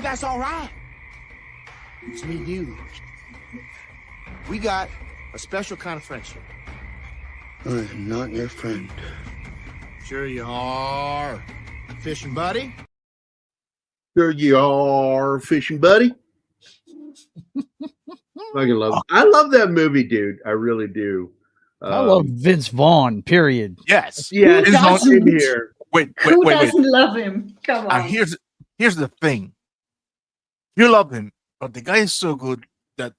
but that's all right. It's me and you. We got a special kind of friendship. I am not your friend. Sure you are. Fishing buddy? There you are, fishing buddy. I love that movie, dude. I really do. I love Vince Vaughn, period. Yes. Yeah, Who it's on doesn't? here. Wait. Who doesn't love him? Come on. And here's the thing. You love him, but the guy is so good that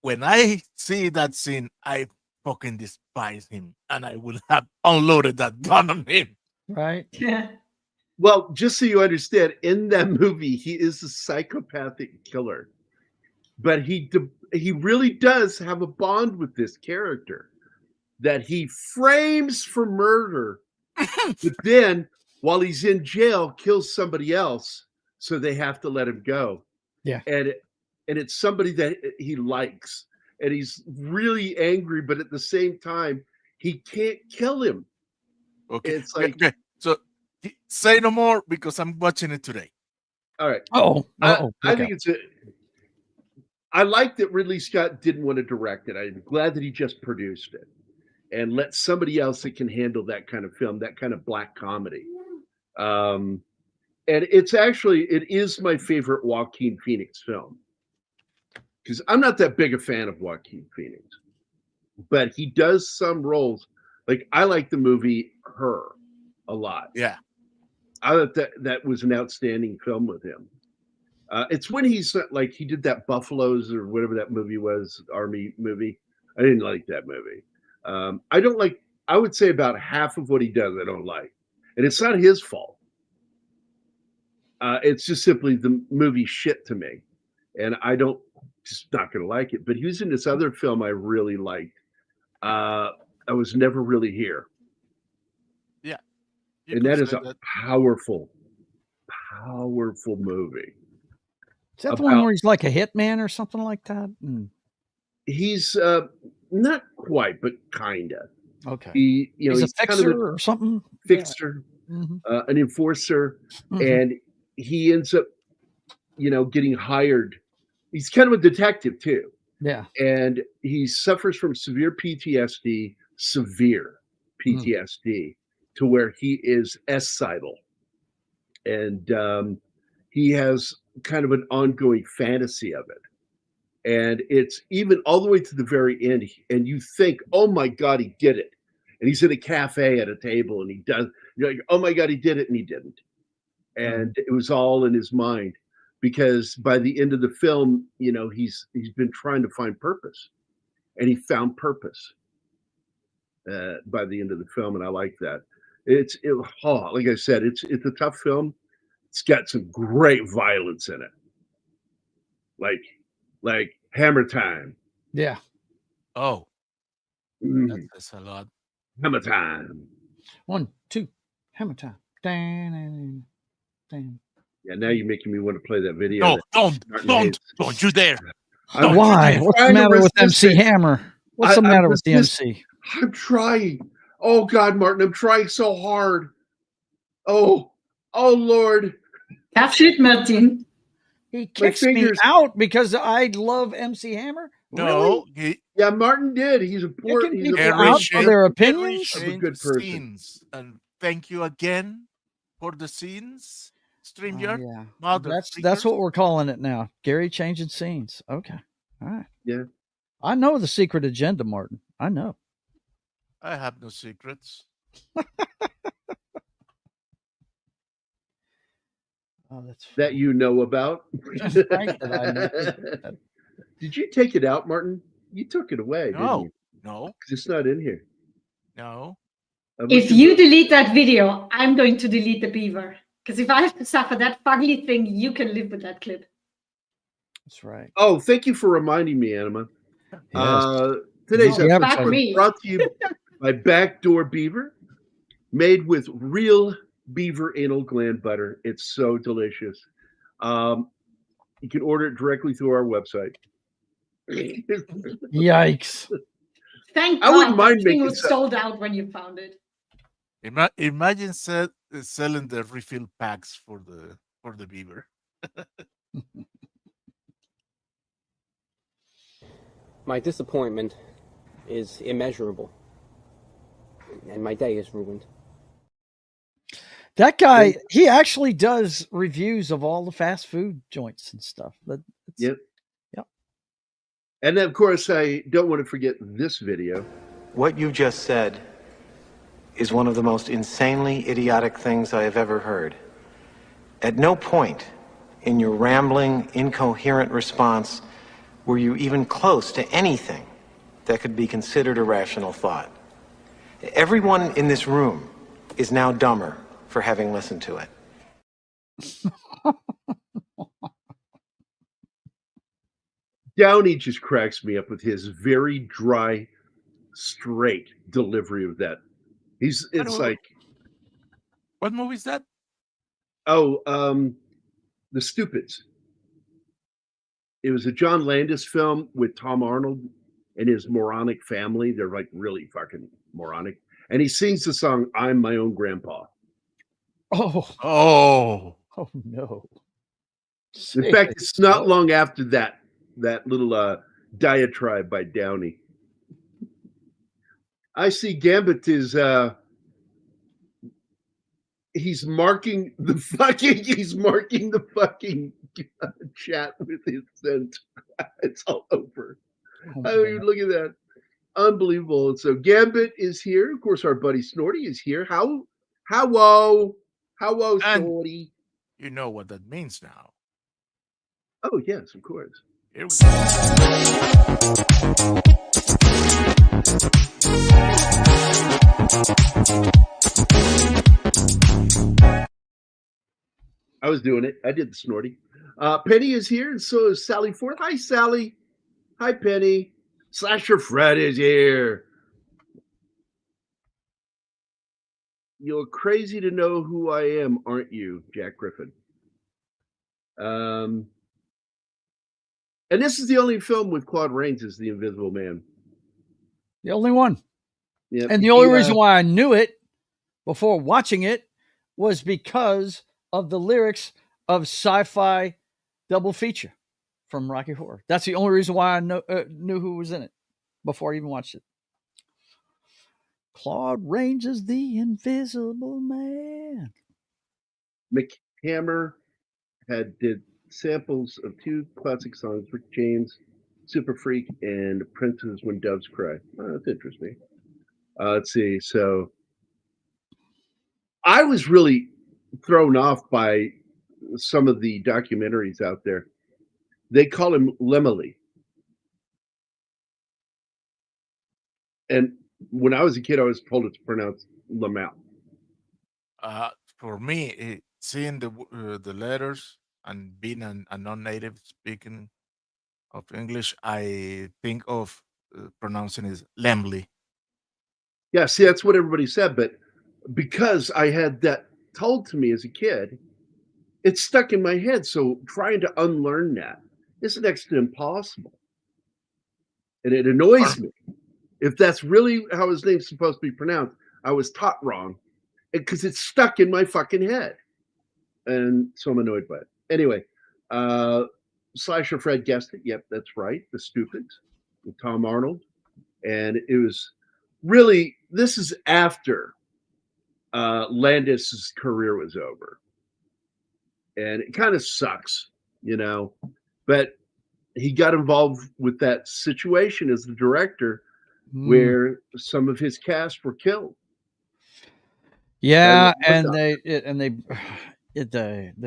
when I see that scene, I fucking despise him, and I would have unloaded that gun on him. Right? Yeah. Well, just so you understand, in that movie, he is a psychopathic killer, but he really does have a bond with this character that he frames for murder, but then while he's in jail, kills somebody else, so they have to let him go. Yeah, and it's somebody that he likes, and he's really angry, but at the same time, he can't kill him. Okay, it's like okay. So say no more because I'm watching it today. All right. I think I like that Ridley Scott didn't want to direct it. I'm glad that he just produced it and let somebody else that can handle that kind of film, that kind of black comedy. And it is my favorite Joaquin Phoenix film, because I'm not that big a fan of Joaquin Phoenix, but he does some roles. Like, I like the movie Her a lot. Yeah. I thought that was an outstanding film with him. It's when he's like, he did that Buffaloes or whatever that movie was, Army movie. I didn't like that movie. I would say about half of what he does I don't like. And it's not his fault. It's just simply the movie shit to me. And just not going to like it. But he was in this other film I really liked. I Was Never Really Here. Yeah. And that is a powerful movie. Is that the one where he's like a hitman or something like that? He's not quite, but kinda. Okay. He's a fixer or something. Fixer, an enforcer, and he ends up, getting hired. He's kind of a detective too. Yeah. And he suffers from severe PTSD, to where he is S-sidal. And he has kind of an ongoing fantasy of it. And it's even all the way to the very end. And you think, oh my God, he did it. And he's in a cafe at a table and he does, you're like, oh my God, he did it. And he didn't. And it was all in his mind, because by the end of the film, he's been trying to find purpose, and he found purpose by the end of the film. And I like that. Like I said, it's a tough film. It's got some great violence in it. Like Hammer Time. Yeah. Oh, that's a lot. Hammer Time. 1, 2, Hammer Time. Damn. Yeah, now you're making me want to play that video. No, don't you dare. Why? What's the matter with MC Hammer? What's the matter with the MC? I'm trying. Oh God, Martin, I'm trying so hard. Oh Lord. Catch it, Martin. He kicks me out because I love MC Hammer? No. Really? Yeah, Martin did. He's a poor. He's out for their opinions. A good person. Scenes. And thank you again for the scenes. StreamYard. Yeah. That's what we're calling it now. Gary changing scenes. Okay. All right. Yeah. I know the secret agenda, Martin. I know. I have no secrets. Oh, that's that you know about. Did you take it out, Martin? You took it away. No, didn't you? No. Because it's not in here. No. If you delete that video, I'm going to delete the beaver. Because if I have to suffer that fugly thing, you can live with that clip. That's right. Oh, thank you for reminding me, Anima. Yes. Today's episode me. brought to you by Backdoor Beaver, made with real beaver anal gland butter. It's so delicious. You can order it directly through our website. Yikes. Thank I wouldn't God mind that thing making was sold out when you found it. Imagine selling the refill packs for the beaver. My disappointment is immeasurable, and my day is ruined. That guy, he actually does reviews of all the fast food joints and stuff. Yep. Yep. And then, of course, I don't want to forget this video. What you just said is one of the most insanely idiotic things I have ever heard. At no point in your rambling, incoherent response were you even close to anything that could be considered a rational thought. Everyone in this room is now dumber for having listened to it. Downey just cracks me up with his very dry, straight delivery of that. It's like, what movie is that? The Stupids. It was a John Landis film with Tom Arnold and his moronic family. They're like really fucking moronic. And he sings the song, I'm My Own Grandpa. Oh no. In fact, it's not long after that little diatribe by Downey. I see Gambit is he's marking the fucking chat with his sent. It's all over. I mean, look at that. Unbelievable. And so Gambit is here. Of course, our buddy Snorty is here. How Snorty? You know what that means now. Oh, yes, of course. Here we I was doing it. I did the Snorty. Penny is here, and so is Sally Ford. Hi, Sally. Hi, Penny. Slasher Fred is here. You're crazy to know who I am, aren't you, Jack Griffin? And this is the only film with Claude Rains as the Invisible Man. The only one. Yeah, and the only reason why I knew it before watching it was because of the lyrics of Sci-Fi double feature from Rocky Horror. That's the only reason why I knew who was in it before I even watched it. Claude Rains is the Invisible Man. Mick Hammer did samples of two classic songs, Rick James, Super Freak, and Prince's When Doves Cry. Oh, that's interesting. Let's see. So I was really thrown off by some of the documentaries out there. They call him Lemley. And when I was a kid, I was told it's pronounced Lamel. For me, seeing the letters and being a non-native speaking of English, I think of pronouncing it Lemley. Yeah, see, that's what everybody said. But because I had that told to me as a kid, it stuck in my head. So trying to unlearn that is next to impossible. And it annoys me. If that's really how his name's supposed to be pronounced, I was taught wrong because it's stuck in my fucking head. And so I'm annoyed by it. Anyway, Slasher Fred guessed it. Yep, that's right. The Stupids with Tom Arnold. And it was really, this is after Landis's career was over. And it kind of sucks, you know, but he got involved with that situation as the director where some of his cast were killed. Yeah, and they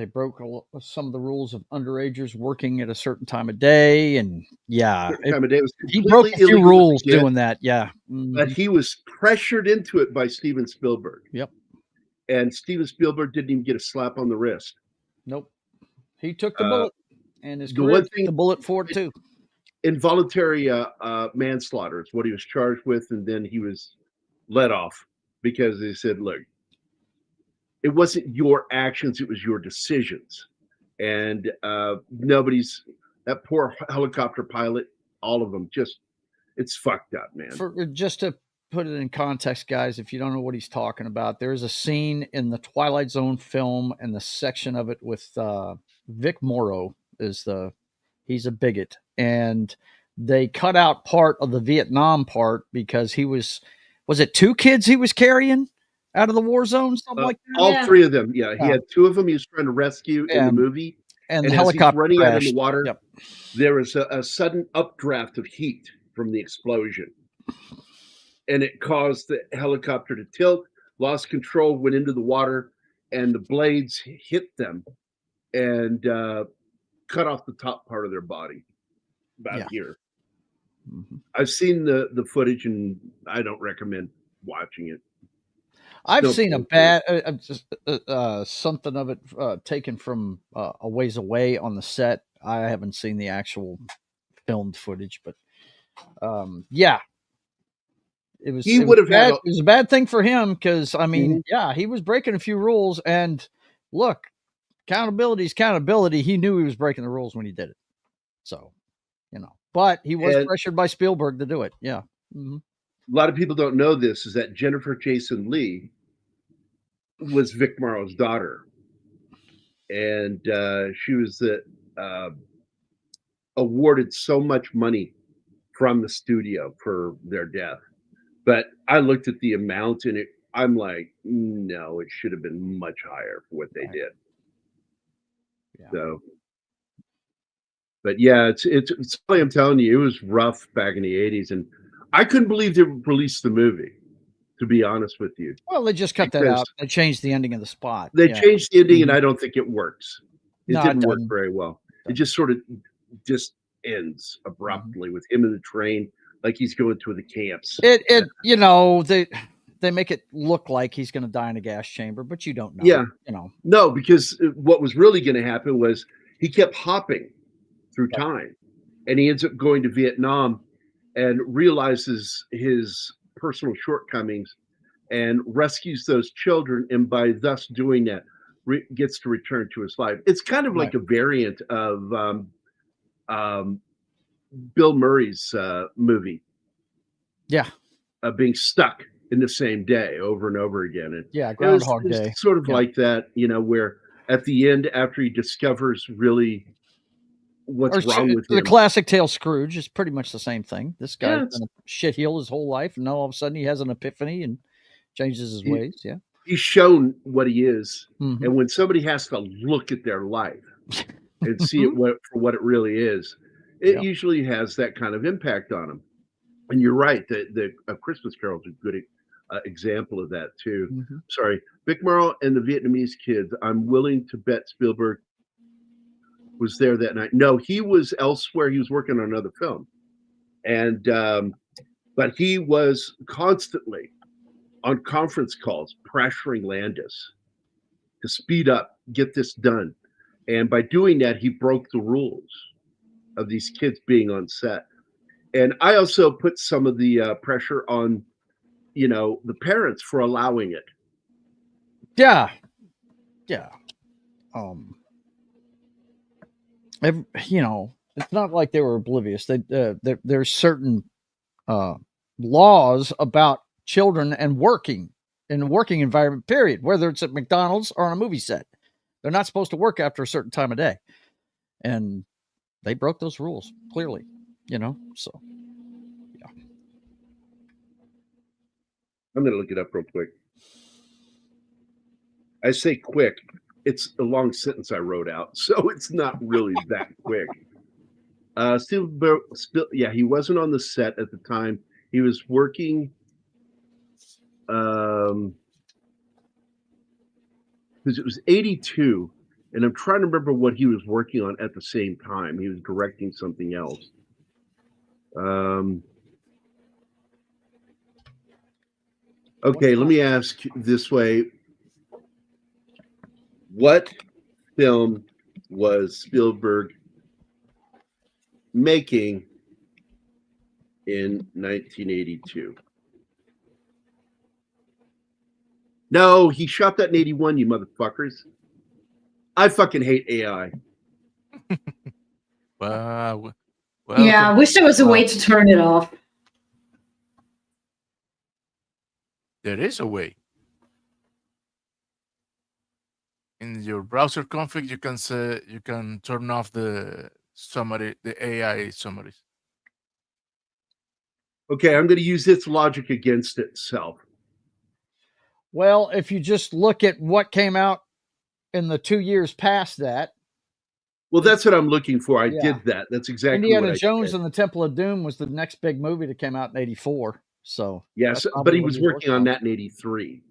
broke some of the rules of underagers working at a certain time of day, and he broke a few rules doing that. Yeah, but he was pressured into it by Steven Spielberg. Yep, and Steven Spielberg didn't even get a slap on the wrist. Nope, he took the bullet, and his career took the bullet for it too. Involuntary manslaughter is what he was charged with, and then he was let off because they said, look, it wasn't your actions, it was your decisions. And that poor helicopter pilot, all of them, it's fucked up, man. Just to put it in context, guys, if you don't know what he's talking about, there's a scene in the Twilight Zone film and the section of it with Vic Morrow, He's a bigot, and they cut out part of the Vietnam part because was it 2 kids he was carrying out of the war zone, something like that? All Yeah. 3 of them. Yeah, he Yeah. had 2 of them he was trying to rescue in the And- movie. And the as he's helicopter running out in crashed. the water, Yep. there was a sudden updraft of heat from the explosion. And it caused the helicopter to tilt, lost control, went into the water, and the blades hit them and cut off the top part of their body about here. Mhm. I've seen the footage, and I don't recommend watching it. I've No seen a point bad something of it taken from a ways away on the set. I haven't seen the actual filmed footage, but yeah, it was. He it would was have had bad. It was a bad thing for him because I mean, Mhm. yeah, he was breaking a few rules, and look, accountability is accountability. He knew he was breaking the rules when he did it, so but he was And- pressured by Spielberg to do it. Yeah. Mhm. a lot of people don't know this, is that Jennifer Jason Leigh was Vic Morrow's daughter. And she was awarded so much money from the studio for their death. But I looked at the amount, and I'm like, no, it should have been much higher for what they did. Yeah. So, but yeah, it's funny, I'm telling you, it was rough back in the 80s, and I couldn't believe they released the movie, to be honest with you. Well, they just cut that Because out. They changed the ending of the spot. They Yeah. changed the ending, and Mhm. I don't think it works. It No, it didn't work doesn't. very well. It just sort of just ends abruptly with him in the train, like he's going to the camps. It they make it look like he's going to die in a gas chamber, but you don't know. Yeah. You know. No, because what was really going to happen was he kept hopping through time, and he ends up going to Vietnam and realizes his personal shortcomings and rescues those children, and by thus doing that, gets to return to his life. It's kind of like a variant of Bill Murray's movie. Yeah. Being stuck in the same day over and over again. And Yeah, Groundhog Day. Sort of Yeah. like that, where at the end, after he discovers really what's wrong with the him. classic tale Scrooge is pretty much the same thing. This guy's Yeah, been a shitheel his whole life, and now all of a sudden he has an epiphany and changes his ways. Yeah. He's shown what he is. Mhm. And when somebody has to look at their life and see it for what it really is, it usually has that kind of impact on them. And you're right, the Christmas Carol is a good example of that too. Mhm. Sorry, Vic Morrow and the Vietnamese kids. I'm willing to bet Spielberg was there that night. No, he was elsewhere. He was working on another film, and but he was constantly on conference calls pressuring Landis to speed up, get this done, and by doing that, he broke the rules of these kids being on set. And I also put some of the pressure on, the parents for allowing it. Yeah. Yeah. It's not like they were oblivious. There's certain laws about children and working in a working environment, period, whether it's at McDonald's or on a movie set. They're not supposed to work after a certain time of day. And they broke those rules, clearly, so. Yeah. I'm going to look it up real quick. I say quick. It's a long sentence I wrote out, so it's not really that quick. He wasn't on the set at the time. He was working because it was 82, and I'm trying to remember what he was working on at the same time. He was directing something else. Okay, let me ask this way. What film was Spielberg making in 1982? No, he shot that in 81, you motherfuckers. I fucking hate AI. Well, Yeah, I wish there was a way to turn it off. there is a way. in your browser config, you can say you can turn off the summary, the AI summaries. Okay, I'm going to use its logic against itself. Well, if you just look at what came out in the 2 years past that. Well, that's what I'm looking for. I Yeah. did that. That's exactly Indiana what I Jones did. and the Temple of Doom was the next big movie that came out in 84. So yes, but he was working on that in 83.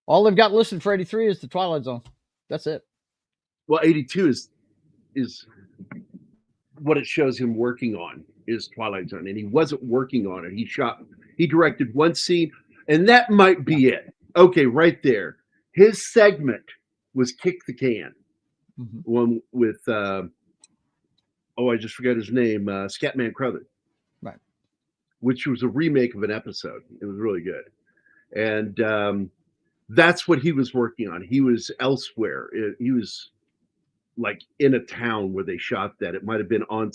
All they've got listed for 83 is the Twilight Zone. That's it. Well, 82 is what it shows him working on is Twilight Zone, and he wasn't working on it. He directed one scene, and that might be it. Okay, right there. His segment was Kick the Can. One with I just forgot his name, Scatman Crothers. Right. Which was a remake of an episode. It was really good. And that's what he was working on. He was elsewhere. He was like in a town where they shot that. It might have been on.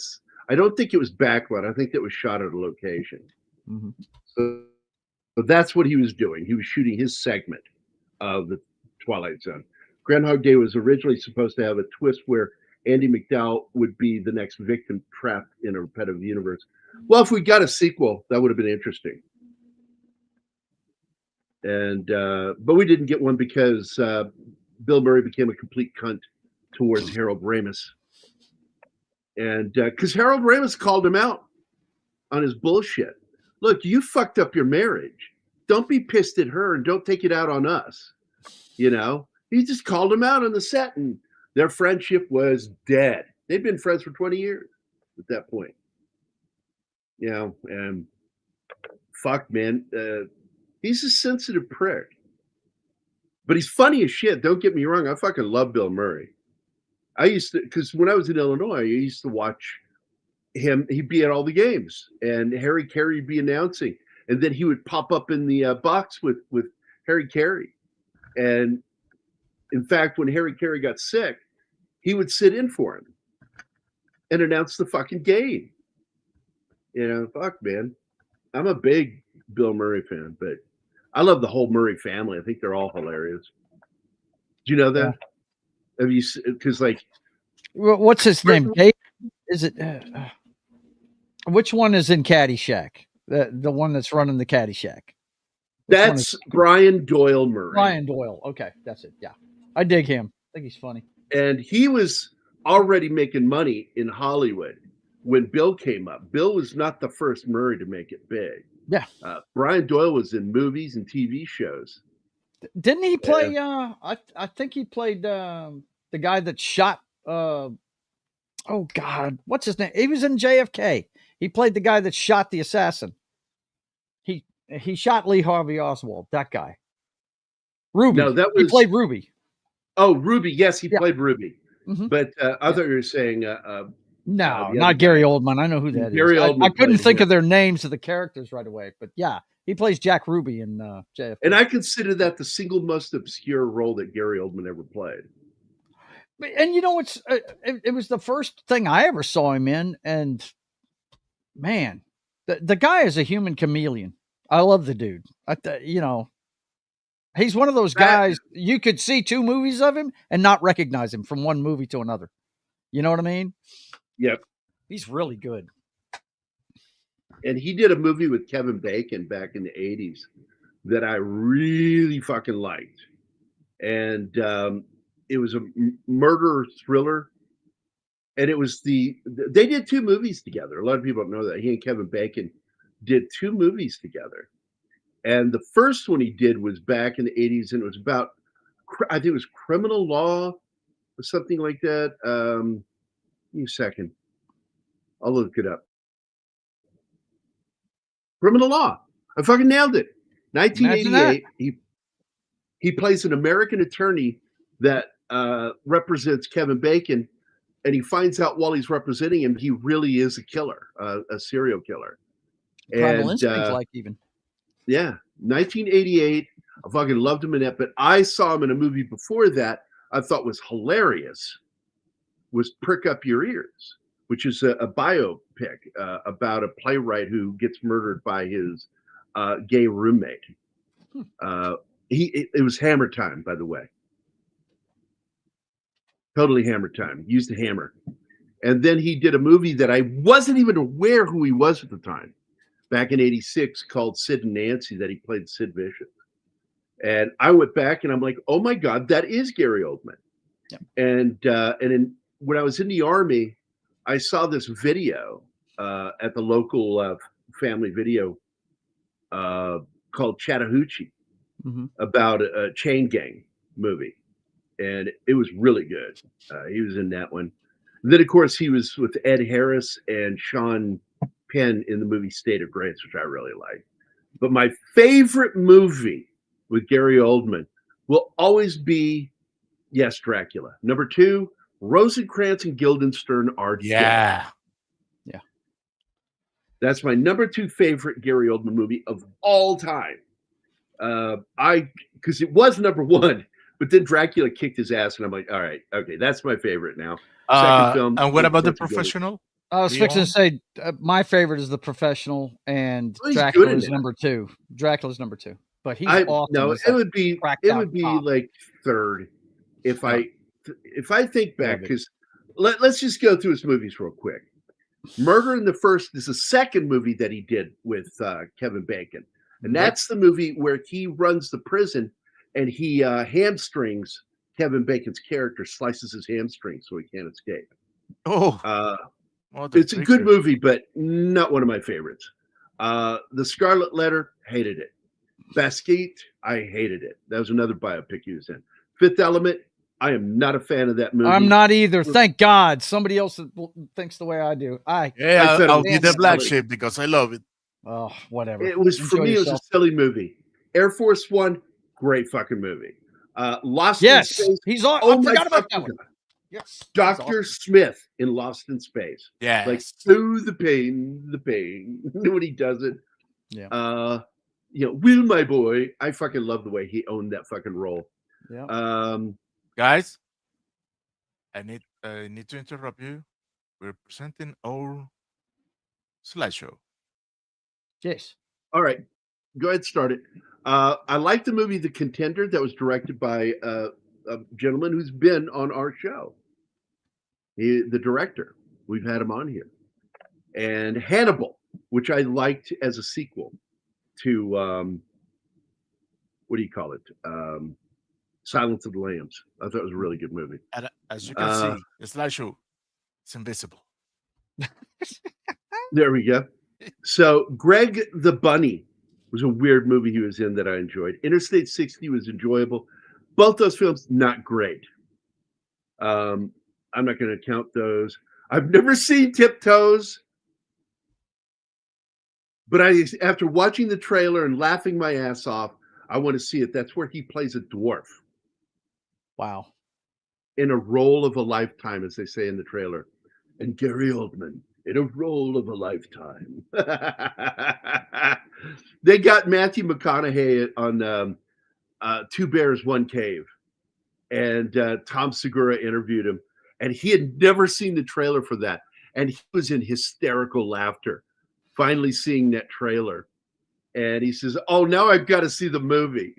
I don't think it was backlit. I think that was shot at a location. So that's what he was doing. He was shooting his segment of the Twilight Zone. Groundhog Day was originally supposed to have a twist where Andy McDowell would be the next victim trapped in a repetitive universe. Well, if we got a sequel, that would have been interesting. And but we didn't get one because Bill Murray became a complete cunt towards Harold Ramis. And because Harold Ramis called him out on his bullshit. Look, you fucked up your marriage. Don't be pissed at her and don't take it out on us. You know, he just called him out on the set and their friendship was dead. They'd been friends for 20 years at that point. You know, and fuck, man, he's a sensitive prick. But he's funny as shit. Don't get me wrong. I fucking love Bill Murray. I used to, because when I was in Illinois, I used to watch him. He'd be at all the games, and Harry Carey would be announcing, and then he would pop up in the box with Harry Carey. And in fact, when Harry Carey got sick, he would sit in for him and announce the fucking game. You know, fuck, man. I'm a big Bill Murray fan, but I love the whole Murray family. I think they're all hilarious. Do you know that? Yeah. Have you? Because like, what's his name? Dave? Is it? Which one is in Caddyshack? The one that's running the Caddyshack. That's Brian Doyle Murray. Brian Doyle. Okay, that's it. Yeah, I dig him. I think he's funny. And he was already making money in Hollywood when Bill came up. Bill was not the first Murray to make it big. Yeah. Brian Doyle was in movies and TV shows. Didn't he play? I think he played the guy that shot. Oh God, what's his name? He was in JFK. He played the guy that shot the assassin. He shot Lee Harvey Oswald. That guy. Ruby. No, that was he played Ruby. Oh, Ruby. Yes, he played Ruby. But I thought you were saying no, not Gary Oldman. I know who that Gary is. Oldman I couldn't think of their names of the characters right away, but yeah, he plays Jack Ruby in JFK. And I consider that the single most obscure role that Gary Oldman ever played. And you know, it was the first thing I ever saw him in, and man, the guy is a human chameleon. I love the dude. You know, he's one of those guys you could see 2 movies of him and not recognize him from one movie to another. You know what I mean? Yep. He's really good. And he did a movie with Kevin Bacon back in the 80s that I really fucking liked. And it was a murder thriller. And it was they did 2 movies together. A lot of people don't know that. He and Kevin Bacon did 2 movies together. And the first one he did was back in the 80s, and it was about, I think it was criminal law or something like that. Give me a second. I'll look it up. Criminal law. I fucking nailed it. 1988. He plays an American attorney that represents Kevin Bacon, and he finds out while he's representing him, he really is a killer, a serial killer. Primal Instinct, like even. Yeah, 1988. I fucking loved him in that, but I saw him in a movie before that I thought was hilarious. Was Prick Up Your Ears, which is a biopic about a playwright who gets murdered by his gay roommate. It was Hammer Time, by the way. Totally Hammer Time. Used a hammer. And then he did a movie that I wasn't even aware who he was at the time, back in '86, called Sid and Nancy, that he played Sid Vicious. And I went back and I'm like, oh my God, that is Gary Oldman. Yep. And when I was in the Army, I saw this video at the local family video called Chattahoochee about a chain gang movie. And it was really good. He was in that one. And then, of course, he was with Ed Harris and Sean Penn in the movie State of Grace, which I really like. But my favorite movie with Gary Oldman will always be, yes, Dracula. Number 2, Rosencrantz and Guildenstern are dead. Yeah. That's my number 2 favorite Gary Oldman movie of all time. Because it was number 1, but then Dracula kicked his ass, and I'm like, all right, okay, that's my favorite now. Second film. And what about The Professional? I was fixing to say my favorite is The Professional, and Dracula's number 2. Dracula's number 2, but he's awesome. No, it would be like third if I think back, because let's just go through his movies real quick. Murder in the First is the second movie that he did with Kevin Bacon, and that's the movie where he runs the prison and he hamstrings Kevin Bacon's character, slices his hamstring so he can't escape. It's a good movie, but not one of my favorites. The Scarlet Letter, hated it. Basquiat, I hated it. That was another biopic he was in. Fifth Element, I am not a fan of that movie. I'm not either. Thank God. Somebody else thinks the way I do. I'll be the black sheep because I love it. Oh, whatever. It was for me. It was a silly movie. Air Force One, great fucking movie. Lost in Space. He's on. I forgot about that one. Yes, Dr. Smith in Lost in Space. Yeah, like through the pain. When he does it. Yeah. Will, my boy. I fucking love the way he owned that fucking role. Yeah. Guys, I need to interrupt you. We're presenting our slideshow. Yes. All right. Go ahead, start it. I like the movie The Contender that was directed by a gentleman who's been on our show. The director. We've had him on here. And Hannibal, which I liked as a sequel to what do you call it? Silence of the Lambs. I thought it was a really good movie. And as you can see, the slideshow, it's invisible. There we go. So Greg the Bunny was a weird movie he was in that I enjoyed. Interstate 60 was enjoyable. Both those films, not great. I'm not going to count those. I've never seen Tiptoes. But after watching the trailer and laughing my ass off, I want to see it. That's where he plays a dwarf. Wow. In a role of a lifetime, as they say in the trailer. And Gary Oldman, in a role of a lifetime. They got Matthew McConaughey on Two Bears, One Cave. And Tom Segura interviewed him. And he had never seen the trailer for that. And he was in hysterical laughter, finally seeing that trailer. And he says, oh, now I've got to see the movie.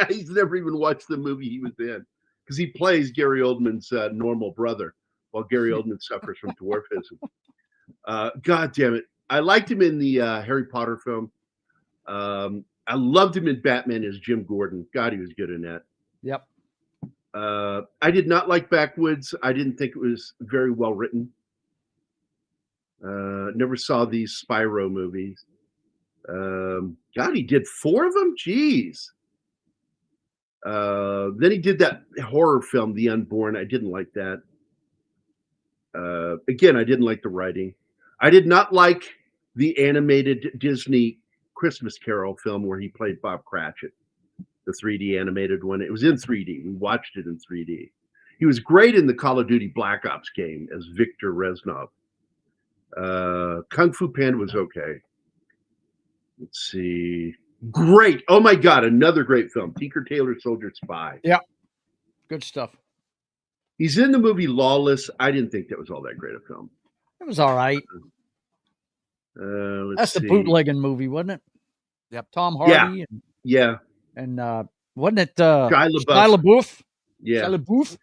He's never even watched the movie he was in. Because he plays Gary Oldman's normal brother while Gary Oldman suffers from dwarfism. God damn it. I liked him in the Harry Potter film. I loved him in Batman as Jim Gordon. God, he was good in that. Yep. I did not like Backwoods. I didn't think it was very well written. Never saw these Spyro movies. God, he did 4 of them? Jeez. Then he did that horror film, The Unborn. I didn't like that. Again, I didn't like the writing. I did not like the animated Disney Christmas Carol film where he played Bob Cratchit, the 3D animated one. It was in 3D. We watched it in 3D. He was great in the Call of Duty Black Ops game as Victor Reznov. Kung Fu Panda was okay. Let's see. Great. Oh my God. Another great film. Tinker Tailor Soldier Spy. Yeah. Good stuff. He's in the movie Lawless. I didn't think that was all that great a film. It was all right. Let's That's see. the bootlegging movie, wasn't it? Yep. Tom Hardy. Yeah. And Wasn't it Shia Shia LaBeouf. LaBeouf? Yeah. Shia LaBeouf?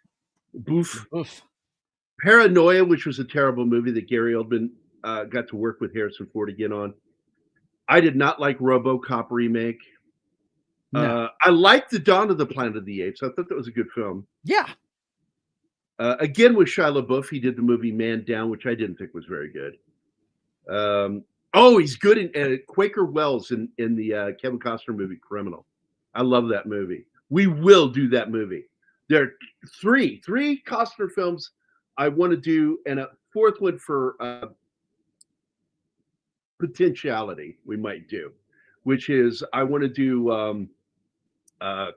Boof. LaBeouf. Paranoia, which was a terrible movie that Gary Oldman got to work with Harrison Ford again on. I did not like RoboCop remake. No. I liked the Dawn of the Planet of the Apes. I thought that was a good film. Yeah. Again with Shia LaBeouf, he did the movie Man Down, which I didn't think was very good. He's good in Quaker Wells in the Kevin Costner movie Criminal. I love that movie. We will do that movie. There are three Costner films I want to do, and a fourth one for potentiality we might do, which is I want to do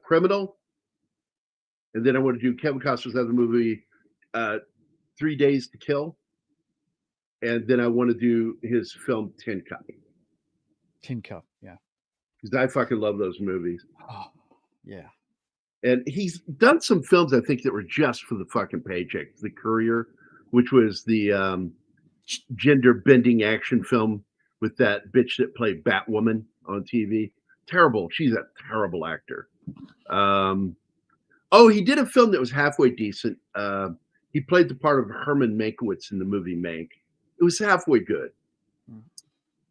Criminal, and then I want to do Kevin Costner's other movie, 3 Days to Kill, and then I want to do his film Tin Cup. Tin Cup, yeah. Because I fucking love those movies. Oh, yeah. And he's done some films I think that were just for the fucking paycheck. The Courier, which was the gender bending action film with that bitch that played Batwoman on TV. Terrible. She's a terrible actor. He did a film that was halfway decent. He played the part of Herman Mankiewicz in the movie Mank. It was halfway good.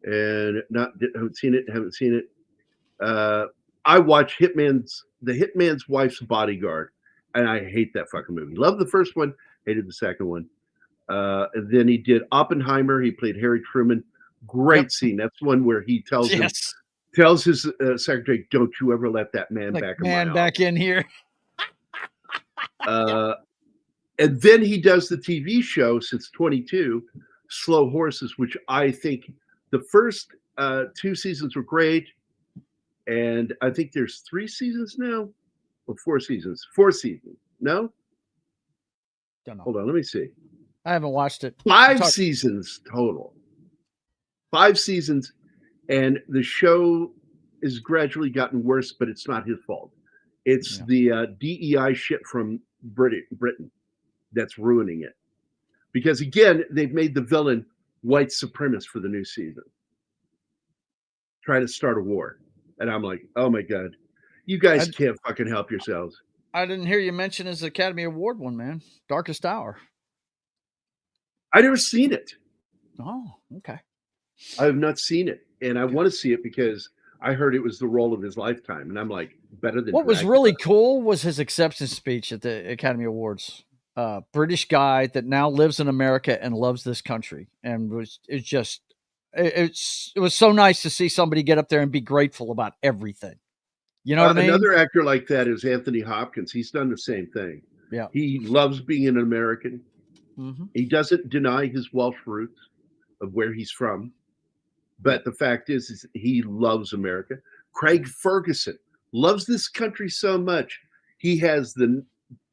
And haven't seen it. I watched The Hitman's Wife's Bodyguard, and I hate that fucking movie. Loved the first one, hated the second one. And then he did Oppenheimer. He played Harry Truman. Great scene. That's one where he tells his secretary, "Don't you ever let that man back in here." And then he does the TV show since 22, Slow Horses, which I think the first 2 seasons were great. And I think there's 3 seasons now, or 4 seasons. 4 seasons. No? Don't know. Hold on, let me see. I haven't watched it. 5 seasons total. 5 seasons, and the show is gradually gotten worse, but it's not his fault. It's the DEI shit from Britain that's ruining it. Because again, they've made the villain white supremacist for the new season. Trying to start a war. And I'm like, oh my God, you guys can't fucking help yourselves. I didn't hear you mention his Academy Award one, man. Darkest Hour. I never seen it. Oh, okay. I have not seen it. And I want to see it because I heard it was the role of his lifetime. And I'm like, better than What was Dracula. really cool was his acceptance speech at the Academy Awards. British guy that now lives in America and loves this country. And it was so nice to see somebody get up there and be grateful about everything. You know what I mean? Another actor like that is Anthony Hopkins. He's done the same thing. Yeah. He loves being an American. Mm-hmm. He doesn't deny his Welsh roots of where he's from. But the fact is he loves America. Craig Ferguson loves this country so much. He has the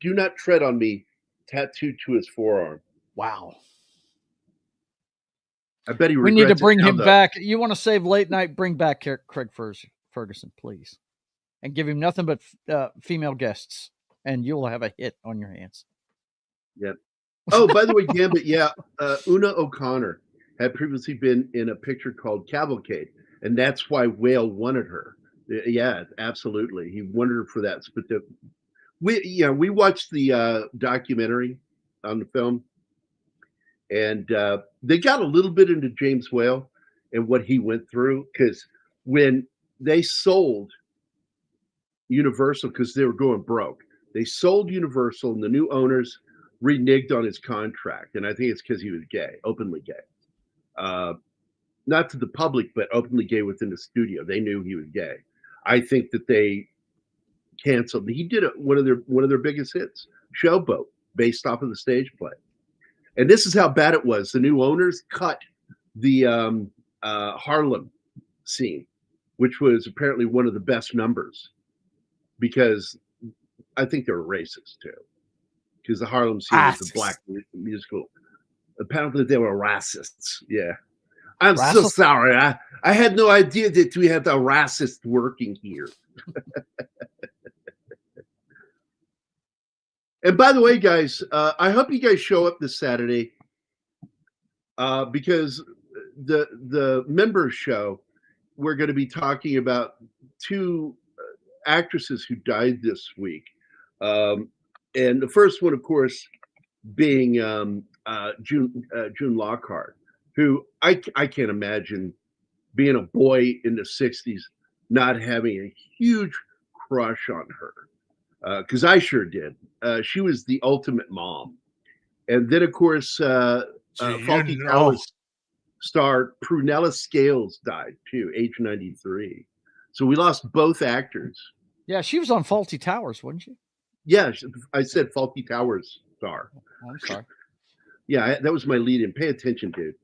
"Do Not Tread on Me" tattooed to his forearm. Wow. I bet he We regrets need to it bring now, him though. back. You want to save late night? Bring back Craig Ferguson, please. And give him nothing but female guests. And you'll have a hit on your hands. Yep. Oh, by the way, Gambit, Una O'Connor had previously been in a picture called Cavalcade, and that's why Whale wanted her. Yeah, absolutely. He wanted her for that. But we watched the documentary on the film, and they got a little bit into James Whale and what he went through, because when they sold Universal, because they were going broke, they sold Universal, and the new owners reneged on his contract, and I think it's because he was gay, openly gay. Not to the public, but openly gay within the studio. They knew he was gay. I think that they canceled. He did one of their biggest hits, Showboat, based off of the stage play. And this is how bad it was. The new owners cut the Harlem scene, which was apparently one of the best numbers, because I think they were racist too. Because the Harlem scene was a black musical. Apparently they were racists. Yeah. I'm so sorry. I had no idea that we had a racist working here. And by the way, guys, I hope you guys show up this Saturday, because the members show, we're going to be talking about 2 actresses who died this week. And the first one, of course, being June Lockhart, who I can't imagine being a boy in the 60s not having a huge crush on her, because I sure did. She was the ultimate mom. And then, of course, Faulty Towers star Prunella Scales died too, age 93. So we lost both actors. Yeah, she was on Faulty Towers, wasn't she? Yeah, I said Faulty Towers star. Oh, I'm sorry. Yeah, that was my lead-in. Pay attention, dude.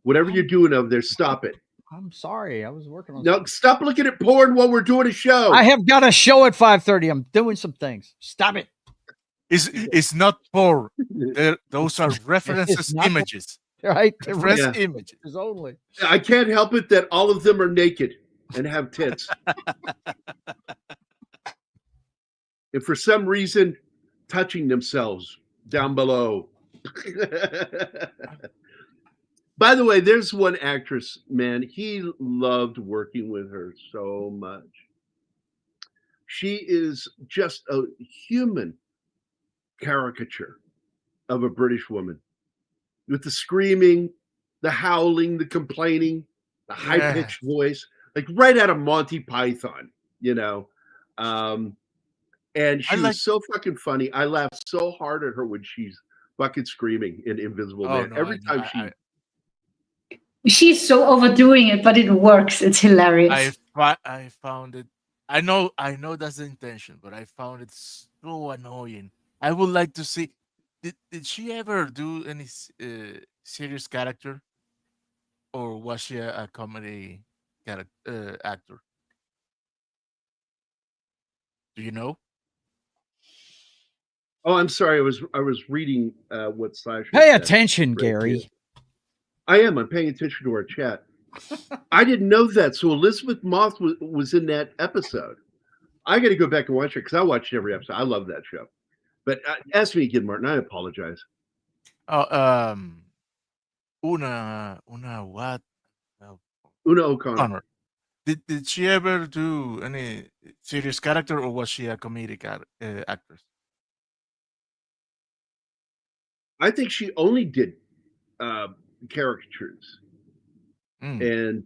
Whatever you're doing over there, stop it. I'm sorry. I was working on. No, stop looking at porn while we're doing a show. I have got a show at 5:30. I'm doing some things. Stop it. It's not porn. Those are references, images. Right? Reference images only. I can't help it that all of them are naked and have tits. And for some reason, touching themselves down below. By the way, there's one actress, man, he loved working with her so much. She is just a human caricature of a British woman with the screaming, the howling, the complaining, the high-pitched voice, like right out of Monty Python, you know. And she was so fucking funny. I laughed so hard at her when she's fucking screaming in Invisible Man. no, Every time she's so overdoing it, but it works. It's hilarious. I found it. I know that's the intention, but I found it so annoying. I would like to see. Did she ever do any serious character, or was she a comedy actor? Do you know? Oh, I'm sorry. I was reading what Sasha Pay said. attention, Right, Gary. yeah. I am. I'm paying attention to our chat. I didn't know that. So Elizabeth Moss was in that episode. I got to go back and watch it because I watched every episode. I love that show. But ask me again, Martin. I apologize. Oh, Una what? Una O'Connor. Did she ever do any serious character, or was she a comedic actress? I think she only did caricatures, and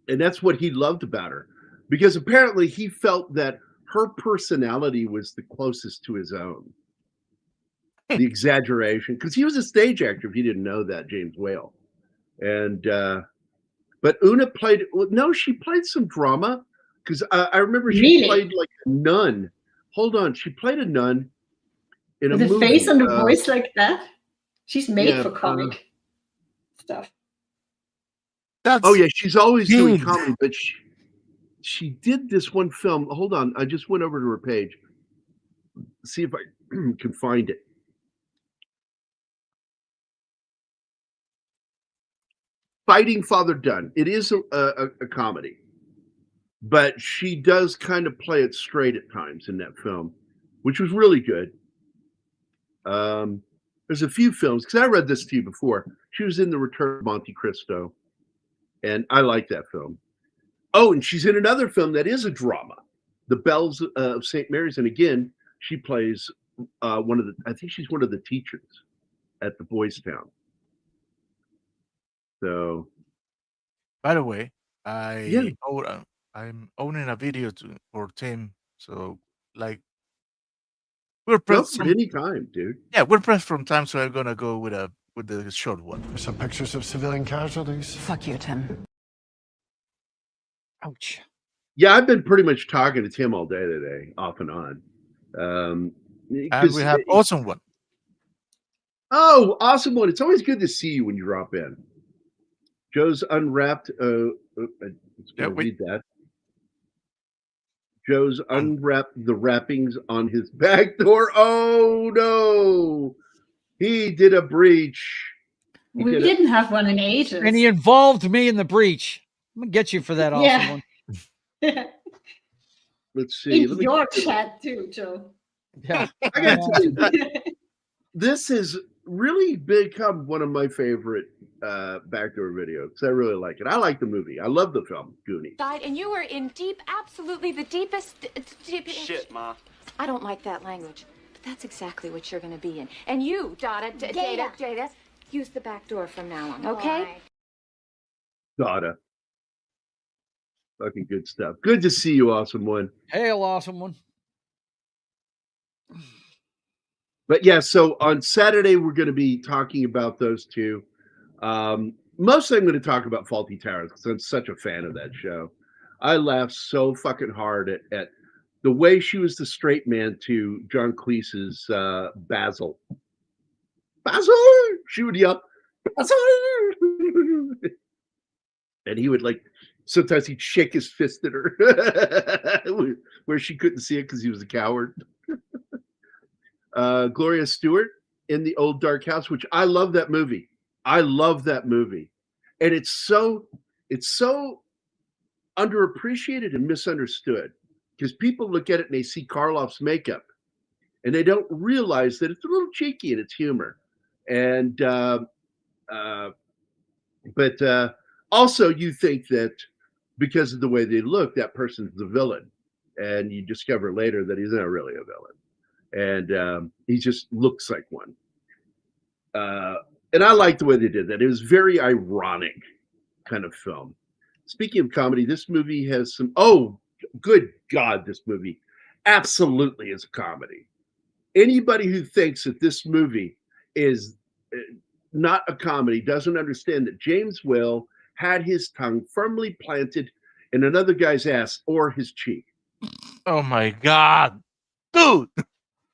that's what he loved about her, because apparently he felt that her personality was the closest to his own. The exaggeration, because he was a stage actor. If you didn't know that, James Whale, and but Una played. No, she played some drama, because I remember she played like a nun. Hold on, she played a nun in a movie. The face and the voice like that. She's made for comic stuff. Oh yeah, she's always doing comedy, but she did this one film. Hold on, I just went over to her page. See if I can find it. Fighting Father Dunn. It is a comedy, but she does kind of play it straight at times in that film, which was really good. There's a few films, because I read this to you before. She was in The Return of Monte Cristo, and I like that film. Oh, and she's in another film that is a drama, The Bells of St. Mary's, and again, she plays I think she's one of the teachers at the Boys Town. So, by the way, I'm owning a video for Tim, so like we're pressed at any time, dude. Yeah, we're pressed from time, so I'm gonna go with the short one. There's some pictures of civilian casualties. Fuck you, Tim. Ouch. Yeah, I've been pretty much talking to Tim all day today, off and on. And we have Awesome One. Oh, Awesome One. It's always good to see you when you drop in. Joe's unwrapped. Let's read that. Joe's unwrapped the wrappings on his back door. Oh no, he did a breach. We didn't have one in ages, and he involved me in the breach. I'm gonna get you for that, Awesome One. Let's see. In your chat too, Joe. Yeah, I gotta tell you, this is really become one of my favorite backdoor videos. I really like it. I like the movie. I love the film Goonies. And you were in deep, absolutely the deepest. Shit, Ma. I don't like that language, but that's exactly what you're going to be in. And you, Jada, use the back door from now on, okay? Dada. Fucking good stuff. Good to see you, awesome one. Hail, awesome one. But yeah, so on Saturday, we're going to be talking about those two. Mostly I'm going to talk about Faulty Towers because I'm such a fan of that show. I laughed so fucking hard at the way she was the straight man to John Cleese's Basil. Basil! She would yell, Basil! And he would sometimes he'd shake his fist at her where she couldn't see it because he was a coward. Gloria Stuart in The Old Dark House, which I love that movie. I love that movie. And it's so underappreciated and misunderstood because people look at it and they see Karloff's makeup and they don't realize that it's a little cheeky in its humor. And but also you think that because of the way they look, that person's the villain. And you discover later that he's not really a villain. And he just looks like one. And I like the way they did that. It was very ironic kind of film. Speaking of comedy, this movie has some, oh, good God, this movie absolutely is a comedy. Anybody who thinks that this movie is not a comedy doesn't understand that James Whale had his tongue firmly planted in another guy's ass or his cheek. Oh my God, dude.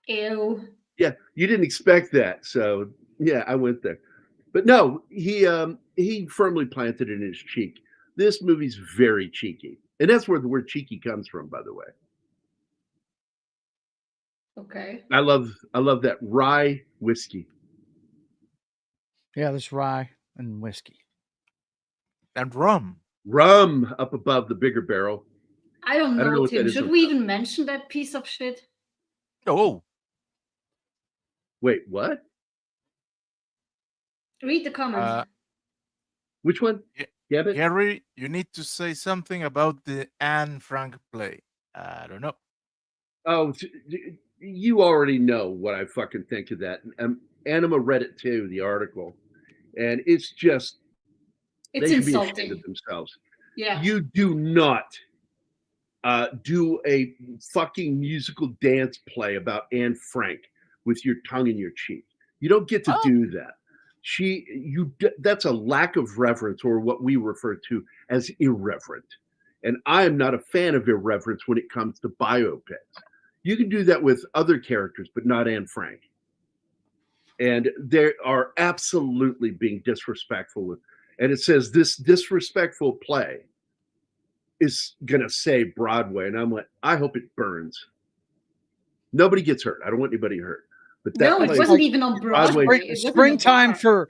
Ew. Yeah, you didn't expect that. So yeah, I went there. But no, he firmly planted it in his cheek. This movie's very cheeky. And that's where the word cheeky comes from, by the way. Okay. I love that rye whiskey. Yeah, there's rye and whiskey. And rum. Rum up above the bigger barrel. I don't know, what that Tim. is Should we even mention that piece of shit? Oh. Wait, what? Read the comments. Which one? Yeah, but Gary, you need to say something about the Anne Frank play. I don't know. Oh, you already know what I fucking think of that. Anima read it too, the article, and it's just it's they should insulting. be ashamed of themselves. Yeah, you do not do a fucking musical dance play about Anne Frank with your tongue in your cheek. You don't get to do that. That's a lack of reverence, or what we refer to as irreverent. And I am not a fan of irreverence when it comes to biopics. You can do that with other characters, but not Anne Frank. And they are absolutely being disrespectful with, and it says this disrespectful play is gonna save Broadway. And I'm like, I hope it burns. Nobody gets hurt. I don't want anybody hurt. But that it wasn't even on Broadway. Springtime for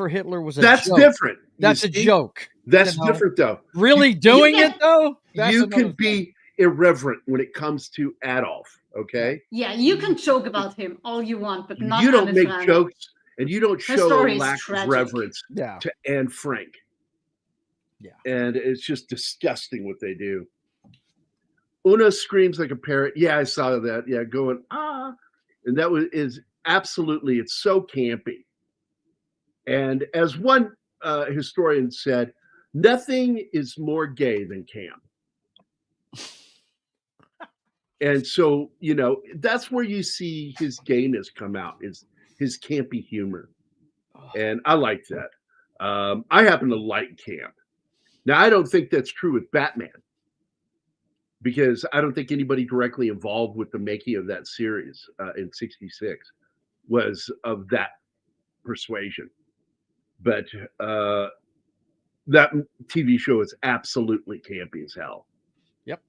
Hitler was a that's joke. Different. That's a joke. That's different, though. Really doing it though? You can be irreverent when it comes to Adolf. Okay. Yeah, you can joke about him all you want, but not. You don't Anne make Frank. jokes, and you don't Her show story a is lack tragic. of reverence Yeah. to Anne Frank. Yeah. And it's just disgusting what they do. Una screams like a parrot. Yeah, I saw that. Yeah, going ah, and that is absolutely. It's so campy. And as one historian said, nothing is more gay than Cam. And so, that's where you see his gayness come out, is his campy humor. And I like that. I happen to like Cam. Now, I don't think that's true with Batman, because I don't think anybody directly involved with the making of that series in '66 was of that persuasion. But that TV show is absolutely campy as hell. Yep.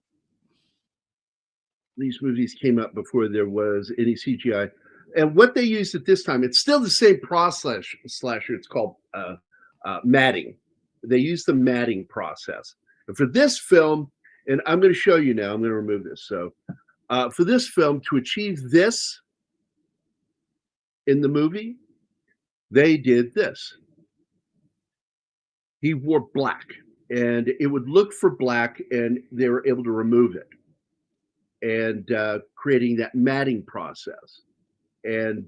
These movies came up before there was any CGI. And what they used at this time, it's still the same process slasher. It's called matting. They use the matting process. And for this film, and I'm going to show you now, I'm going to remove this. So for this film, to achieve this, in the movie, they did this. He wore black, and it would look for black, and they were able to remove it, and creating that matting process. And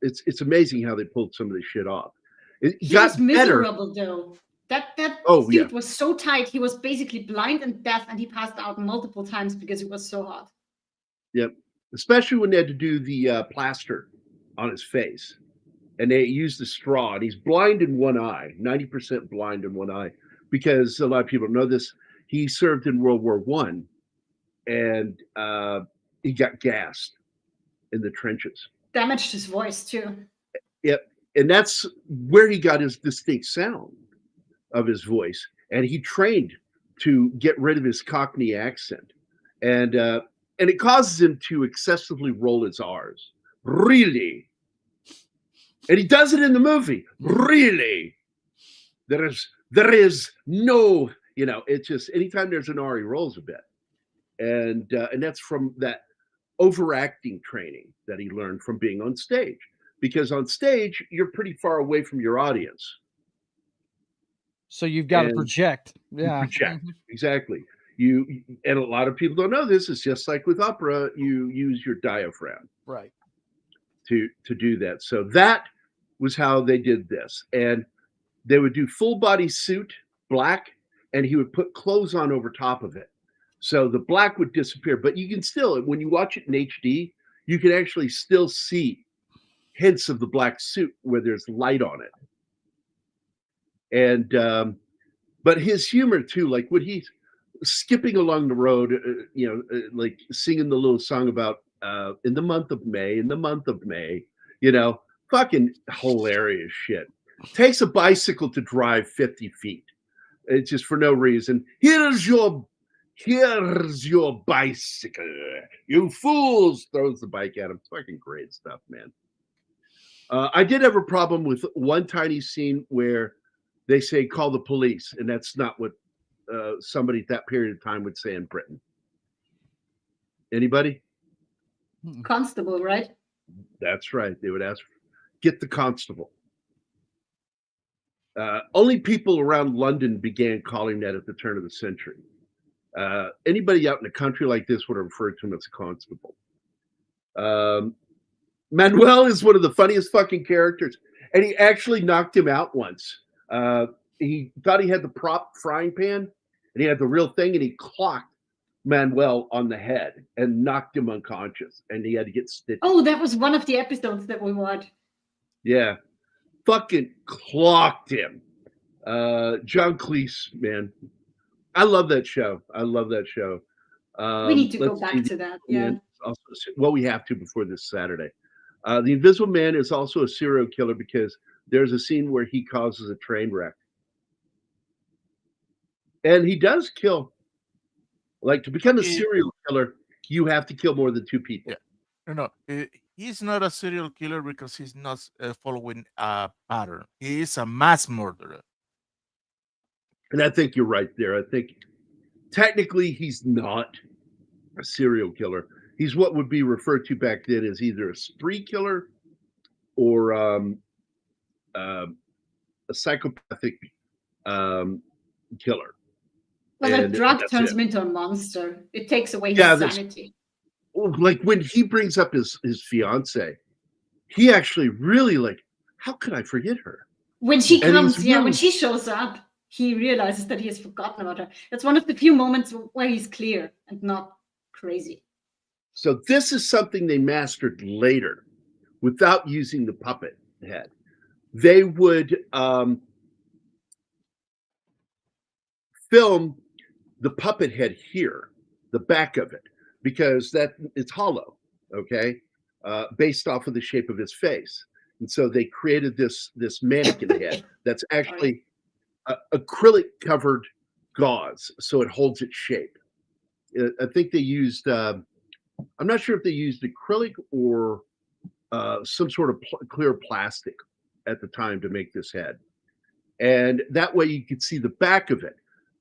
it's amazing how they pulled some of this shit off. It He got was better. miserable though. That Oh, suit yeah. was so tight. He was basically blind and deaf, and he passed out multiple times because it was so hot. Yep. Especially when they had to do the plaster on his face, and they used the straw, and he's blind in one eye, 90% blind in one eye, because a lot of people don't know this. He served in World War I, and he got gassed in the trenches. Damaged his voice too. Yep. And that's where he got his distinct sound of his voice. And he trained to get rid of his Cockney accent. And it causes him to excessively roll his R's. Really? And he does it in the movie. Really? There is no, it's just anytime there's an R, he rolls a bit. And that's from that overacting training that he learned from being on stage. Because on stage, you're pretty far away from your audience. So you've got to project. Yeah. Project. Exactly. And a lot of people don't know this. It's just like with opera, you use your diaphragm. Right. To do that. So that was how they did this. And they would do full body suit, black, and he would put clothes on over top of it. So the black would disappear. But you can still, when you watch it in HD, you can actually still see hints of the black suit where there's light on it. And but his humor too, like when he's skipping along the road, like singing the little song about in the month of May, fucking hilarious shit. Takes a bicycle to drive 50 feet. It's just for no reason. Here's your bicycle, you fools. Throws the bike at him. Fucking great stuff, man. I did have a problem with one tiny scene where they say, call the police. And that's not what somebody at that period of time would say in Britain. Anybody? Constable, right? That's right. They would ask, get the constable. Only people around London began calling that at the turn of the century. Anybody out in a country like this would have referred to him as a constable. Manuel is one of the funniest fucking characters, and he actually knocked him out once. He thought he had the prop frying pan, and he had the real thing, and he clocked Manuel on the head and knocked him unconscious, and he had to get stitched. Oh, that was one of the episodes that we watched. Yeah, fucking clocked him. John Cleese, man, I love that show. We need to go back to that. Yeah. Also, well, we have to before this Saturday. The Invisible Man is also a serial killer because there's a scene where he causes a train wreck. And he does kill. Like, to become a serial killer, you have to kill more than two people. Yeah. No, he's not a serial killer because he's not following a pattern. He is a mass murderer. And I think you're right there. I think technically he's not a serial killer. He's what would be referred to back then as either a spree killer or a psychopathic killer. Well, a drug turns him into a monster. It takes away his sanity. Like when he brings up his fiance, he actually really how could I forget her? When she comes, when she shows up, he realizes that he has forgotten about her. That's one of the few moments where he's clear and not crazy. So this is something they mastered later without using the puppet head. They would film the puppet head here, the back of it, because it's hollow, okay, based off of the shape of his face. And so they created this mannequin head that's actually acrylic covered gauze, so it holds its shape. I think they used, I'm not sure if they used acrylic or some sort of clear plastic at the time to make this head. And that way you could see the back of it.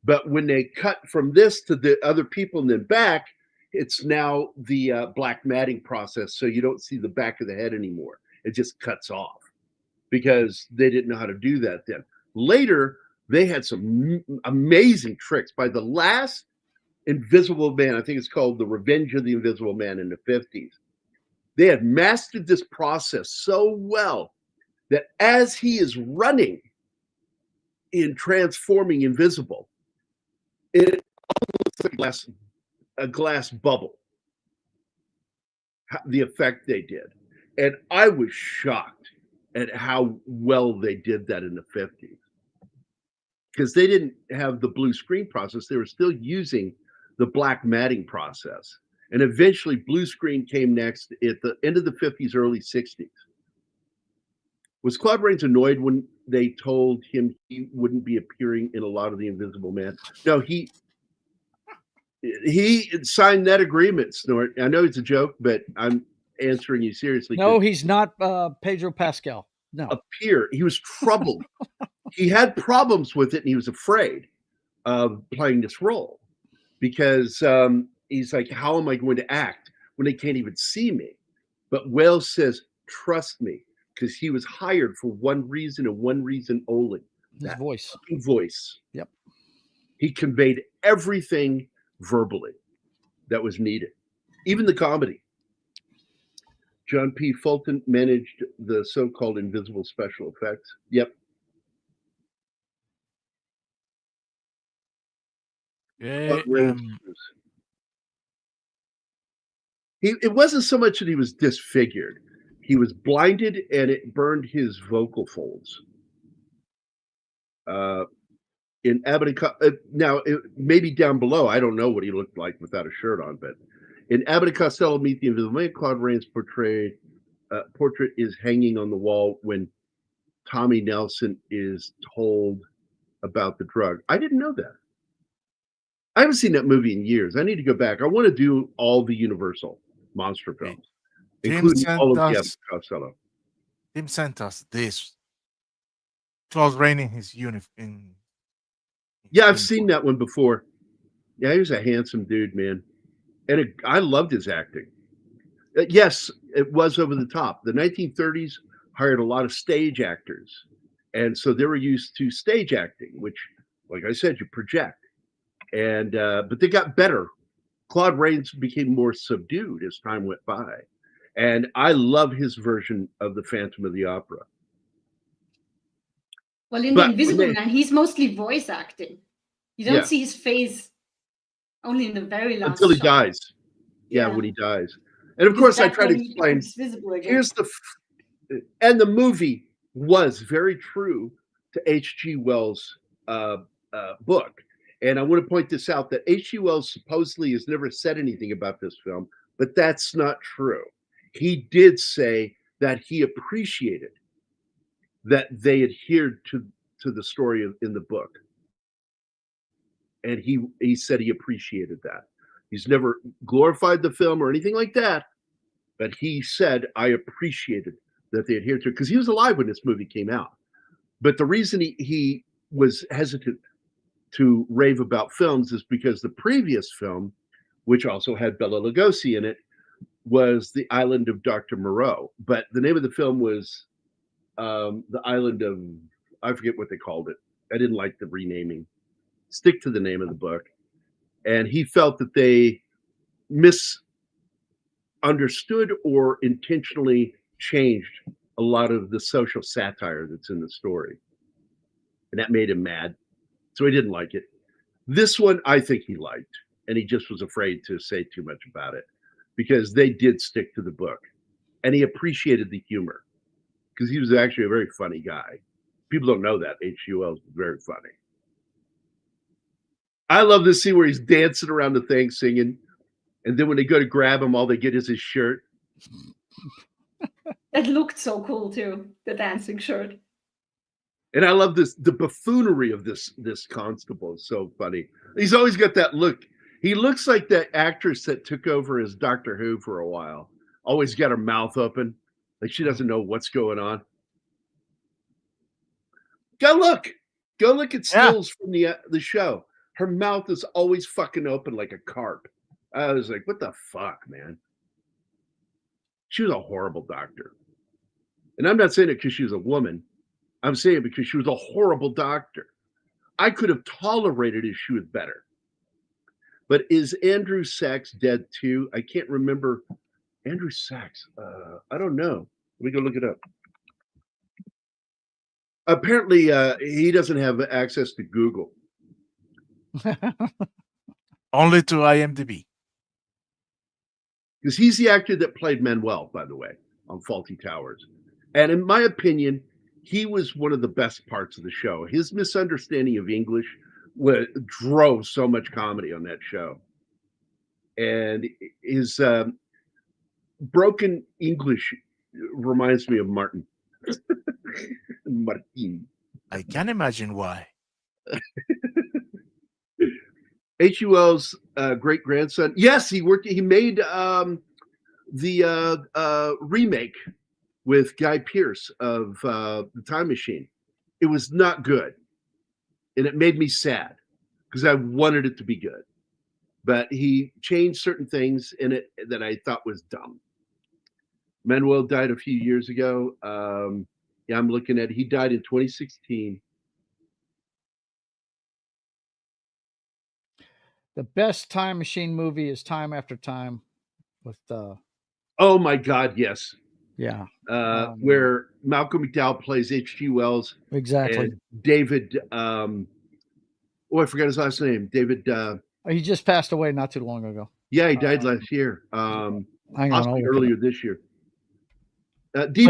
But when they cut from this to the other people and then back, it's now the black matting process, so you don't see the back of the head anymore. it just cuts off because they didn't know how to do that then. Later, they had some amazing tricks. By the last Invisible Man, I think it's called The Revenge of the Invisible Man in the 50s, they had mastered this process so well that as he is running in transforming invisible, it almost like a glass bubble, the effect they did. And I was shocked at how well they did that in the 50s. Because they didn't have the blue screen process. They were still using the black matting process. And eventually blue screen came next at the end of the 50s, early 60s. Was Claude Rains annoyed when they told him he wouldn't be appearing in a lot of the Invisible Man? No, he signed that agreement, Snort. I know it's a joke, but I'm answering you seriously. No, he's not Pedro Pascal. No. Appear. He was troubled. He had problems with it, and he was afraid of playing this role because he's like, how am I going to act when they can't even see me? But Wales says, trust me, because he was hired for one reason and one reason only. His voice. Voice. Yep. He conveyed everything verbally that was needed, even the comedy. John P. Fulton managed the so-called invisible special effects. Yep. Yeah, it wasn't so much that he was disfigured. He was blinded and it burned his vocal folds. In Abbott and now, maybe down below, I don't know what he looked like without a shirt on, but in Abbott and Costello Meet the Invisible Man, Claude Rains' portrait is hanging on the wall when Tommy Nelson is told about the drug. I didn't know that. I haven't seen that movie in years. I need to go back. I want to do all the Universal monster films, including all of the Abbott and Costello. Tim sent us this. Claude Rains in his uniform. Yeah, I've seen that one before. Yeah, he was a handsome dude, man. And I loved his acting. Yes, it was over the top. The 1930s hired a lot of stage actors. And so they were used to stage acting, which, like I said, you project. And but they got better. Claude Rains became more subdued as time went by. And I love his version of the Phantom of the Opera. Well, in The Invisible Man, he's mostly voice acting. You don't see his face only in the very last until he shot. dies. Yeah, when he dies. And of course, I try to explain. Here's and the movie was very true to H.G. Wells' book. And I want to point this out that H.G. Wells supposedly has never said anything about this film, but that's not true. He did say that he appreciated that they adhered to the story in the book. And he said he appreciated that. He's never glorified the film or anything like that, but he said, I appreciated that they adhered to it, because he was alive when this movie came out. But the reason he was hesitant to rave about films is because the previous film, which also had Bela Lugosi in it, was The Island of Dr. Moreau. But the name of the film was The Island of, I forget what they called it. I didn't like the renaming. Stick to the name of the book. And he felt that they misunderstood or intentionally changed a lot of the social satire that's in the story. And that made him mad. So he didn't like it. This one, I think he liked. And he just was afraid to say too much about it because they did stick to the book. And he appreciated the humor because he was actually a very funny guy. People don't know that. H.G. Wells was very funny. I love this scene where he's dancing around the thing, singing. And then when they go to grab him, all they get is his shirt. It looked so cool, too, the dancing shirt. And I love the buffoonery of this constable is so funny. He's always got that look. He looks like that actress that took over as Doctor Who for a while. Always got her mouth open, like she doesn't know what's going on. Go look at stills from the show. Her mouth is always fucking open like a carp. I was like, what the fuck, man? She was a horrible doctor. And I'm not saying it because she was a woman. I'm saying it because she was a horrible doctor. I could have tolerated if she was better. But is Andrew Sachs dead too? I can't remember. Andrew Sachs. I don't know. Let me go look it up. Apparently, he doesn't have access to Google. Only to IMDb. Because he's the actor that played Manuel, by the way, on Fawlty Towers. And in my opinion, he was one of the best parts of the show. His misunderstanding of English drove so much comedy on that show. And his broken English reminds me of Martin. Martin. I can imagine why. H.U.L.'s great grandson. Yes, he made the remake with Guy Pearce of The Time Machine. It was not good. And it made me sad because I wanted it to be good. But he changed certain things in it that I thought was dumb. Manuel died a few years ago. Yeah, I'm looking at it. He died in 2016. The best Time Machine movie is Time After Time with oh my God, yes. Yeah. Where Malcolm McDowell plays H.G. Wells. Exactly. And David I forgot his last name. David he just passed away not too long ago. Yeah, he died last year. Possibly earlier this year. He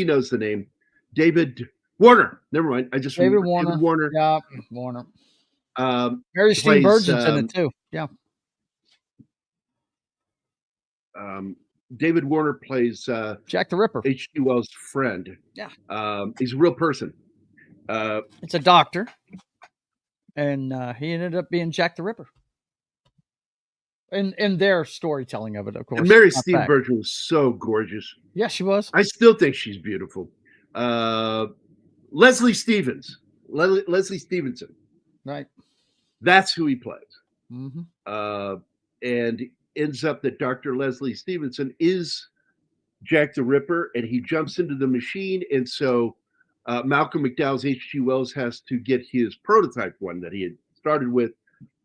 knows the name. David Warner. Never mind. David Warner. Yeah, Warner. Mary Steenburgen's in it too. Yeah. David Warner plays Jack the Ripper, H.G. Wells' friend. Yeah. He's a real person. It's a doctor, and he ended up being Jack the Ripper. In their storytelling of it, of course. And Mary Steenburgen was so gorgeous. Yeah, she was. I still think she's beautiful. Leslie Stevens. Leslie Stevenson. Right. That's who he plays. Mm-hmm. And ends up that Dr. Leslie Stevenson is Jack the Ripper, and he jumps into the machine. And so Malcolm McDowell's H.G. Wells has to get his prototype one that he had started with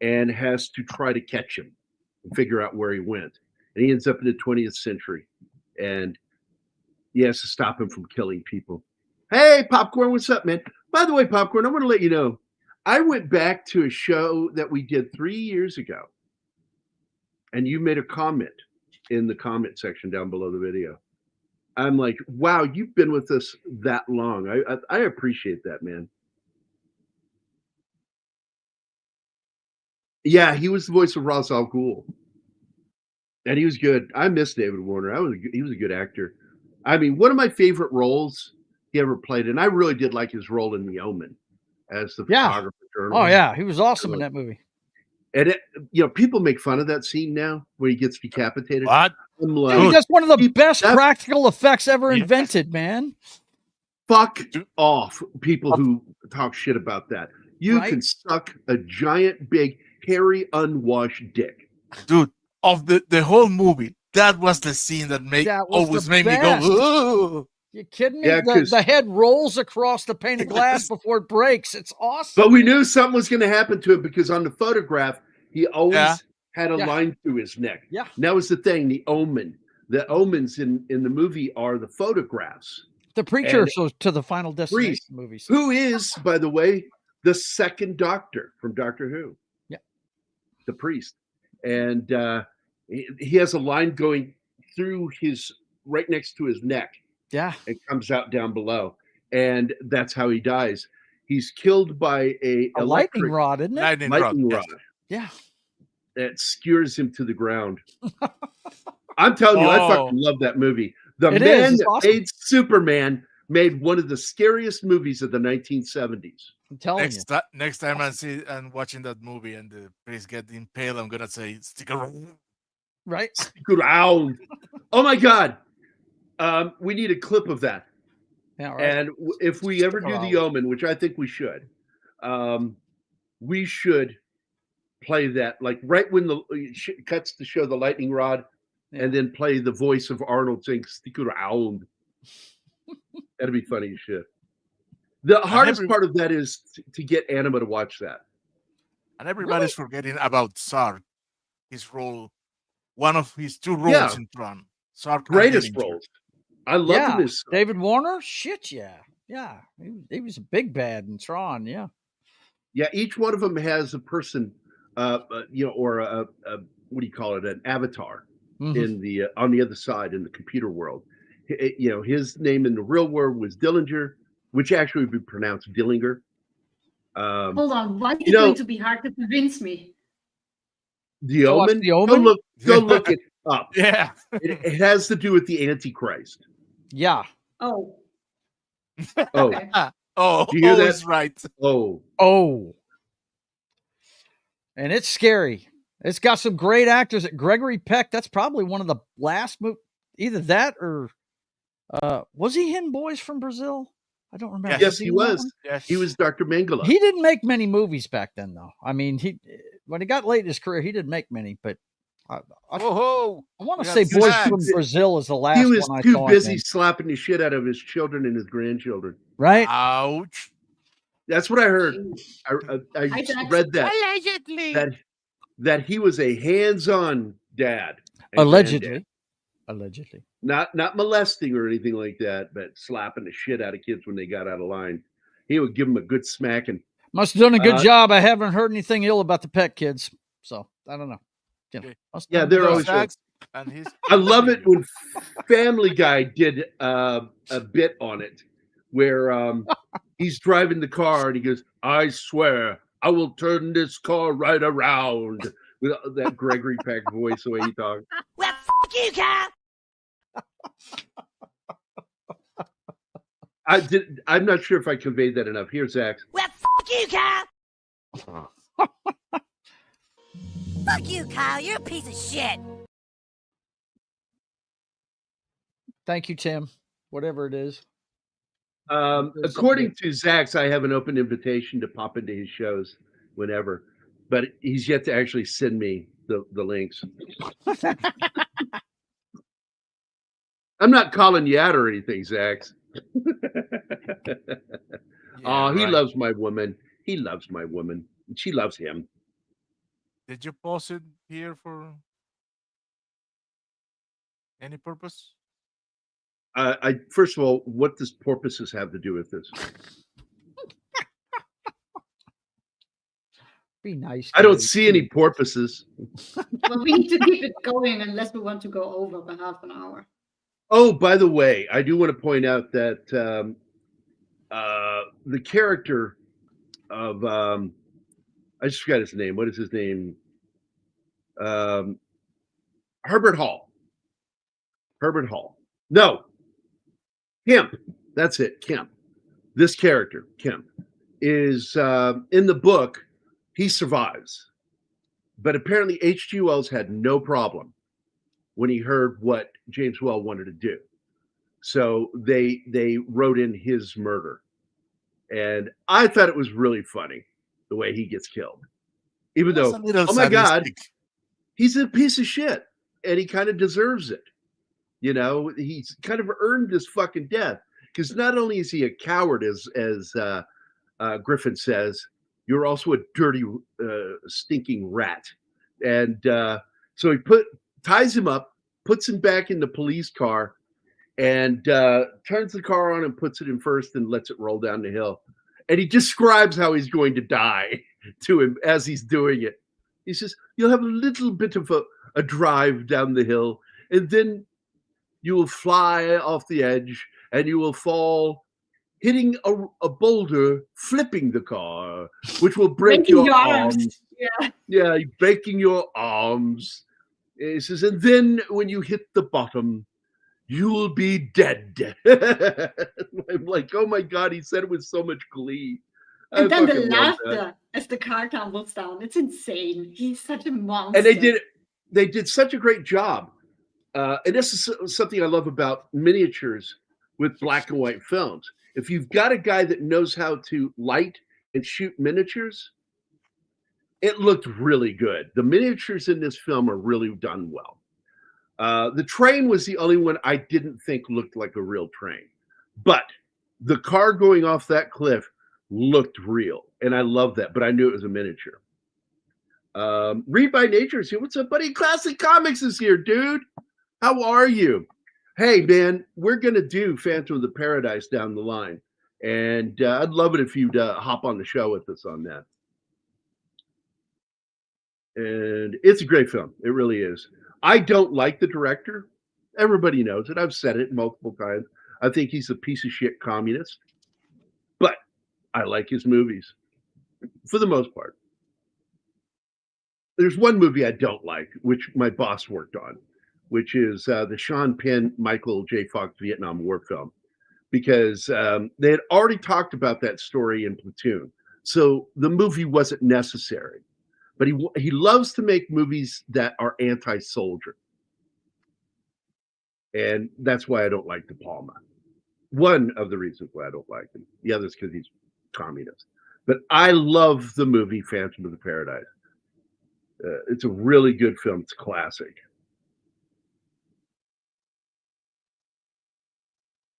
and has to try to catch him and figure out where he went. And he ends up in the 20th century, and he has to stop him from killing people. Hey, Popcorn, what's up, man? By the way, Popcorn, I want to let you know, I went back to a show that we did 3 years ago, and you made a comment in the comment section down below the video. I'm like, wow, you've been with us that long. I appreciate that, man. Yeah, he was the voice of Ra's al Ghul. And he was good. I miss David Warner. He was a good actor. I mean, one of my favorite roles he ever played, and I really did like his role in The Omen as the photographer. Oh, yeah. He was awesome in that movie. And people make fun of that scene now where he gets decapitated. What? Dude, that's one of the best practical effects ever invented, man. Fuck off, people who talk shit about that. You can suck a giant, big, hairy, unwashed dick. Dude, of the whole movie, that was the scene that always made me go, ooh. You kidding me? Yeah, the head rolls across the pane of glass before it breaks. It's awesome. But we knew something was going to happen to him because on the photograph, he always had a line through his neck. Yeah. And that was the thing, the omen. The omens in the movie are the photographs. The precursor to the Final Destination movies. Who is, by the way, the second Doctor from Doctor Who. Yeah. The priest. And he has a line going through right next to his neck. Yeah. It comes out down below. And that's how he dies. He's killed by a lightning rod, isn't it? Lightning rod. Yeah. That skewers him to the ground. I'm telling you, I fucking love that movie. The man that made Superman made one of the scariest movies of the 1970s. I'm telling you. Next time I'm watching that movie and the priest get impaled, I'm gonna say, stick around. Right? Stick around. Oh my God. We need a clip of that. Yeah, right. And if we ever do The Omen, which I think we should play that, like right when the cuts to show the lightning rod, and then play the voice of Arnold saying "Stick around." That'd be funny as shit. The hardest part of that is to get Anima to watch that. And everybody's forgetting about Sark, his role, one of his 2 roles in Tron. Sark, greatest roles. I love him as David Warner. Shit, yeah. He was a big bad in Tron. Yeah. Each one of them has a person, or a what do you call it, an avatar in the on the other side in the computer world. His name in the real world was Dillinger, which actually would be pronounced Dillinger. Hold on, why is it going to be hard to convince me? The Omen? The Omen? Go look it up. Yeah. It has to do with the Antichrist. Yeah. Oh. Okay. Oh, do you hear that's that? right. Oh. And it's scary. It's got some great actors. Gregory Peck, that's probably one of the last either that or was he in Boys from Brazil? I don't remember. Yes, he was. Yes. He was Dr. Mengele. He didn't make many movies back then, though. I mean, when he got late in his career, he didn't make many, but I want to say Boys from Brazil is the last one I saw. He was too busy slapping the shit out of his children and his grandchildren. Right? Ouch. That's what I heard. I read that. Allegedly. That he was a hands-on dad. Allegedly. Not molesting or anything like that, but slapping the shit out of kids when they got out of line. He would give them a good smacking. Must have done a good job. I haven't heard anything ill about the Peck kids, so I don't know. They're always. I love it when Family Guy did a bit on it, where he's driving the car and he goes, "I swear I will turn this car right around," with that Gregory Peck voice, the way he talks. Well, f*** you, Carl. I'm not sure if I conveyed that enough. Here's Zach. Well, f*** you, Carl. Fuck you, Kyle. You're a piece of shit. Thank you, Tim. Whatever it is. According to Zach's, I have an open invitation to pop into his shows whenever, but he's yet to actually send me the links. I'm not calling you out or anything, Zach. He loves my woman. He loves my woman. She loves him. Did you pause it here for any purpose? First of all, what does porpoises have to do with this? Be nice. I don't see any porpoises. Well, we need to keep it going unless we want to go over by half an hour. Oh, by the way, I do want to point out that the character of I just forgot his name. What is his name? Herbert Hall. Herbert Hall. No. Kemp. That's it. Kemp. This character, Kemp, is in the book, he survives. But apparently H.G. Wells had no problem when he heard what James Well wanted to do. So they wrote in his murder. And I thought it was really funny the way he gets killed. Even though, oh my God, he's a piece of shit. And he kind of deserves it. You know, he's kind of earned this fucking death. Because not only is he a coward, as Griffin says, you're also a dirty, stinking rat. And so he ties him up, puts him back in the police car, and turns the car on and puts it in first and lets it roll down the hill. And he describes how he's going to die to him as he's doing it. He says, you'll have a little bit of a drive down the hill, and then you will fly off the edge, and you will fall, hitting a boulder, flipping the car, which will break your arms. Yeah, breaking your arms. He says, and then when you hit the bottom, you'll be dead. I'm like, oh my God, he said it with so much glee. And then the laughter as the car tumbles down. It's insane. He's such a monster. And they did such a great job. And this is something I love about miniatures with black and white films. If you've got a guy that knows how to light and shoot miniatures, it looked really good. The miniatures in this film are really done well. The train was the only one I didn't think looked like a real train, but the car going off that cliff looked real, and I love that. But I knew it was a miniature. Read by Nature is here. What's up, buddy? Classic Comics is here, dude. How are you? Hey, man, we're gonna do Phantom of the Paradise down the line, and I'd love it if you'd hop on the show with us on that. And it's a great film. It really is. I don't like the director. Everybody knows it. I've said it multiple times. I think he's a piece of shit communist, but I like his movies for the most part. There's one movie I don't like, which my boss worked on, which is the Sean Penn, Michael J. Fox Vietnam War film, because they had already talked about that story in Platoon. So the movie wasn't necessary. But he loves to make movies that are anti-soldier. And that's why I don't like De Palma. One of the reasons why I don't like him. The other is because he's communist. But I love the movie Phantom of the Paradise. It's a really good film. It's a classic.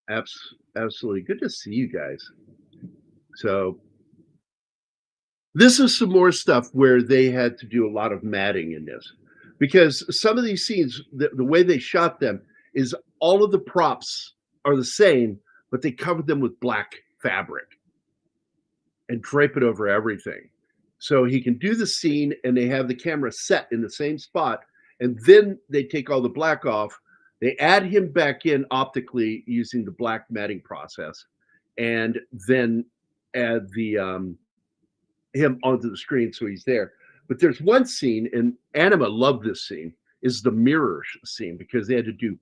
Absolutely. Good to see you guys. So this is some more stuff where they had to do a lot of matting in this, because some of these scenes, the way they shot them is all of the props are the same, but they covered them with black fabric and drape it over everything. So he can do the scene and they have the camera set in the same spot, and then they take all the black off. They add him back in optically using the black matting process, and then add the him onto the screen so he's there. But there's one scene, and Anima loved this scene, is the mirror scene, because they had to do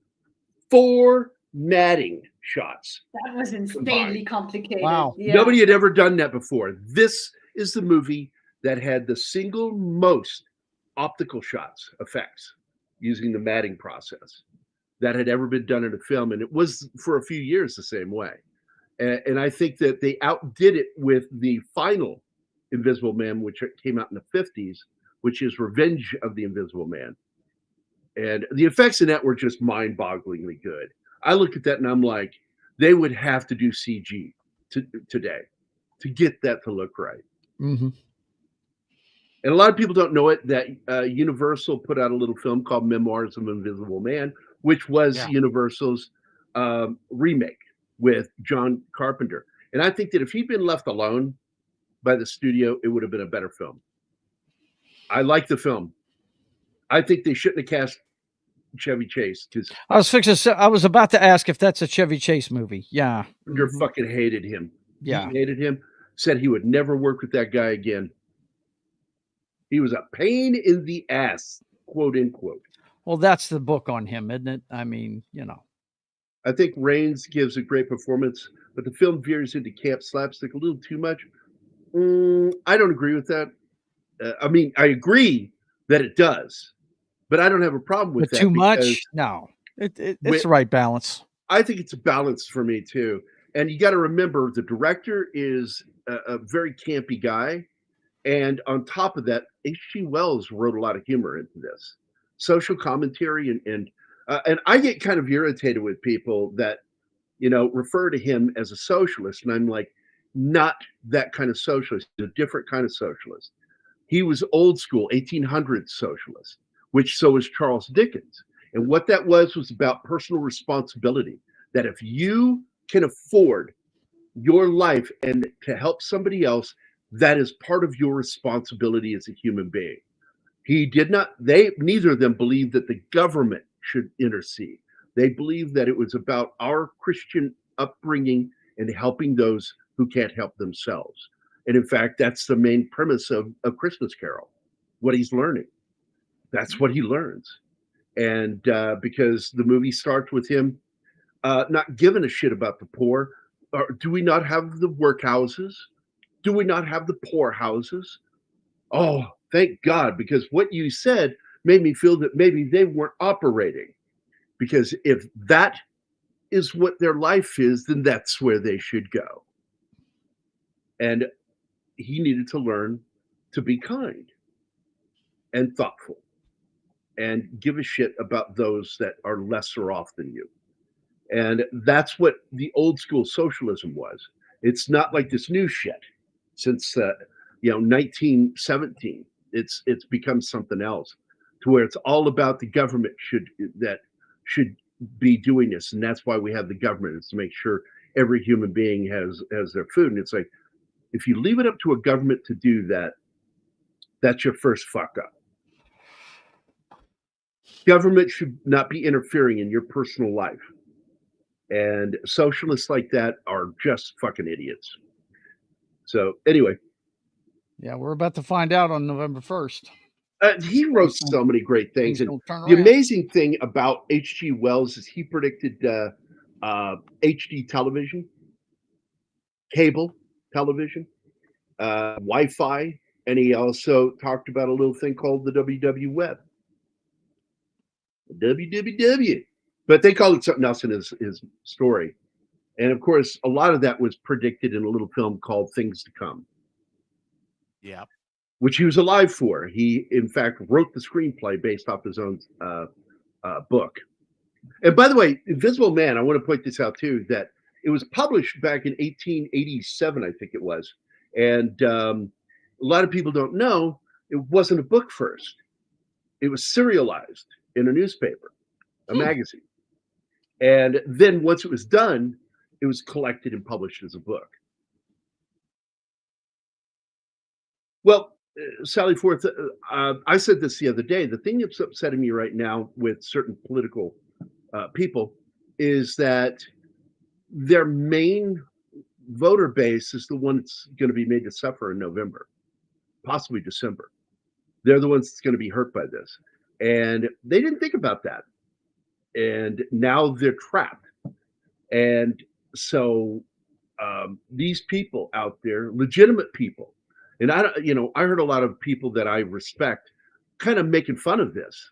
4 matting shots. That was insanely complicated. Wow. Yeah. Nobody had ever done that before. This is the movie that had the single most optical shots, effects, using the matting process that had ever been done in a film. And it was for a few years the same way. And I think that they outdid it with the final Invisible Man, which came out in the 50s, which is Revenge of the Invisible Man. And the effects in that were just mind-bogglingly good. I look at that and I'm like, they would have to do CG today to get that to look right. Mm-hmm. And a lot of people don't know it, that Universal put out a little film called Memoirs of Invisible Man, which was Universal's remake with John Carpenter. And I think that if he'd been left alone by the studio, it would have been a better film. I like the film. I think they shouldn't have cast Chevy Chase, because I was about to ask if that's a Chevy Chase movie. Yeah. Carpenter fucking hated him. Yeah. He hated him, said he would never work with that guy again. He was a pain in the ass, quote unquote. Well, that's the book on him, isn't it? I mean, you know. I think Rains gives a great performance, but the film veers into camp slapstick a little too much. I don't agree with that. I mean, I agree that it does, but I don't have a problem with But that. too much? No. It's the right balance. I think it's a balance for me too. And you got to remember, the director is a very campy guy. And on top of that, H.G. Wells wrote a lot of humor into this. Social commentary, and I get kind of irritated with people that, you know, refer to him as a socialist. And I'm like, not that kind of socialist, a different kind of socialist. He was old school, 1800s socialist, which so was Charles Dickens. And what that was about personal responsibility, that if you can afford your life and to help somebody else, that is part of your responsibility as a human being. Neither of them believed that the government should intercede. They believed that it was about our Christian upbringing and helping those who can't help themselves. And in fact, that's the main premise of A Christmas Carol, what he's learning. That's what he learns. And because the movie starts with him not giving a shit about the poor. Do we not have the workhouses? Do we not have the poorhouses? Oh, thank God, because what you said made me feel that maybe they weren't operating. Because if that is what their life is, then that's where they should go. And he needed to learn to be kind and thoughtful. and give a shit about those that are lesser off than you. And that's what the old school socialism was. It's not like this new shit since 1917. It's become something else, to where it's all about the government should be doing this, and that's why we have the government, is to make sure every human being has their food. And it's like, if you leave it up to a government to do that, that's your first fuck up. Government should not be interfering in your personal life. And socialists like that are just fucking idiots. So anyway. Yeah, we're about to find out on November 1st. He wrote so many great things. And the amazing thing about H.G. Wells is he predicted HD television, cable television, Wi-Fi, and he also talked about a little thing called the WW Web. WWW. But they called it something else in his story. And of course, a lot of that was predicted in a little film called Things to Come. Yeah. Which he was alive for. He, in fact, wrote the screenplay based off his own book. And by the way, Invisible Man, I want to point this out too, that it was published back in 1887, I think it was. And a lot of people don't know, it wasn't a book first. It was serialized in a newspaper, a magazine. And then once it was done, it was collected and published as a book. Well, Sally Forth, I said this the other day. The thing that's upsetting me right now with certain political people is that their main voter base is the one that's going to be made to suffer in November, possibly December. They're the ones that's going to be hurt by this. And they didn't think about that. And now they're trapped. And so these people out there, legitimate people, and I heard a lot of people that I respect kind of making fun of this,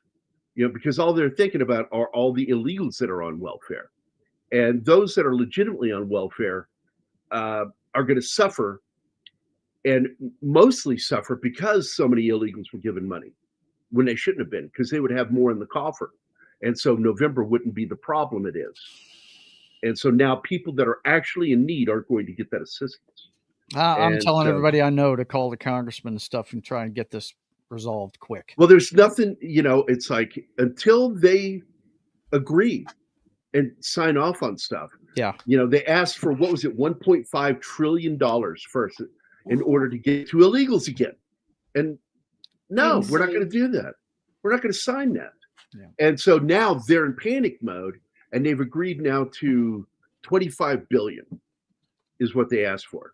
because all they're thinking about are all the illegals that are on welfare. And those that are legitimately on welfare are going to suffer, and mostly suffer because so many illegals were given money when they shouldn't have been, because they would have more in the coffer. And so November wouldn't be the problem it is. And so now people that are actually in need aren't going to get that assistance. I'm telling everybody I know to call the congressman and stuff and try and get this resolved quick. Well, there's nothing, it's like until they agree and sign off on stuff. Yeah. They asked for, what was it, $1.5 trillion first in order to get to illegals again. And no, we're not going to do that. We're not going to sign that. Yeah. And so now they're in panic mode, and they've agreed now to $25 billion is what they asked for.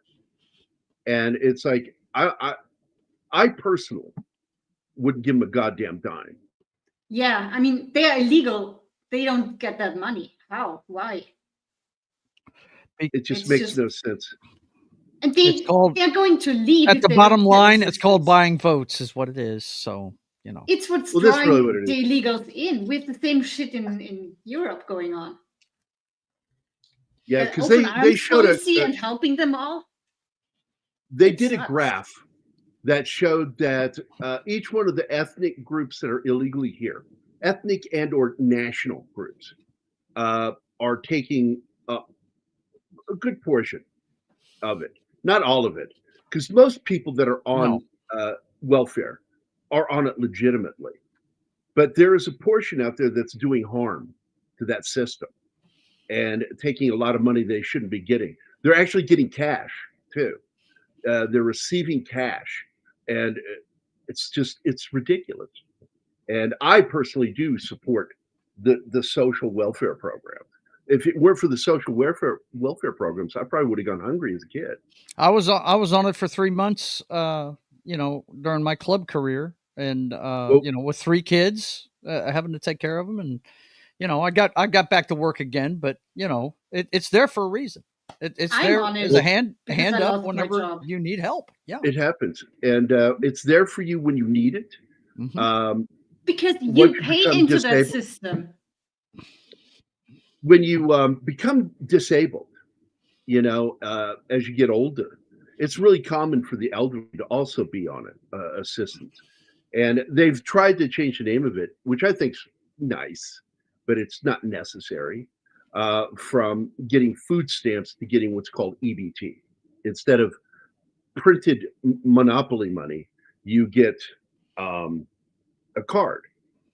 And it's like, I personally wouldn't give them a goddamn dime. Yeah, I mean, they are illegal. They don't get that money. How? Why? It just makes no sense. And they're going to leave. At the bottom line, it's called buying votes, is what it is. So, It's what's drawing really the illegals in. We have the same shit in Europe going on. Yeah, because they showed us and helping them all. They did a graph that showed that each one of the ethnic groups that are illegally here, ethnic and or national groups, are taking a good portion of it. Not all of it, because most people that are on welfare are on it legitimately. But there is a portion out there that's doing harm to that system and taking a lot of money they shouldn't be getting. They're actually getting cash too. They're receiving cash, and it's ridiculous. And I personally do support the social welfare program. If it weren't for the social welfare programs, I probably would have gone hungry as a kid. I was on it for 3 months, during my club career, and with 3 kids, having to take care of them, and I got back to work again, but it's there for a reason. It's there as a hand up whenever you need help. Yeah, it happens, and it's there for you when you need it. Mm-hmm. Because you pay into that system. When you become disabled, as you get older, it's really common for the elderly to also be on it, assistance. And they've tried to change the name of it, which I think's nice, but it's not necessary. From getting food stamps to getting what's called EBT. Instead of printed monopoly money, you get a card,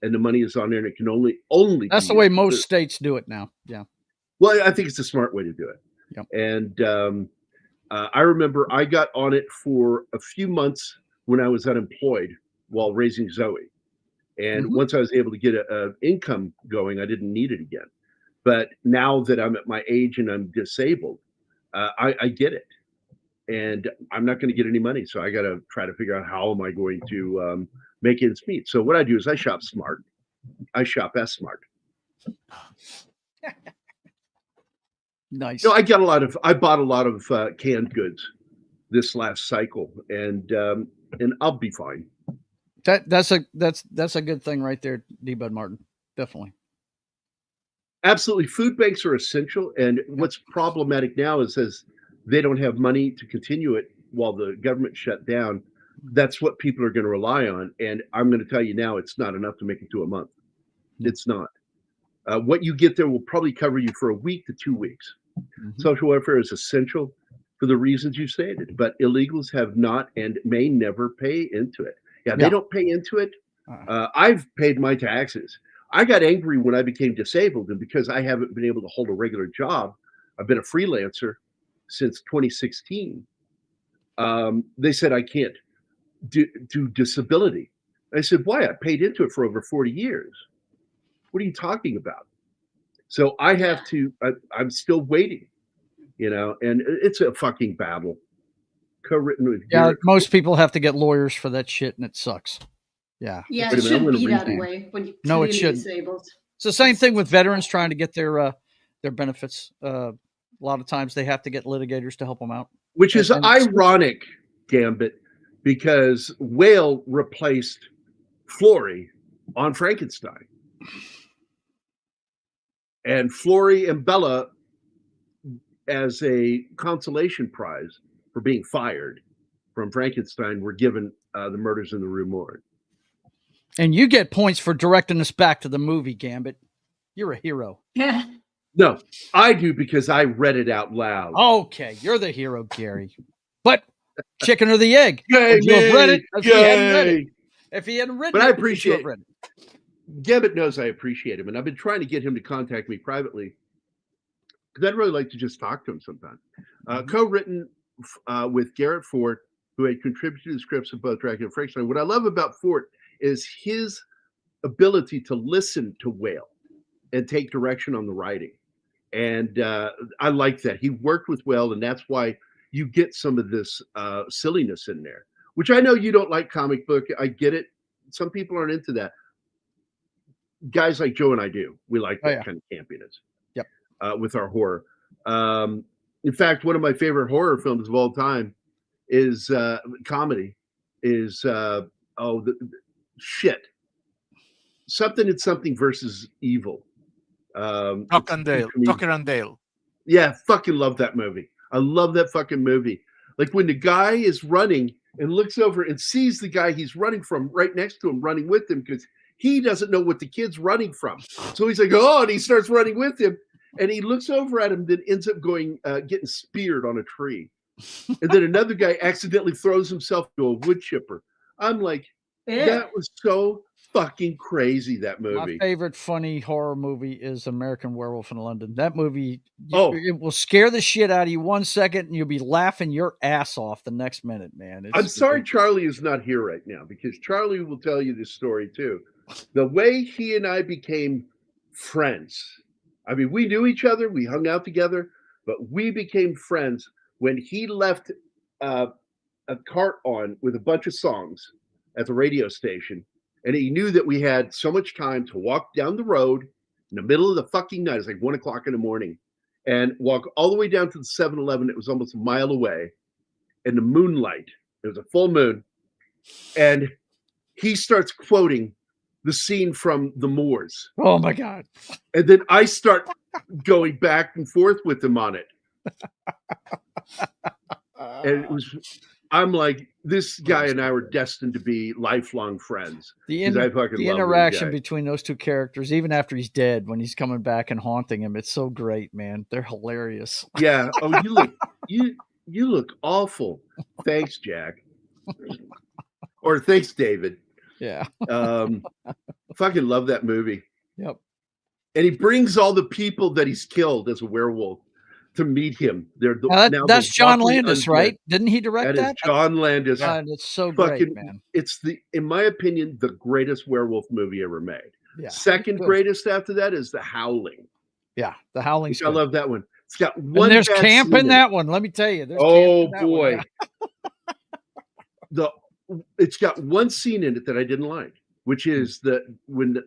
and the money is on there, and it can only. That's the way most states do it now. Yeah. Well, I think it's a smart way to do it. Yep. And I remember I got on it for a few months when I was unemployed while raising Zoe. And once I was able to get an income going, I didn't need it again. But now that I'm at my age and I'm disabled, I get it. And I'm not going to get any money. So I got to try to figure out how am I going to make ends meet. So what I do is I shop smart. I shop as smart. Nice. No, I bought a lot of canned goods this last cycle, and I'll be fine. That's a good thing right there, D. Bud Martin. Definitely. Absolutely. Food banks are essential. And what's problematic now is as they don't have money to continue it while the government shut down. That's what people are going to rely on. And I'm going to tell you now, it's not enough to make it to a month. It's not. What you get there will probably cover you for a week to 2 weeks. Social welfare is essential for the reasons you stated, but illegals have not and may never pay into it. Yeah, they don't pay into it. I've paid my taxes. I got angry when I became disabled, and because I haven't been able to hold a regular job, I've been a freelancer since 2016. They said I can't do disability. I said, why? I paid into it for over 40 years. What are you talking about? So I have to, I'm still waiting, and it's a fucking battle. Co-written with most people have to get lawyers for that shit, and it sucks. Yeah. Yeah, it should be that way when you're no, it shouldn't. disabled. It's the same thing with veterans trying to get their benefits. A lot of times they have to get litigators to help them out. Which is ironic, Gambit, because Whale replaced Flory on Frankenstein. And Flory and Bella, as a consolation prize for being fired from Frankenstein, were given the Murders in the Rue Morgue. And you get points for directing us back to the movie, Gambit. You're a hero. Yeah. No, I do because I read it out loud. Okay, you're the hero, Gary. But chicken or the egg? Yay, Would you have read it if he hadn't read yay. it? If he hadn't written But it, I would you appreciate have read it? Gambit knows I appreciate him, and I've been trying to get him to contact me privately because I'd really like to just talk to him sometime. Co-written with Garrett Fort, who had contributed to the scripts of both Dracula and Frankenstein. What I love about Fort is his ability to listen to Whale and take direction on the writing. And I like that. He worked with Whale, and that's why you get some of this silliness in there, which I know you don't like comic book. I get it. Some people aren't into that. Guys like Joe and I do. We like that kind of campiness. Yep. With our horror. In fact, one of my favorite horror films of all time is comedy. Is shit. Something and Something versus Evil. Tucker and Dale. Yeah, fucking love that movie. I love that fucking movie. Like when the guy is running and looks over and sees the guy he's running from right next to him, running with him because he doesn't know what the kid's running from. So he's like, oh, and he starts running with him. And he looks over at him, then ends up going, getting speared on a tree. And then another guy accidentally throws himself to a wood chipper. I'm like, that was so fucking crazy, that movie. My favorite funny horror movie is American Werewolf in London. That movie, it will scare the shit out of you 1 second, and you'll be laughing your ass off the next minute, man. I'm sorry Charlie is not here right now, because Charlie will tell you this story too. The way he and I became friends. I mean, we knew each other, we hung out together, but we became friends when he left a cart on with a bunch of songs at the radio station. And he knew that we had so much time to walk down the road in the middle of the fucking night. It's like 1 o'clock in the morning, and walk all the way down to the 7-Eleven. It was almost a mile away in the moonlight. It was a full moon. And he starts quoting the scene from The Moors. Oh my God. And then I start going back and forth with him on it. And it was, I'm like, this guy and I were destined to be lifelong friends. The, I fucking the love interaction this guy. between those two characters, even after he's dead, when he's coming back and haunting him, it's so great, man. They're hilarious. Yeah. Oh, you look awful. Thanks, Jack. Or thanks, David. Yeah. Fucking love that movie. Yep. And he brings all the people that he's killed as a werewolf to meet him. That's John Landis, right? Didn't he direct that? Is John Landis. And it's so great, man. It's in my opinion, the greatest werewolf movie ever made. Yeah. Second greatest after that is The Howling. Yeah, The Howling. I love that one. It's got one. And there's camp in that one. Let me tell you. Oh boy. It's got one scene in it that I didn't like, which is when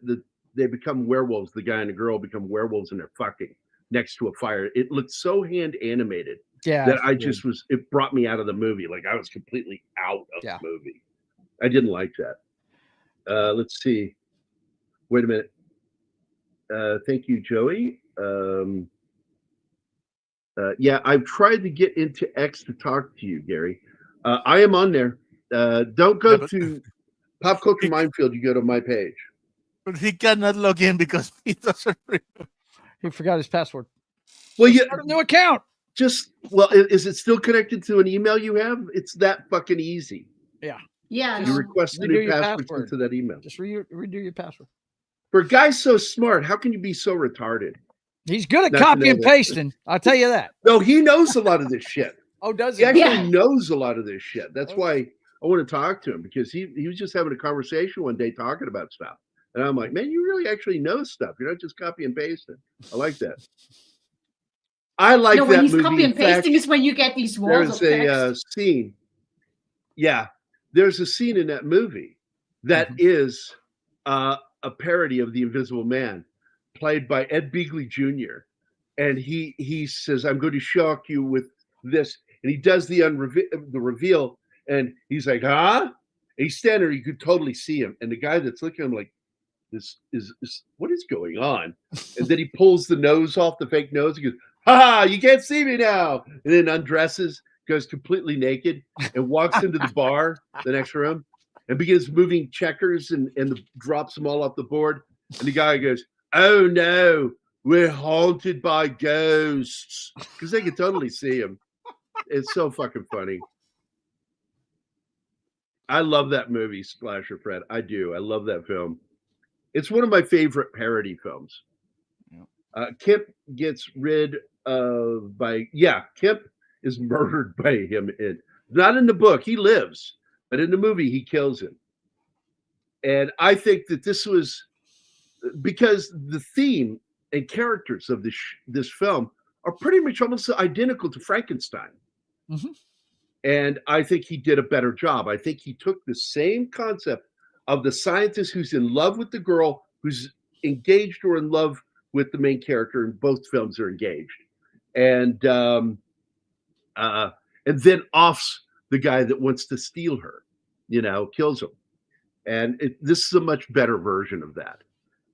they become werewolves, the guy and the girl become werewolves and they're fucking next to a fire. It looked so hand animated that it brought me out of the movie. Like I was completely out of the movie. I didn't like that. Let's see. Wait a minute. Thank you, Joey. Yeah, I've tried to get into X to talk to you, Gary. I am on there. Don't go to Pop Culture Minefield. You go to my page. But he cannot log in because he doesn't remember. He forgot his password. Well, start a new account. Is it still connected to an email you have? It's that fucking easy. Yeah. Yeah. You request a new password to that email. Just redo your password. For a guy so smart, how can you be so retarded? He's good at copy and pasting. I'll tell you that. No, he knows a lot of this shit. Oh, does he? He actually knows a lot of this shit. That's why I want to talk to him, because he was just having a conversation one day talking about stuff. And I'm like, man, you really actually know stuff. You're not just copy and pasting. I like that. I like that when he's movie. copy and pasting is when you get these walls there's of text. A scene. Yeah, there's a scene in that movie that is a parody of The Invisible Man, played by Ed Begley Jr. And he says, I'm going to shock you with this. And he does the reveal. And he's like, huh? And he's standing there. You could totally see him. And the guy that's looking at him like, this is what is going on? And then he pulls the nose off, the fake nose. He goes, ha, you can't see me now. And then undresses, goes completely naked, and walks into the bar, the next room, and begins moving checkers and drops them all off the board. And the guy goes, oh no, we're haunted by ghosts. Because they can totally see him. It's so fucking funny. I love that movie, Splasher Fred. I do. I love that film. It's one of my favorite parody films. Kip gets rid of Kip is murdered by him. Not in the book. He lives. But in the movie, he kills him. And I think that this was because the theme and characters of this film are pretty much almost identical to Frankenstein. Mm-hmm. And I think he did a better job. I think he took the same concept of the scientist who's in love with the girl, who's engaged or in love with the main character, and both films are engaged. And then offs the guy that wants to steal her, kills him. And this is a much better version of that.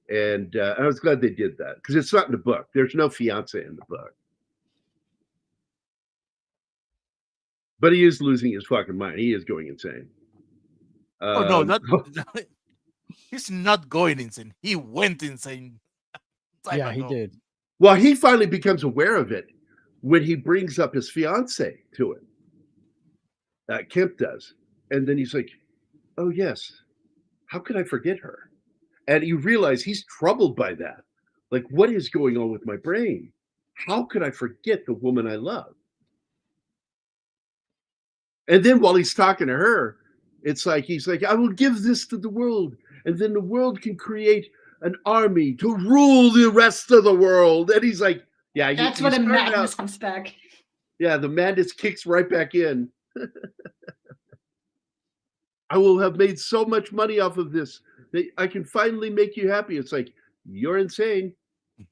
And I was glad they did that, because it's not in the book. There's no fiance in the book. But he is losing his fucking mind. He is going insane. He's not going insane. He went insane. Yeah, he did. Well, he finally becomes aware of it when he brings up his fiance to him. Kemp does. And then he's like, oh, yes. How could I forget her? And you realize he's troubled by that. Like, what is going on with my brain? How could I forget the woman I love? And then while he's talking to her, it's like, he's like, I will give this to the world. And then the world can create an army to rule the rest of the world. And he's like, yeah. That's where the madness comes back. Yeah, the madness kicks right back in. I will have made so much money off of this that I can finally make you happy. It's like, you're insane.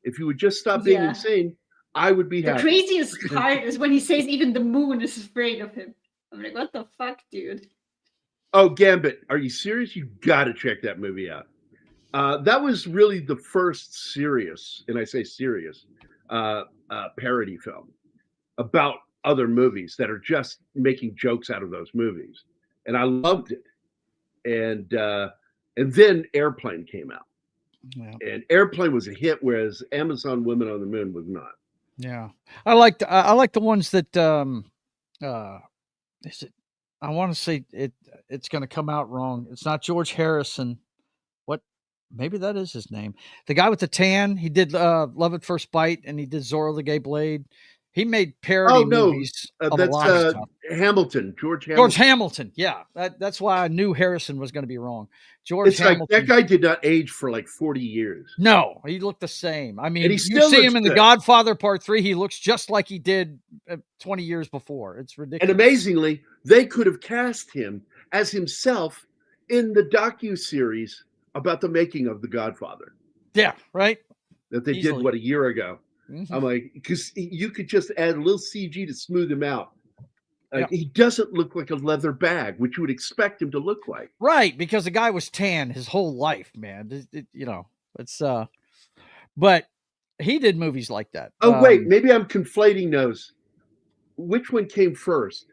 If you would just stop being insane, I would be happy. The craziest part is when he says even the moon is afraid of him. I'm like, what the fuck, dude? Oh, Gambit, are you serious? You got to check that movie out. That was really the first serious, and I say serious, parody film about other movies that are just making jokes out of those movies, and I loved it. And then Airplane came out, and Airplane was a hit, whereas Amazon Women on the Moon was not. Yeah, I like the ones that is it? I want to say it's going to come out wrong. It's not George Harrison. What? Maybe that is his name. The guy with the tan. He did Love at First Bite, and he did Zorro the Gay Blade. He made parody movies of a lot of stuff. Hamilton, George Hamilton. George Hamilton, yeah. That's why I knew Harrison was going to be wrong. George Hamilton. Like that guy did not age for like 40 years. No, he looked the same. I mean, and you see him in The Godfather Part 3, he looks just like he did 20 years before. It's ridiculous. And amazingly, they could have cast him as himself in the docuseries about the making of The Godfather. Yeah, right? That they did, a year ago. Mm-hmm. I'm like, because you could just add a little CG to smooth him out. He doesn't look like a leather bag, which you would expect him to look like. Right, because the guy was tan his whole life, man. But he did movies like that. Oh, wait, maybe I'm conflating those. Which one came first?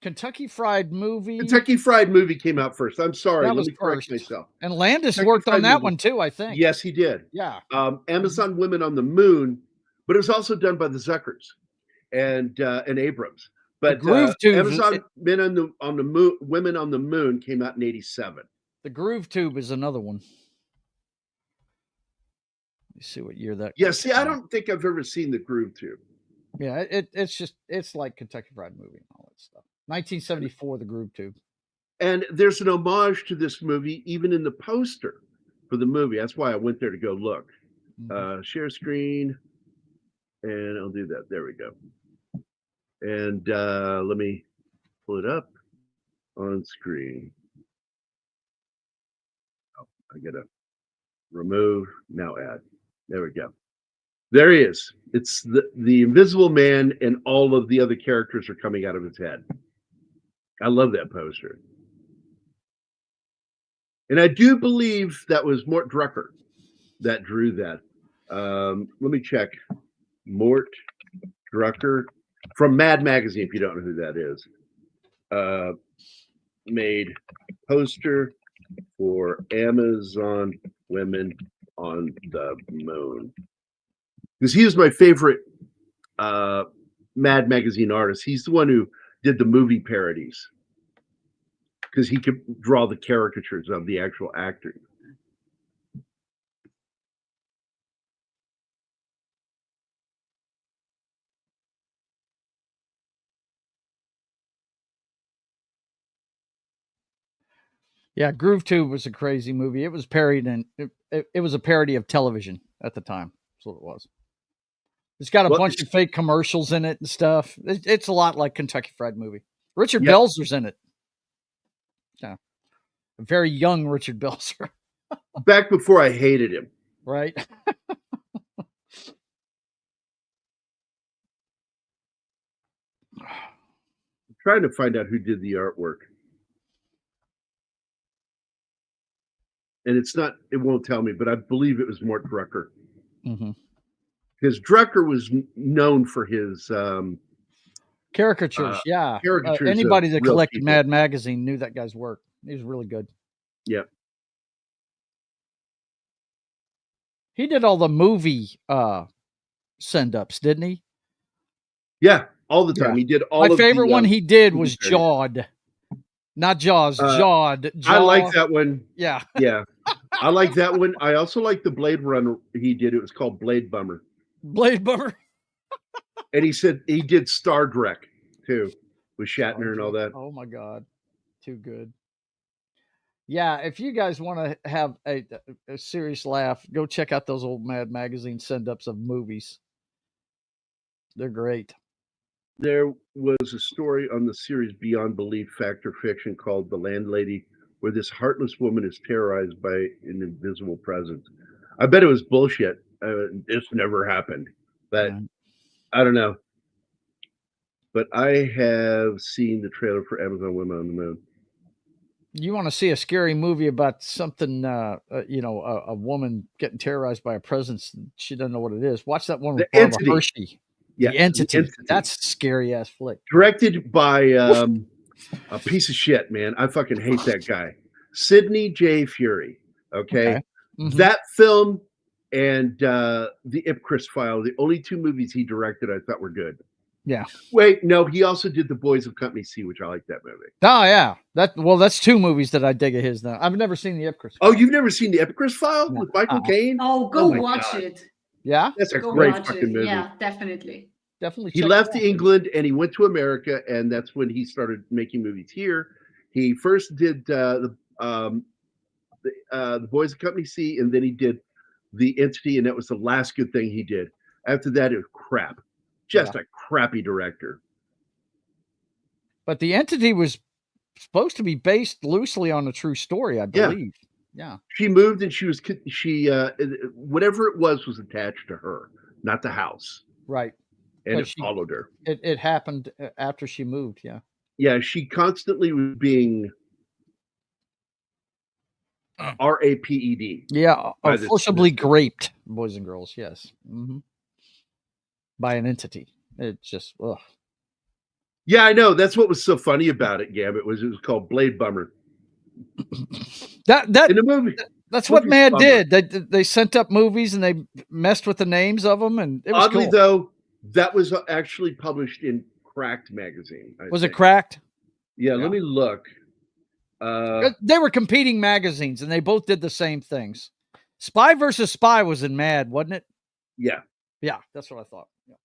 Kentucky Fried Movie. Kentucky Fried Movie came out first. I'm sorry. Let me correct myself. And Landis worked on that one too, I think. Yes, he did. Yeah. Amazon Women on the Moon, but it was also done by the Zuckers and Abrams. But Amazon Women on the Moon came out in '87. The Groove Tube is another one. Let me see what year that. Yeah, see, I don't think I've ever seen the Groove Tube. Yeah, it's like Kentucky Fried Movie and all that stuff. 1974, the Groove Tube. And there's an homage to this movie, even in the poster for the movie. That's why I went there to go look. Mm-hmm. Share screen, and I'll do that. There we go. And let me pull it up on screen. Oh, I gotta remove, now add. There we go. There he is. It's the Invisible Man, and all of the other characters are coming out of his head. I love that poster. And I do believe that was Mort Drucker that drew that. Let me check. Mort Drucker from Mad Magazine, if you don't know who that is. Made poster for Amazon Women on the Moon. Because he was my favorite Mad Magazine artist. He's the one who did the movie parodies because he could draw the caricatures of the actual actors. Yeah, Groove Tube was a crazy movie. It was parodied, and it was a parody of television at the time. That's what it was. It's got a bunch of fake commercials in it and stuff. It's a lot like Kentucky Fried Movie. Richard Belzer's in it. Yeah, a very young Richard Belzer. Back before I hated him. Right. I'm trying to find out who did the artwork. And it won't tell me, but I believe it was Mort Drucker. Mm-hmm. Because Drucker was known for his caricatures. Caricatures. Anybody that collected Mad Magazine knew that guy's work. He was really good. Yeah. He did all the movie send-ups, didn't he? Yeah, all the time. Yeah. He did all. My favorite one he did was Jawed. Not Jaws, Jawed. I like that one. Yeah. Yeah. I like that one. I also like the Blade Runner he did. It was called Blade Bummer. Blade Bummer. And he said he did Star Trek too, with Shatner and all that. Oh my God. Too good. Yeah, if you guys want to have a serious laugh, go check out those old Mad Magazine send-ups of movies. They're great. There was a story on the series Beyond Belief, Fact or Fiction, called The Landlady, where this heartless woman is terrorized by an invisible presence. I bet it was bullshit. This never happened. But I don't know. But I have seen the trailer for Amazon Women on the Moon. You want to see a scary movie about something, a woman getting terrorized by a presence. She doesn't know what it is. Watch that one with Barbara Hershey. Yeah, The Entity. That's a scary ass flick. Directed by a piece of shit, man. I fucking hate that guy. Sidney J. Fury. Okay. Mhm. That film and the Ipcris File, the only two movies he directed I thought were good. Yeah. Wait, no, he also did The Boys of Company C, which I like that movie. Oh yeah. That's two movies that I dig of his now. I've never seen the Ipcris. Oh, you've never seen the Ipcris File with Michael Caine? Oh, go my watch God. it. Yeah. That's a Go great watch fucking it. movie. Yeah, definitely. Definitely. He check left it out. England and he went to America, and that's when he started making movies here. He first did the Boys of Company C, and then he did The Entity, and that was the last good thing he did. After that, it was crap. Just a crappy director. But The Entity was supposed to be based loosely on a true story, I believe. Yeah. She moved, and she whatever it was attached to her, not the house. Right. And But it followed her. It happened after she moved. Yeah. Yeah, she constantly was being raped. Yeah. by this Forcibly graped, boys and girls. Yes. Hmm. By an entity. It's just, ugh. Yeah, I know. That's what was so funny about it, Gab. It was called Blade Bummer. That in the movie. That's what movie's Mad Bummer. did. They sent up movies and they messed with the names of them, and it was Oddly, cool. though, that was actually published in Cracked magazine. I Was think. it Cracked? Yeah, let me look. They were competing magazines, and they both did the same things. Spy versus Spy was in Mad, wasn't it? Yeah. Yeah, that's what I thought. Yeah.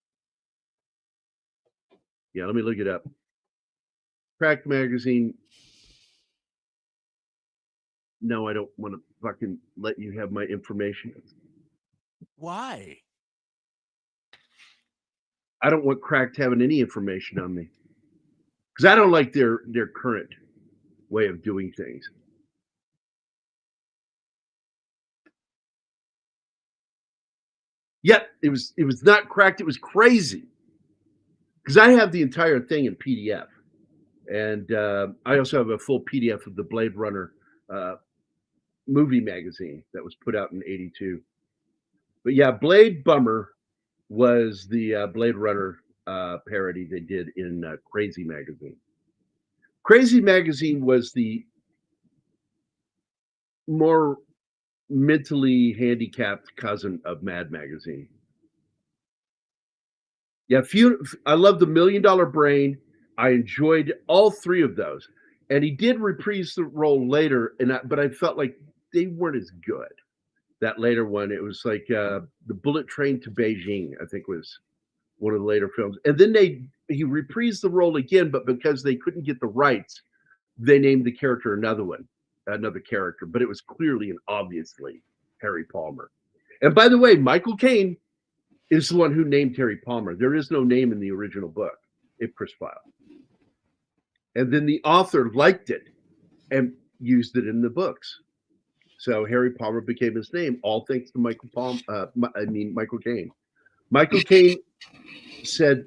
Yeah, let me look it up. Cracked magazine. No, I don't want to fucking let you have my information. Why? I don't want Cracked having any information on me because I don't like their current way of doing things. Yet it was not Cracked. It was crazy because I have the entire thing in PDF, and I also have a full PDF of the Blade Runner movie magazine that was put out in '82. But yeah, Blade Bummer was the Blade Runner parody they did in Crazy magazine. Crazy magazine was the more mentally handicapped cousin of Mad magazine. Yeah, I love the $1 Million Brain. I enjoyed all three of those, and he did reprise the role later, but I felt like they weren't as good. That later one, it was like the Bullet Train to Beijing, I think was one of the later films, and then he reprised the role again, but because they couldn't get the rights, they named the character another character, but it was clearly and obviously Harry Palmer. And by the way, Michael Caine is the one who named Harry Palmer. There is no name in the original book, Ipcris File. And then the author liked it and used it in the books. So Harry Palmer became his name, all thanks to Michael Caine. Michael Caine said,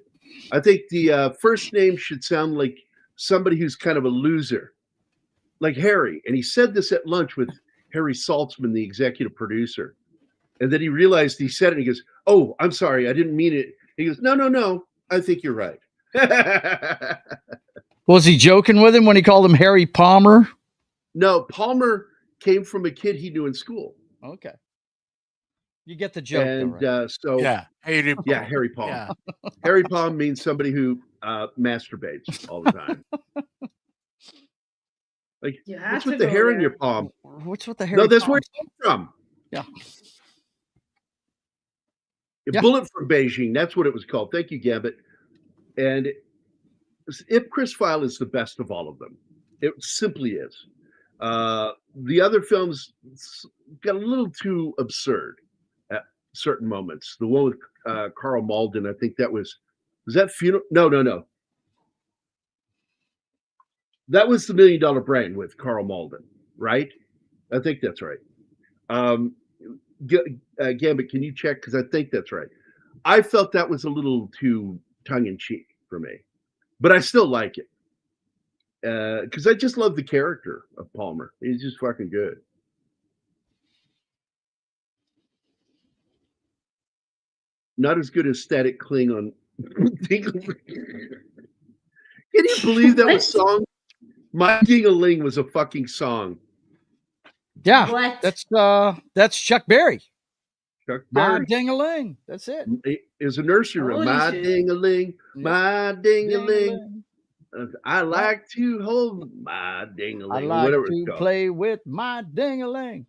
I think the first name should sound like somebody who's kind of a loser, like Harry. And he said this at lunch with Harry Saltzman, the executive producer. And then he realized he said it, and he goes, "Oh, I'm sorry, I didn't mean it." He goes, No, I think you're right. Was he joking with him when he called him Harry Palmer? No, Palmer came from a kid he knew in school. Okay. You get the joke. And though, right? so, Harry Palm. Yeah. Harry Palm means somebody who masturbates all the time. Like, what's with the hair in your palm? What's with the hair? No, that's where it came from. Yeah. Bullet from Beijing. That's what it was called. Thank you, Gambit. And Ipcris File is the best of all of them. It simply is. The other films got a little too absurd at certain moments. The one with Carl Malden, I think that was that funeral? No. That was the $1 Million Brain with Carl Malden, right? I think that's right. Gambit, can you check? Because I think that's right. I felt that was a little too tongue-in-cheek for me, but I still like it because I just love the character of Palmer. He's just fucking good. Not as good as Static Kling on Can you believe that was song? My Ding-a-Ling was a fucking song. Yeah, What? that's Chuck Berry. Chuck My Berry. ding-a-ling. That's it. Is a nursery rhyme. Holy My shit. ding-a-ling, my ding-a-ling. Ding-a-ling. I like to hold my I ding-a-ling, or like whatever it's to called. play with my ding-a-ling.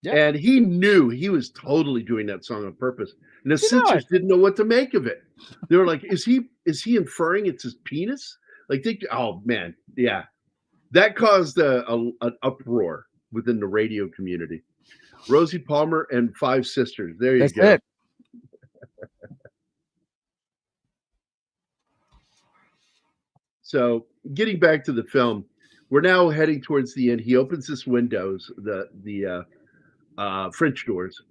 Yep. And he knew he was totally doing that song on purpose. And the You know censors it. didn't know what to make of it. They were like, is he inferring it's his penis? Like, oh man, yeah. That caused an uproar within the radio community. Rosie Palmer and Five Sisters. There you That's go. it. So getting back to the film, we're now heading towards the end. He opens his windows, the French doors,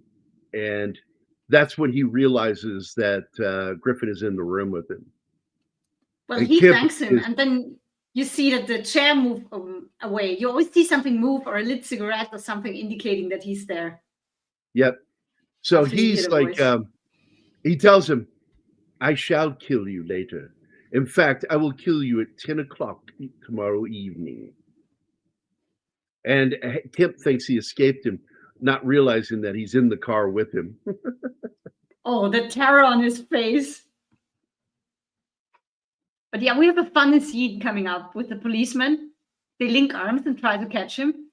and that's when he realizes that Griffin is in the room with him. Well, And he Kip thanks him, is- and then you see that the chair move away. You always see something move, or a lit cigarette, or something indicating that he's there. Yep. So After you he's hear the like, voice. he tells him, I shall kill you later. In fact, I will kill you at 10 o'clock tomorrow evening. And Kip thinks he escaped him, not realizing that he's in the car with him. Oh, the terror on his face. But yeah, we have a funny scene coming up with the policeman. They link arms and try to catch him.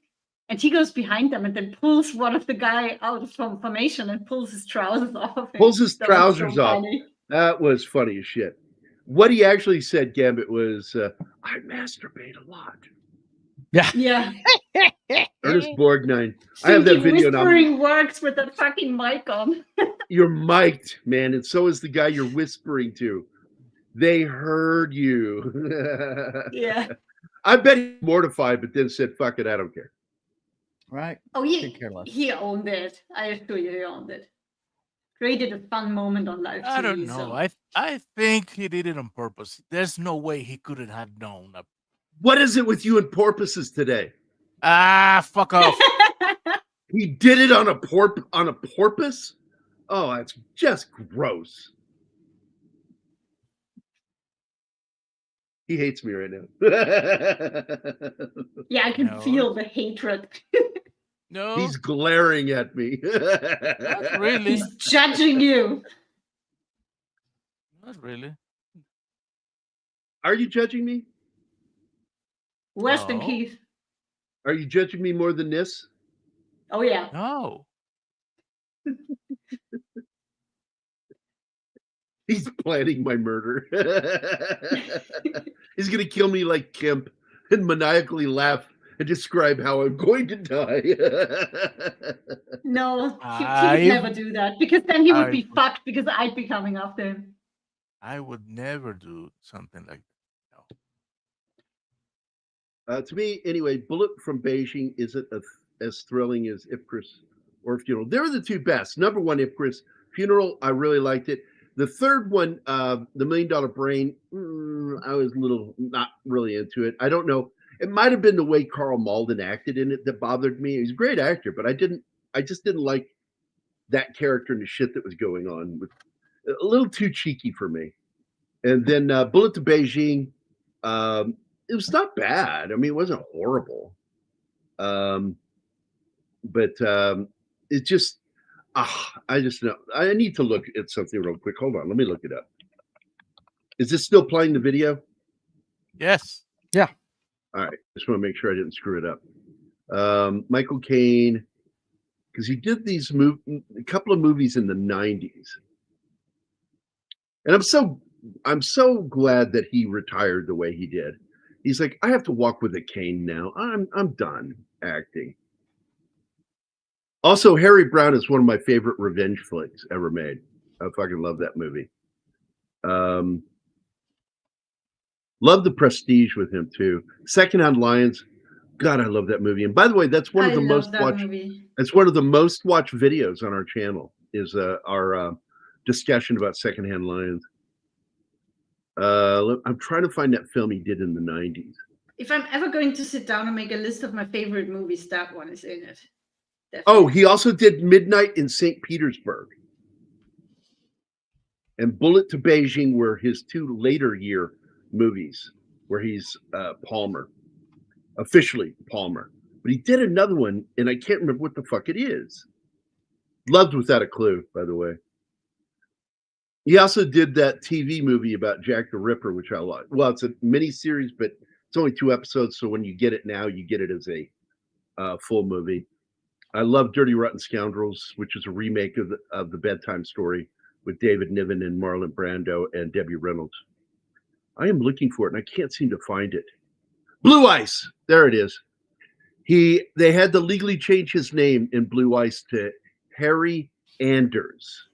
And he goes behind them and then pulls one of the guy out of formation and pulls his trousers off of him. Pulls his That was trousers so off. funny. That was funny as shit. What he actually said, Gambit, was, I masturbate a lot. Yeah. Yeah. Ernest Borgnine. I have that Thinking video now. whispering works with that fucking mic on. You're mic'd, man, and so is the guy you're whispering to. They heard you. Yeah. I bet he's mortified, but then said, fuck it, I don't care. Right. Oh, Couldn't care less. he owned it. I assure you, he owned it. Created a fun moment on live TV. I don't know. So. I think he did it on purpose. There's no way he couldn't have known. What is it with you and porpoises today? Fuck off. He did it on a porpoise? Oh, that's just gross. He hates me right now. Yeah, I can No. feel the hatred. No, He's glaring at me. not really. He's judging you. Not really. Are you judging me? Weston No. Keith. Are you judging me more than this? Oh, yeah. No. He's planning my murder. He's going to kill me like Kemp and maniacally laugh and describe how I'm going to die. No, he I- would never do that because then he would I- be fucked because I'd be coming after him. I would never do something like To me, anyway, Bullet from Beijing isn't as thrilling as Ipcris or Funeral. They're the two best. Number one, Ipcris. Funeral, I really liked it. The third one, The $1 Million Brain, I was not really into it. I don't know. It might have been the way Carl Malden acted in it that bothered me. He's a great actor, but I just didn't like that character and the shit that was going on. A little too cheeky for me. And then Bullet to Beijing, it was not bad. I mean, it wasn't horrible. But it just, I just know. I need to look at something real quick. Hold on. Let me look it up. Is this still playing the video? Yes. Yeah. All right. Just want to make sure I didn't screw it up. Michael Caine, because he did these a couple of movies in the 90s. And I'm so glad that he retired the way he did. He's like, I have to walk with a cane now. I'm done acting. Also, Harry Brown is one of my favorite revenge flicks ever made. I fucking love that movie. Love The Prestige with him too. Secondhand Lions. God, I love that movie. And by the way, that's one of the most watched. It's one of the most watched videos on our channel. Is our discussion about Secondhand Lions. I'm trying to find that film he did in the 90s. If I'm ever going to sit down and make a list of my favorite movies, that one is in it. Definitely. Oh, he also did Midnight in St. Petersburg. and Bullet to Beijing were his two later year movies where he's Palmer, officially Palmer. But he did another one, and I can't remember what the fuck it is. Loved Without a Clue, by the way. He also did that TV movie about Jack the Ripper, which I like. Well, it's a mini series, but it's only 2 episodes, so when you get it now, you get it as a full movie. I love Dirty Rotten Scoundrels, which is a remake of the Bedtime Story with David Niven and Marlon Brando and Debbie Reynolds. I am looking for it, and I can't seem to find it. Blue Ice, there it is. They had to legally change his name in Blue Ice to Harry Anders,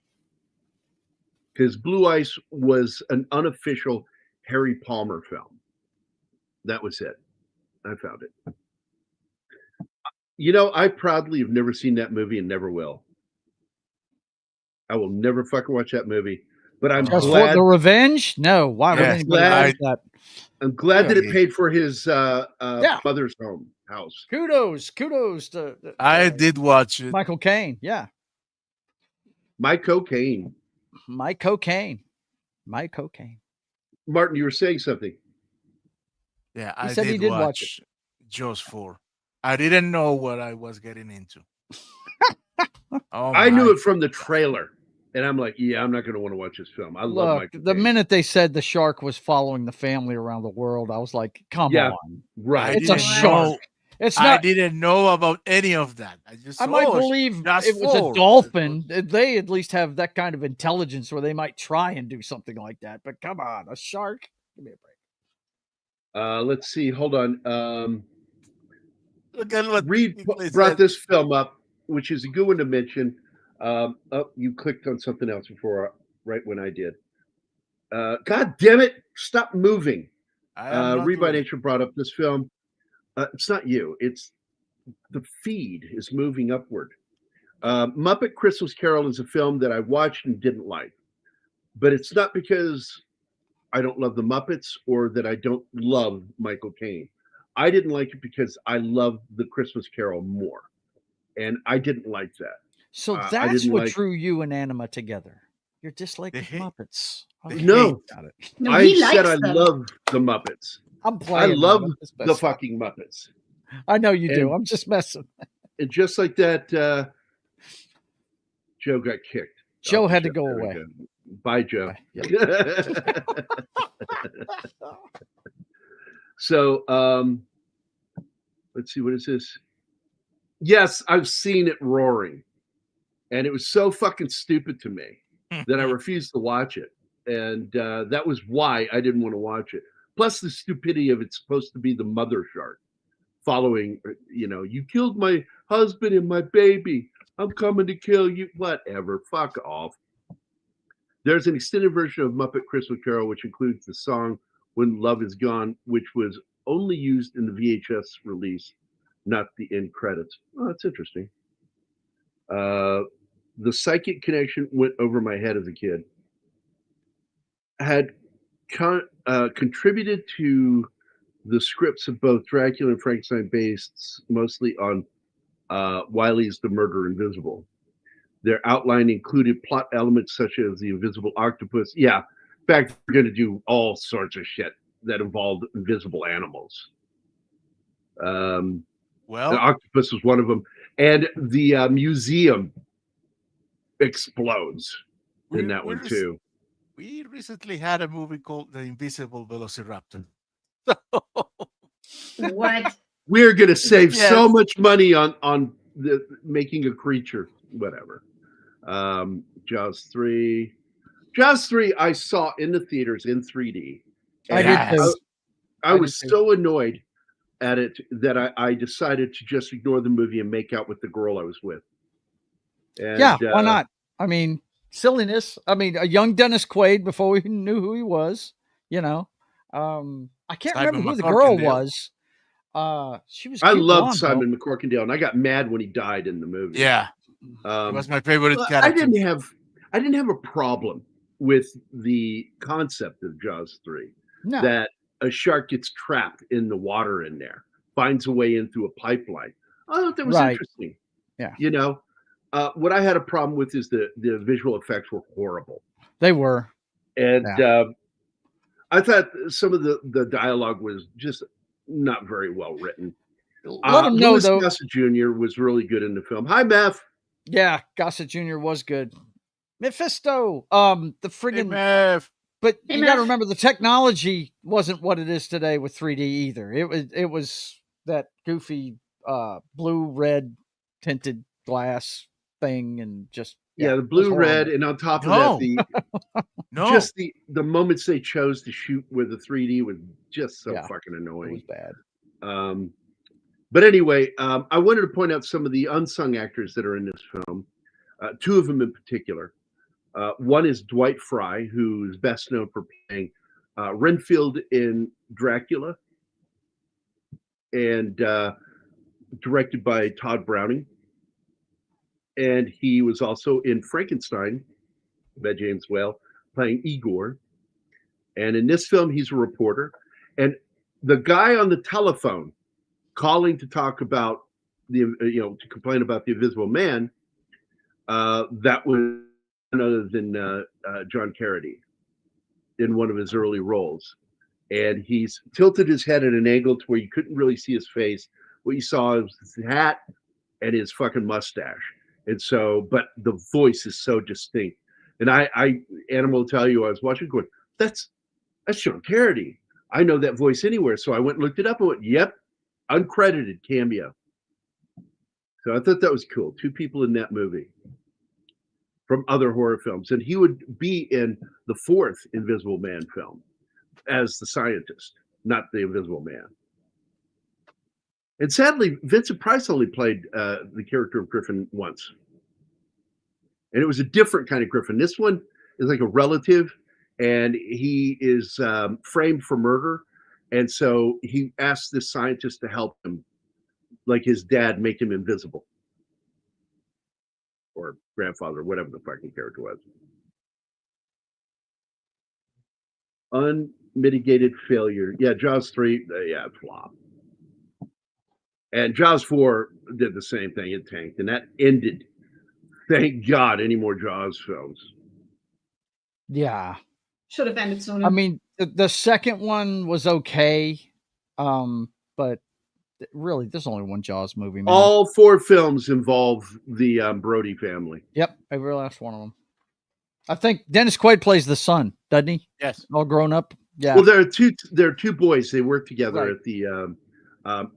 because Blue Ice was an unofficial Harry Palmer film. That was it. I found it. You know, I proudly have never seen that movie and never will. I will never fucking watch that movie. But I'm Just glad. for the revenge? No. Why would anybody like that? I'm glad that it paid for his mother's house. Kudos to I did watch it. Michael Caine. Yeah. Mike Cocaine. Martin, you were saying something. Yeah, He I said he did did watch watch Jaws 4. I didn't know what I was getting into. I knew it from the trailer, and I'm like, yeah, I'm not going to want to watch this film. I love Michael the Caine. minute they said the shark was following the family around the world, I was like, come on. Right. It's a shark. It's not. I didn't know about any of that. I might believe it was a dolphin. They at least have that kind of intelligence where they might try and do something like that. But come on, a shark? Give me a break. Let's see. Hold on. Look at what Reed brought this film up, which is a good one to mention. Oh, you clicked on something else before, right when I did. God damn it! Stop moving. Reed by Nature brought up this film. It's not you. It's the feed is moving upward. Muppet Christmas Carol is a film that I watched and didn't like, but it's not because I don't love the Muppets or that I don't love Michael Caine. I didn't like it because I love the Christmas Carol more, and I didn't like that. So that's what drew you and Anima together. Your dislike of Muppets. No, I said I love the Muppets. I'm playing. I love the fucking Muppets. I know you do. I'm just messing. And just like that, Joe got kicked. Joe had to go away. Bye, Joe. So, let's see. What is this? Yes, I've seen it roaring. And it was so fucking stupid to me that I refused to watch it. And that was why I didn't want to watch it. Plus the stupidity of it's supposed to be the mother shark following, you killed my husband and my baby. I'm coming to kill you. Whatever. Fuck off. There's an extended version of Muppet Christmas Carol, which includes the song When Love Is Gone, which was only used in the VHS release, not the end credits. Oh, that's interesting. The Psychic Connection went over my head as a kid. Had contributed to the scripts of both Dracula and Frankenstein, based mostly on Wiley's The Murder Invisible. Their outline included plot elements such as the invisible octopus. Yeah, in fact, we're going to do all sorts of shit that involved invisible animals. The octopus was one of them. And the museum explodes in that one too. We recently had a movie called The Invisible Velociraptor. What? We're going to save so much money on making a creature, whatever. Jaws 3. Jaws 3 I saw in the theaters in 3D. I was so annoyed at it that I decided to just ignore the movie and make out with the girl I was with. And, why not? I mean, silliness. I mean, a young Dennis Quaid before we knew who he was, I can't remember who the girl was. She was. I loved Simon McCorkindale, and I got mad when he died in the movie. Yeah, he was my favorite character. I didn't have a problem with the concept of Jaws 3. No. That a shark gets trapped in the water in there, finds a way in through a pipeline. I thought that was interesting. Yeah. what I had a problem with is the visual effects were horrible. They were. And I thought some of the dialogue was just not very well written. Let him know, Louis though. Gossett Jr. was really good in the film. Hi, Meth. Yeah, Gossett Jr. was good. Mephisto, the friggin'. But you got to remember, the technology wasn't what it is today with 3D either. It was that goofy blue red tinted glass thing, and just the blue red, and on top of that, just the moments they chose to shoot with the 3D was just so fucking annoying. It was bad. But anyway, I wanted to point out some of the unsung actors that are in this film. Two of them in particular. One is Dwight Fry, who's best known for playing Renfield in Dracula, and directed by Todd Browning. And he was also in Frankenstein by James Whale, playing Igor. And in this film, he's a reporter. And the guy on the telephone calling to talk about to complain about the Invisible Man, that was none other than John Carradine in one of his early roles. And he's tilted his head at an angle to where you couldn't really see his face. What you saw was his hat and his fucking mustache. And so, but the voice is so distinct. And Animal will tell you, I was watching going, that's John Carradine. I know that voice anywhere. So I went and looked it up and went, yep, uncredited cameo. So I thought that was cool. Two people in that movie from other horror films. And he would be in the fourth Invisible Man film as the scientist, not the Invisible Man. And sadly, Vincent Price only played the character of Griffin once. And it was a different kind of Griffin. This one is like a relative, and he is framed for murder. And so he asked this scientist to help him, like his dad, make him invisible. Or grandfather, whatever the fucking character was. Unmitigated failure. Yeah, Jaws 3, flop. And Jaws 4 did the same thing. It tanked. And that ended. Thank God, any more Jaws films. Yeah. Should have ended sooner. I mean, the second one was okay. But really, there's only one Jaws movie, man. All four films involve the Brody family. Yep, every last one of them. I think Dennis Quaid plays the son, doesn't he? Yes. All grown up. Yeah. Well, there are two boys. They work together at the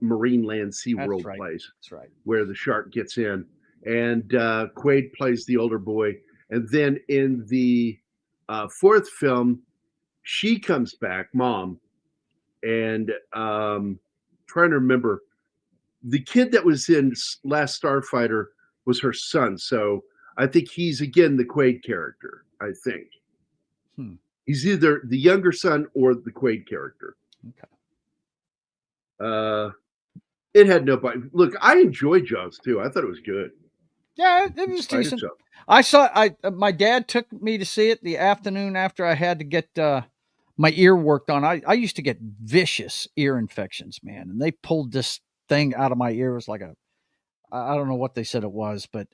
Marine Land SeaWorld place. That's right. Where the shark gets in. And Quaid plays the older boy. And then in the fourth film, she comes back, mom. And trying to remember, the kid that was in Last Starfighter was her son. So I think he's, again, the Quaid character, I think. He's either the younger son or the Quaid character. Okay. It had no bite. Look, I enjoyed Jaws too. I thought it was good. Yeah, it was decent. I saw. My dad took me to see it the afternoon after I had to get my ear worked on. I used to get vicious ear infections, man, and they pulled this thing out of my ear. It was like I don't know what they said it was, but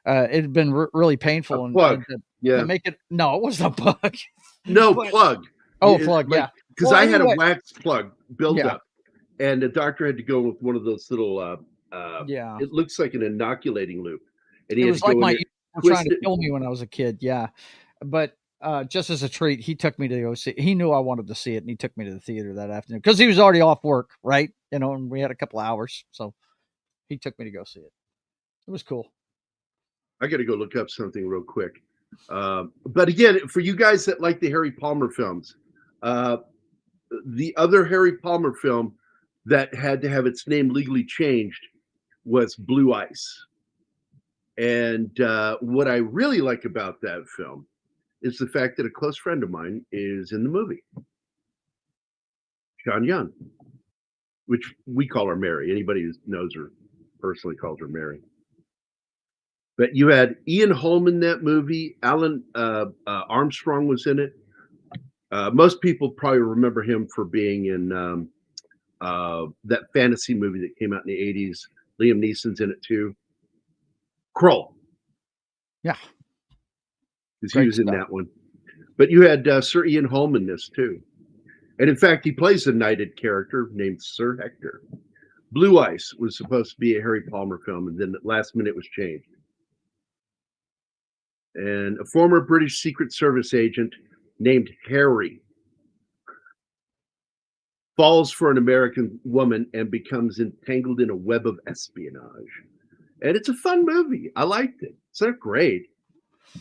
it had been really painful. Plug. To make it. No, it wasn't a bug. No, plug. Plug. Like, yeah. Because I had a wax plug build Yeah. up, and the doctor had to go with one of those little. It looks like an inoculating loop, and he It had was to go like in my there, ear were trying twist to it. kill me when I was a kid. Yeah, but just as a treat, he took me to go see. He knew I wanted to see it, and he took me to the theater that afternoon because he was already off work, right? And we had a couple hours, so he took me to go see it. It was cool. I got to go look up something real quick. But again, for you guys that like the Harry Palmer films, the other Harry Palmer film that had to have its name legally changed was Blue Ice. And what I really like about that film is the fact that a close friend of mine is in the movie. Sean Young, which we call her Mary. Anybody who knows her personally calls her Mary. But you had Ian Holm in that movie. Alan Armstrong was in it. Most people probably remember him for being in that fantasy movie that came out in the 80s. Liam Neeson's in it too. Krull. Yeah. Because he was in that one. But you had Sir Ian Holm in this too. And in fact, he plays a knighted character named Sir Hector. Blue Ice was supposed to be a Harry Palmer film, and then at last minute was changed. And a former British Secret Service agent named Harry falls for an American woman and becomes entangled in a web of espionage. And it's a fun movie. I liked it. It's not great.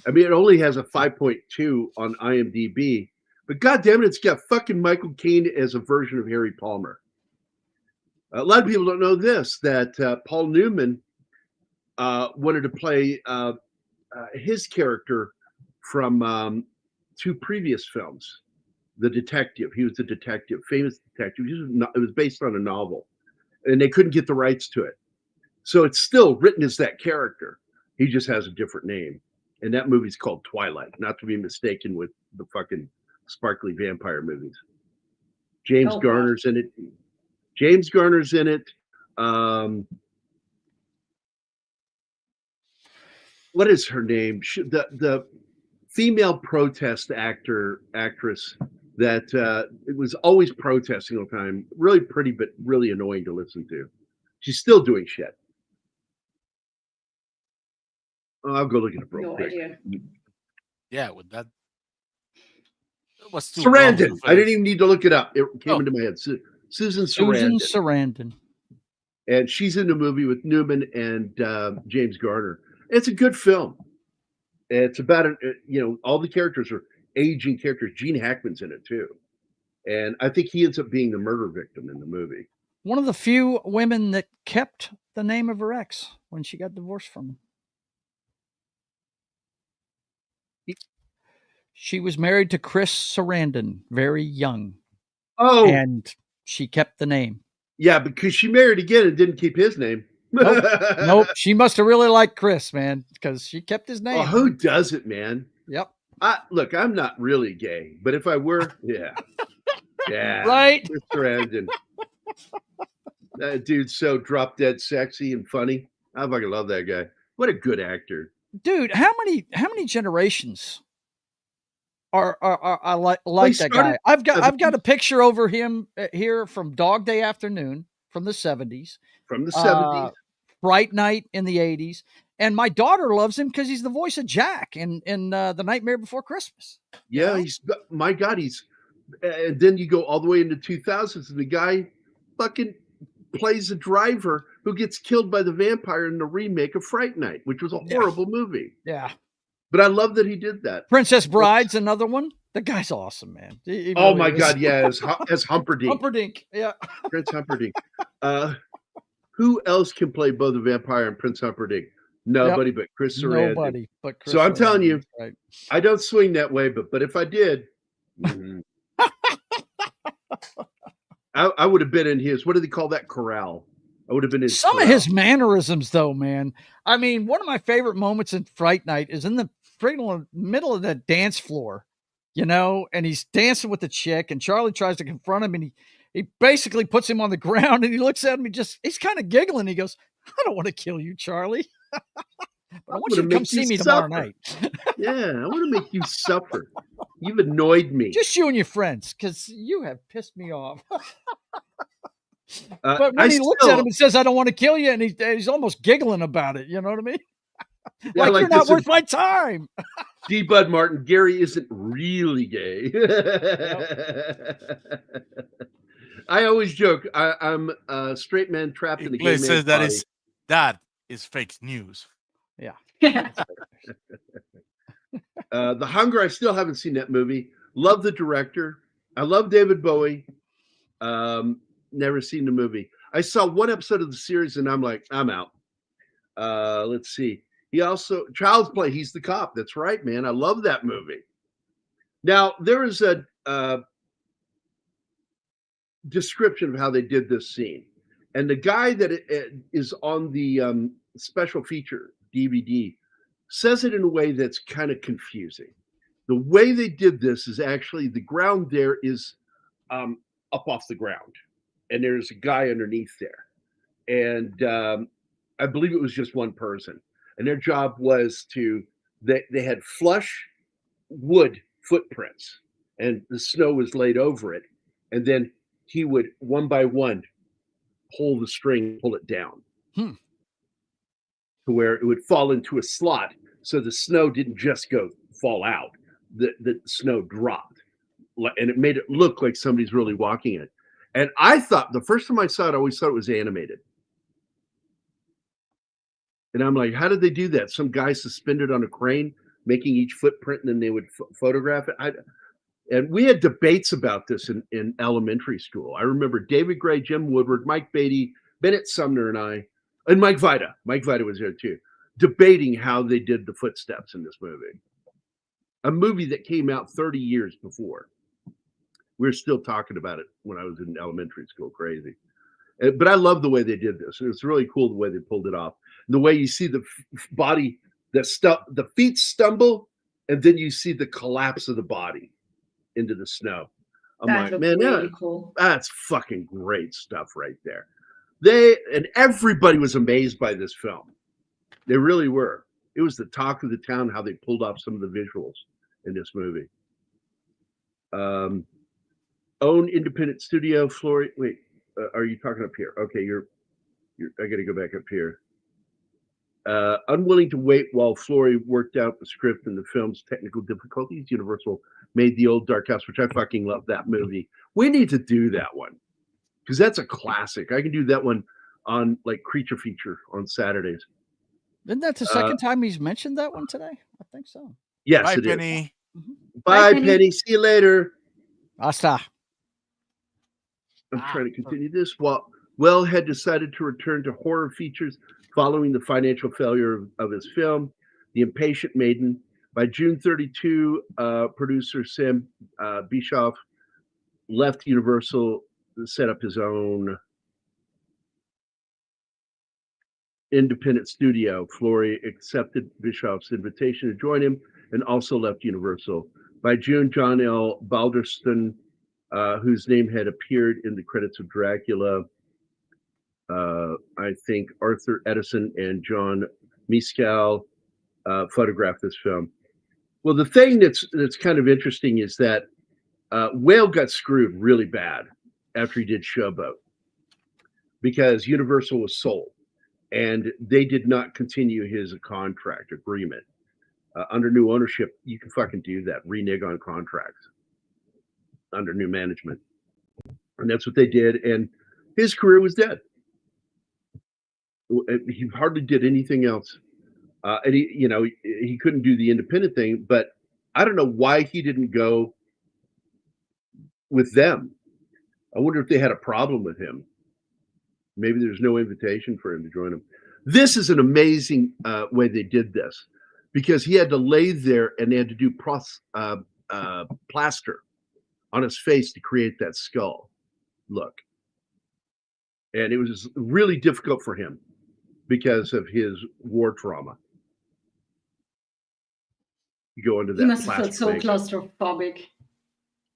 I mean, it only has a 5.2 on IMDb, but goddamn it, it's got fucking Michael Caine as a version of Harry Palmer. A lot of people don't know this, that Paul Newman wanted to play his character from 2 previous films. The detective. He was the detective, famous detective. It was based on a novel, and they couldn't get the rights to it. So it's still written as that character. He just has a different name. And that movie's called Twilight, not to be mistaken with the fucking sparkly vampire movies. James Garner's in it. James Garner's in it. What is her name? The female protest actress that it was always protesting all the time. Really pretty, but really annoying to listen to. She's still doing shit. I'll go look at it real quick. Idea. Yeah, with that. Was Sarandon. I didn't even need to look it up. It came into my head. Susan Sarandon. Susan Sarandon. And she's in the movie with Newman and James Garner. It's a good film. It's about all the characters are aging characters. Gene Hackman's in it too, and I think he ends up being the murder victim in the movie. One of the few women that kept the name of her ex when she got divorced from him. She was married to Chris Sarandon, very young. Oh, and she kept the name. Yeah, because she married again and didn't keep his name. Nope. She must have really liked Chris, man, because she kept his name. Oh, who does it, man? Yep. Look, I'm not really gay, but if I were, yeah. Right. Chris Sarandon. That dude's so drop dead sexy and funny. I fucking love that guy. What a good actor. Dude, how many generations are like that guy? I've got a picture over him here from Dog Day Afternoon from the 70s. From the 70s. Bright Night in the 80s. And my daughter loves him because he's the voice of Jack in The Nightmare Before Christmas. Yeah, my God, and then you go all the way into 2000s and the guy fucking plays a driver who gets killed by the vampire in the remake of Fright Night, which was a horrible movie. Yeah. But I love that he did that. Princess Bride's another one. The guy's awesome, man. He oh really my is. God, yeah, as Humperdinck. Humperdinck, yeah. Prince Humperdinck. Who else can play both the vampire and Prince Humperdinck? Nobody but Chris Sarandon. Nobody but Chris So I'm telling you, right. I don't swing that way, but if I did, I would have been in his, what do they call that, corral? I would have been in some corral. of his mannerisms, though, man. I mean, one of my favorite moments in Fright Night is in the middle of that dance floor, and he's dancing with the chick, and Charlie tries to confront him, and he basically puts him on the ground, and he looks at him, he's kind of giggling. He goes, "I don't want to kill you, Charlie. But I want you to come see me tomorrow night." Yeah, I want to make you suffer. You've annoyed me. Just you and your friends, because you have pissed me off. But when he looks at him and says, "I don't want to kill you," and he's almost giggling about it, you know what I mean? Yeah, like you're not worth my time. D. Bud Martin, Gary isn't really gay. I always joke, I'm a straight man trapped in a gay man's says body. that is fake news. Yeah. The Hunger, I still haven't seen that movie. Love the director. I love David Bowie. Never seen the movie. I saw one episode of the series and I'm like, I'm out. Let's see. He also, Child's Play, he's the cop. That's right, man. I love that movie. Now, there is a description of how they did this scene. And the guy that is on the special feature DVD says it in a way that's kind of confusing. The way they did this is actually the ground there is up off the ground. And there's a guy underneath there. And I believe it was just one person. And their job was to they had flush wood footprints, and the snow was laid over it, and then he would one by one pull the string, pull it down to where it would fall into a slot, so the snow didn't just fall out. The snow dropped, and it made it look like somebody's really walking it. And I thought, the first time I saw it, I always thought it was animated. And I'm like, how did they do that? Some guy suspended on a crane, making each footprint, and then they would photograph it. And we had debates about this in elementary school. I remember David Gray, Jim Woodward, Mike Beatty, Bennett Sumner, and I, and Mike Vida. Mike Vida was there too, debating how they did the footsteps in this movie. A movie that came out 30 years before. We were still talking about it when I was in elementary school. Crazy. But I love the way they did this. It's really cool the way they pulled it off. The way you see the body, the feet stumble, and then you see the collapse of the body into the snow. I'm like, man, really cool. That's fucking great stuff right there. And everybody was amazed by this film. They really were. It was the talk of the town how they pulled off some of the visuals in this movie. Own independent studio, Flory. Wait, are you talking up here? Okay, you're. I got to go back up here. Unwilling to wait while Flory worked out the script and the film's technical difficulties, Universal made The Old Dark House, which I fucking love that movie. We need to do that one because that's a classic. I can do that one on like Creature Feature on Saturdays. Isn't that the second time he's mentioned that one today? I think so. Yes, Bye, it Penny. is. Bye, Penny. See you later. Hasta. I'm trying to continue this. Well had decided to return to horror features following the financial failure of his film, The Impatient Maiden. By June 32, producer Sam Bischoff left Universal to set up his own independent studio. Flory accepted Bischoff's invitation to join him and also left Universal. By June, John L. Balderston, whose name had appeared in the credits of Dracula, I think Arthur Edison and John Mescal photographed this film. Well, the thing that's kind of interesting is that Whale got screwed really bad after he did Showboat because Universal was sold and they did not continue his contract agreement. Under new ownership, you can fucking do that, renege on contracts under new management. And that's what they did. And his career was dead. He hardly did anything else. And he couldn't do the independent thing, but I don't know why he didn't go with them. I wonder if they had a problem with him. Maybe there's no invitation for him to join them. This is an amazing way they did this because he had to lay there and they had to do plaster on his face to create that skull look. And it was really difficult for him because of his war trauma. You go into that. He must have felt so claustrophobic.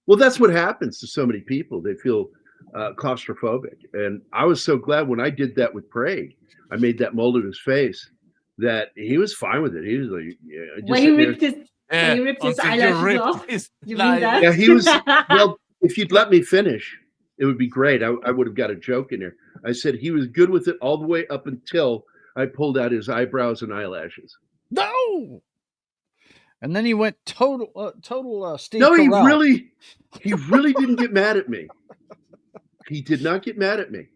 Well, that's what happens to so many people. They feel claustrophobic. And I was so glad when I did that with Craig, I made that mold of his face, that he was fine with it. He was like, yeah. When he ripped his eyelashes off, you mean that? Yeah, he was, well, if you'd let me finish, it would be great. I would have got a joke in there. I said he was good with it all the way up until I pulled out his eyebrows and eyelashes. No! And then he went total Steve No, Carell. he really didn't get mad at me. He did not get mad at me.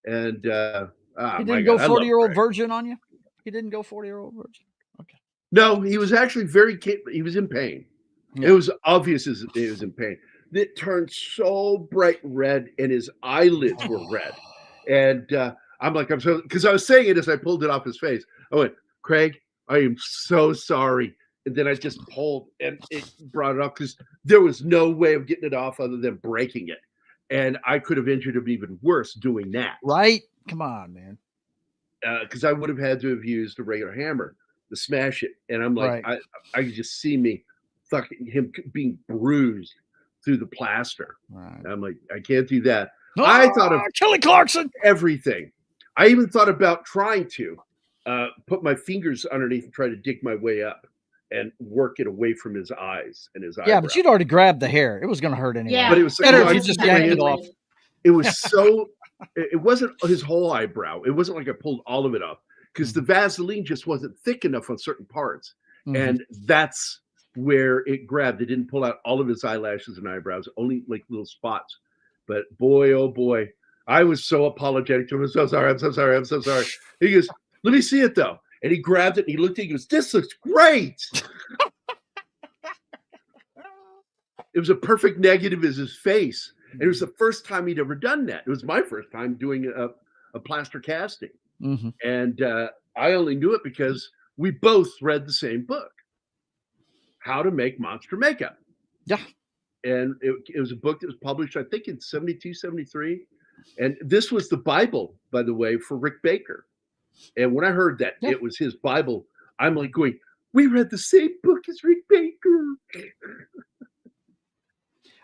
And he didn't go 40-year-old virgin on you? He didn't go 40-year-old virgin? Okay. No, he was actually he was in pain. Yeah. It was obvious he was in pain. It turned so bright red and his eyelids were red. And I'm like, because I was saying it as I pulled it off his face. I went, Craig, I am so sorry. And then I just pulled and it brought it off because there was no way of getting it off other than breaking it. And I could have injured him even worse doing that. Right? Come on, man. Because I would have had to have used a regular hammer to smash it. And I'm like, right. I could just see me fucking him being bruised through the plaster. Right. I'm like, I can't do that. Oh, I thought of Kelly Clarkson. Everything. I even thought about trying to put my fingers underneath and try to dig my way up. and work it away from his eyes and his eyebrow. Yeah, but you'd already grabbed the hair. It was going to hurt anyway. Yeah, But it was better no, if you I just ran yanked it into off. It was so. It wasn't his whole eyebrow. It wasn't like I pulled all of it off because the Vaseline just wasn't thick enough on certain parts, and that's where it grabbed. It didn't pull out all of his eyelashes and eyebrows, only like little spots. But boy, oh boy, I was so apologetic to him. I'm so sorry. I'm so sorry. I'm so sorry. He goes, "Let me see it though," and he grabbed it and he looked at it. He goes, "This looks great." It was a perfect negative as his face. And it was the first time he'd ever done that. It was my first time doing a plaster casting. And I only knew it because we both read the same book, How to Make Monster Makeup. Yeah. And it was a book that was published, I think, in 72, 73. And this was the Bible, by the way, for Rick Baker. And when I heard that it was his Bible, I'm like going, we read the same book as Rick Baker.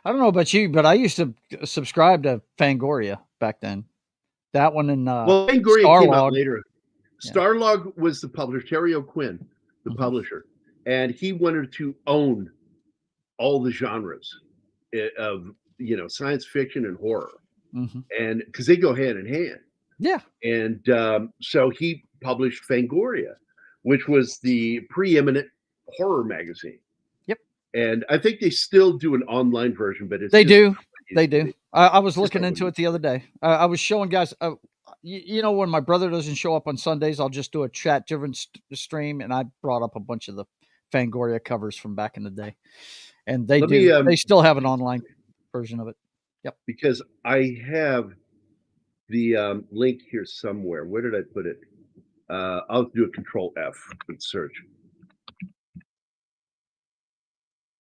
I don't know about you, but I used to subscribe to Fangoria back then. That one and well, Fangoria came out later. Yeah. Starlog was the publisher, Terry O'Quinn, the publisher, and he wanted to own all the genres of science fiction and horror, and because they go hand in hand. Yeah, and so he published Fangoria, which was the preeminent horror magazine. And I think they still do an online version, but they do. I was looking into it the other day. I was showing guys, when my brother doesn't show up on Sundays, I'll just do a chat-driven stream, and I brought up a bunch of the Fangoria covers from back in the day. And they they still have an online version of it. Yep. Because I have the link here somewhere. Where did I put it? I'll do a Control F and search.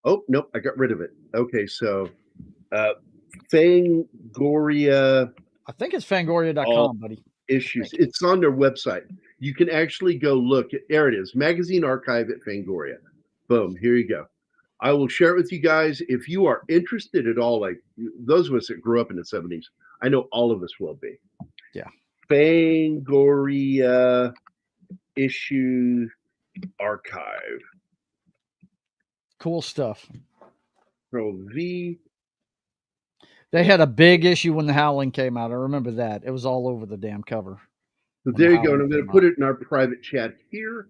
Oh, nope, I got rid of it. Okay, so Fangoria. I think it's fangoria.com, buddy. Issues. It's on their website. You can actually go look. There it is. Magazine archive at Fangoria. Boom, here you go. I will share it with you guys. If you are interested at all, like those of us that grew up in the 70s, I know all of us will be. Yeah. Fangoria issue archive. Cool stuff. Pro V. They had a big issue when The Howling came out. I remember that. It was all over the damn cover. So there you go. And I'm going to put it in our private chat here.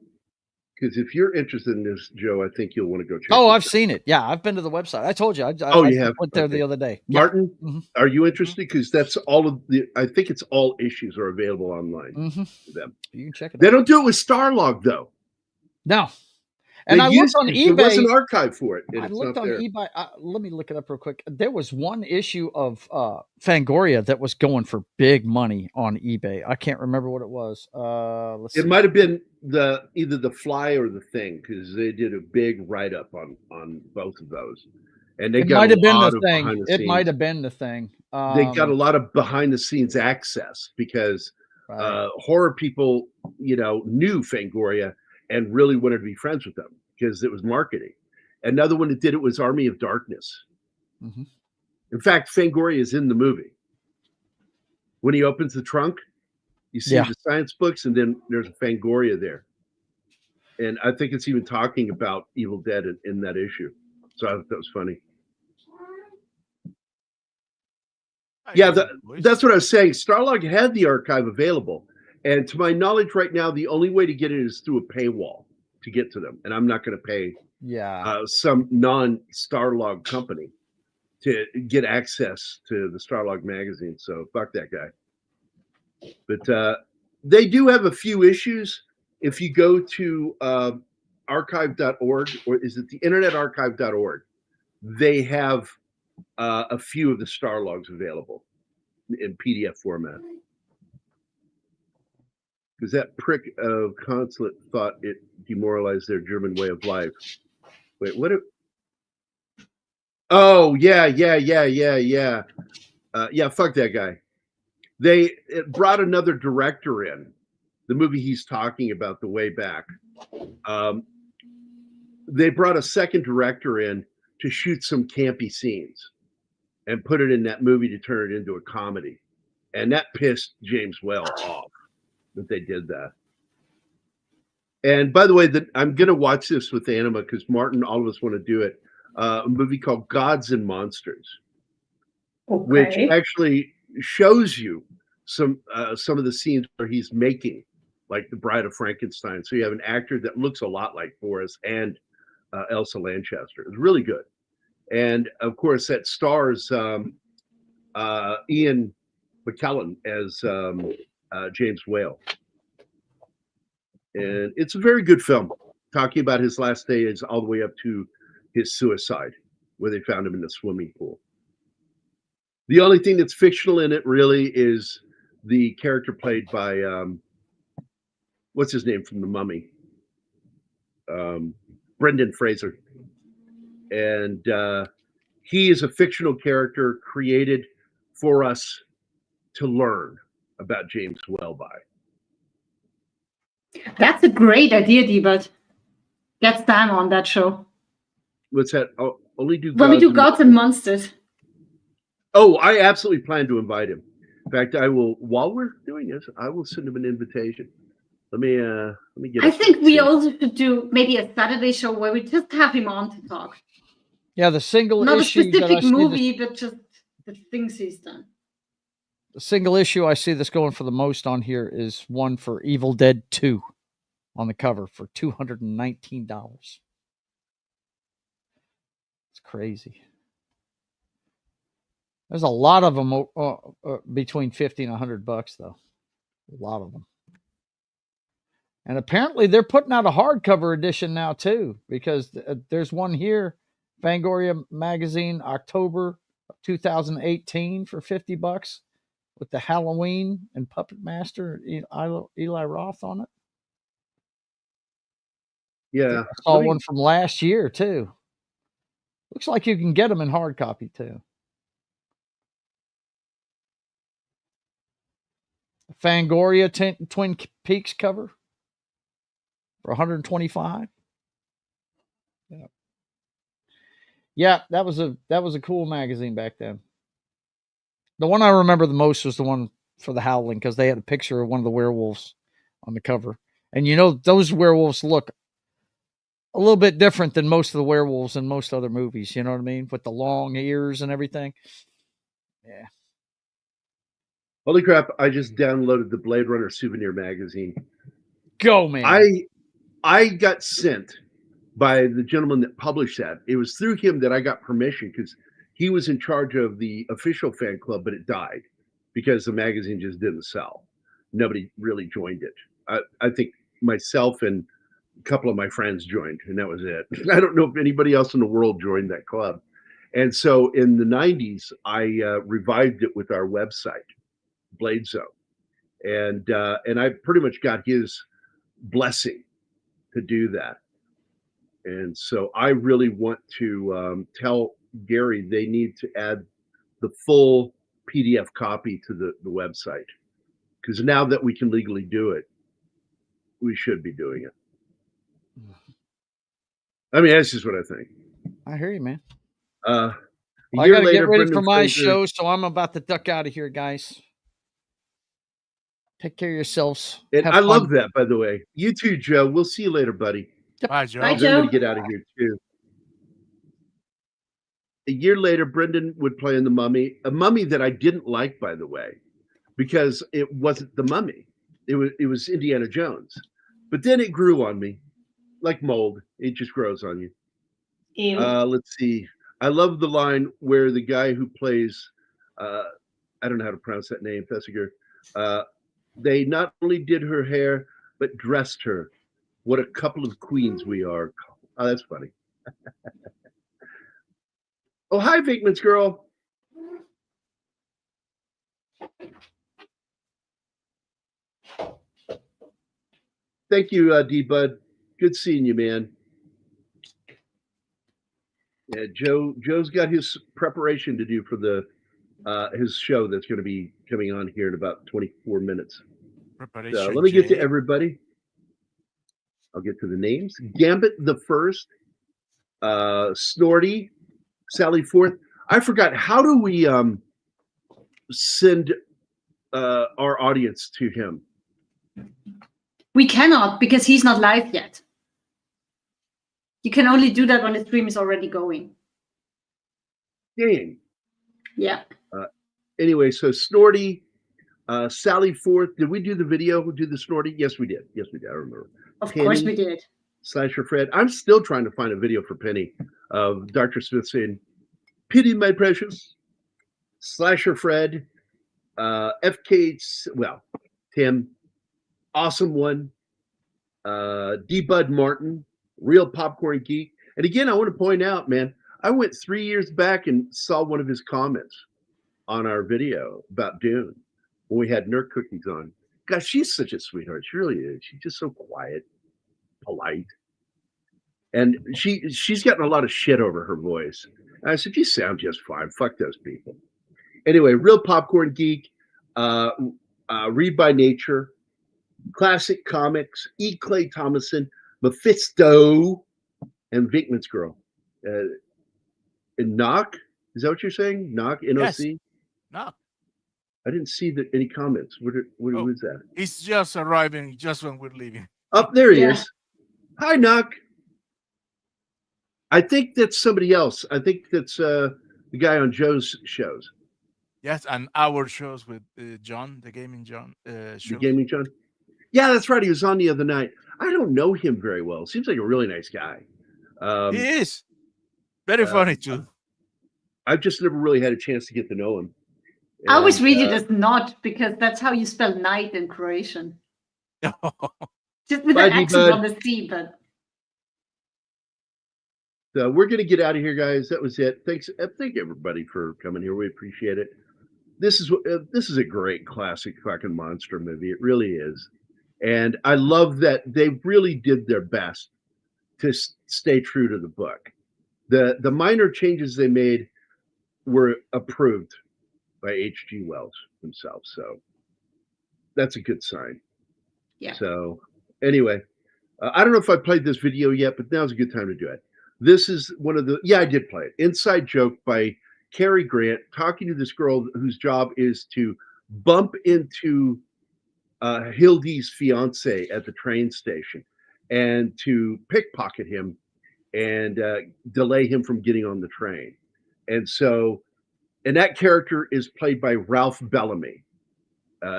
Because if you're interested in this, Joe, I think you'll want to go check it out. Oh, I've seen it. Yeah, I've been to the website. I told you. You have? Went there the other day. Martin, are you interested? Because that's all of the, I think it's all issues are available online for them. You can check it out. They don't do it with Starlog, though. No. And I looked on eBay. There was an archive for it. I looked on eBay. Let me look it up real quick. There was one issue of Fangoria that was going for big money on eBay. I can't remember what it was. Let's see. It might have been either the Fly or the Thing, because they did a big write-up on both of those. And they got a lot of behind the scenes. It might have been the Thing. They got a lot of behind-the-scenes access because horror people, knew Fangoria and really wanted to be friends with them because it was marketing. Another one that did it was Army of Darkness. In fact, Fangoria is in the movie. When he opens the trunk, you see the science books, and then there's a Fangoria there. And I think it's even talking about Evil Dead in that issue. So I thought that was funny. That's what I was saying. Starlog had the archive available. And to my knowledge right now, the only way to get it is through a paywall to get to them. And I'm not going to pay some non-Starlog company to get access to the Starlog magazine. So fuck that guy. But they do have a few issues. If you go to archive.org, or is it the internetarchive.org, they have a few of the Starlogs available in PDF format. Because that prick of consulate thought it demoralized their German way of life. Wait, what? Oh, yeah. Fuck that guy. They brought another director in. The movie he's talking about, The Way Back. They brought a second director in to shoot some campy scenes and put it in that movie to turn it into a comedy. And that pissed James Whale off that they did that. And by the way, I'm going to watch this with Anima because Martin, all of us want to do it. A movie called Gods and Monsters, which actually shows you some of the scenes where he's making, like The Bride of Frankenstein. So you have an actor that looks a lot like Boris and Elsa Lanchester. It's really good. And of course, that stars Ian McKellen as James Whale. And it's a very good film, talking about his last days all the way up to his suicide, where they found him in the swimming pool. The only thing that's fictional in it really is the character played by, what's his name from The Mummy? Brendan Fraser. And he is a fictional character created for us to learn about James Whale by. That's a great idea, D-Bud. Get Sam on that show. What's that? Oh, only do when we do Gods and Monsters. Oh, I absolutely plan to invite him. In fact, I will. While we're doing this, I will send him an invitation. Let me get. I think we also should do maybe a Saturday show where we just have him on to talk. Yeah, the single not issue. Not a specific movie, but just the things he's done. The single issue I see that's going for the most on here is one for Evil Dead 2 on the cover for $219. It's crazy. There's a lot of them between 50 and $100 though. A lot of them. And apparently they're putting out a hardcover edition now too, because there's one here, Fangoria magazine, October of 2018 for $50 with the Halloween and Puppet Master Eli Roth on it. Yeah. I saw one from last year too. Looks like you can get them in hard copy too. Fangoria Twin Peaks cover for $125. Yeah. Yeah, that was a cool magazine back then. The one I remember the most was the one for The Howling, because they had a picture of one of the werewolves on the cover. And you know, those werewolves look a little bit different than most of the werewolves in most other movies. You know what I mean? With the long ears and everything. Yeah. Holy crap, I just downloaded the Blade Runner souvenir magazine. Go, man. I got sent by the gentleman that published that. It was through him that I got permission, because he was in charge of the official fan club, but it died because the magazine just didn't sell. Nobody really joined it. I think myself and a couple of my friends joined, and that was it. I don't know if anybody else in the world joined that club. And so in the 90s, I revived it with our website, Blade Zone. And I pretty much got his blessing to do that. And so I really want to tell Gary they need to add the full PDF copy to the website, because now that we can legally do it, we should be doing it. I mean, that's just what I think. I hear you, man. I got to get ready for my show, so I'm about to duck out of here, guys. Take care of yourselves. And I love that, by the way. You too, Joe. We'll see you later, buddy. Bye, Joe. Bye, Joe. I'm going to get out of here, too. A year later, Brendan would play in The Mummy, a mummy that I didn't like, by the way, because it wasn't The Mummy. It was Indiana Jones. But then it grew on me like mold. It just grows on you. Ew. Let's see. I love the line where the guy who plays, I don't know how to pronounce that name, Thesiger, they not only did her hair, but dressed her. What a couple of queens we are. Oh, that's funny. Oh, hi, Vinkman's girl. Thank you, D-Bud. Good seeing you, man. Yeah, Joe's got his preparation to do for the his show that's going to be coming on here in about 24 minutes. Preparation. So let me get to everybody. I'll get to the names. Gambit the First, Snorty, Sally Forth. I forgot, how do we send our audience to him? We cannot, because he's not live yet. You can only do that when the stream is already going. Dang. Yeah. Anyway, so Snorty, Sally Forth. Did we do the video? We do the Snorty? Yes, we did. Yes, we did. I remember. Of course we did. Slasher Fred. I'm still trying to find a video for Penny of Dr. Smith saying, "Pity my precious." Slasher Fred, FK, well, Tim, Awesome One, D. Bud Martin, Real Popcorn Geek. And again, I want to point out, man, I went 3 years back and saw one of his comments on our video about Dune when we had Nerd Cookies on. Gosh, she's such a sweetheart. She really is. She's just so quiet, polite. And she's gotten a lot of shit over her voice. And I said, you sound just fine. Fuck those people. Anyway, Real Popcorn Geek, Read by Nature, Classic Comics, E. Clay Thomason, Mephisto, and Vinkman's Girl. And Knock, is that what you're saying? Knock, N-O-C? Yes. Knock. I didn't see any comments. What was that? He's just arriving just when we're leaving. Up there he is. Hi, Knock. I think that's somebody else. I think that's the guy on Joe's shows. Yes, and our shows with John, the Gaming John. The Gaming John? Yeah, that's right. He was on the other night. I don't know him very well. Seems like a really nice guy. He is. Very funny, too. I've just never really had a chance to get to know him. I always read it as not, because that's how you spell night in Croatian. Just with an accent on the C, but... So we're going to get out of here, guys. That was it. Thank everybody for coming here. We appreciate it. This is a great classic fucking monster movie. It really is. And I love that they really did their best to stay true to the book. The minor changes they made were approved by H.G. Wells himself. So that's a good sign. Yeah. So anyway, I don't know if I played this video yet, but now's a good time to do it. This is one of the, I did play it. Inside Joke by Cary Grant talking to this girl whose job is to bump into Hildy's fiance at the train station and to pickpocket him and delay him from getting on the train. And so, and that character is played by Ralph Bellamy,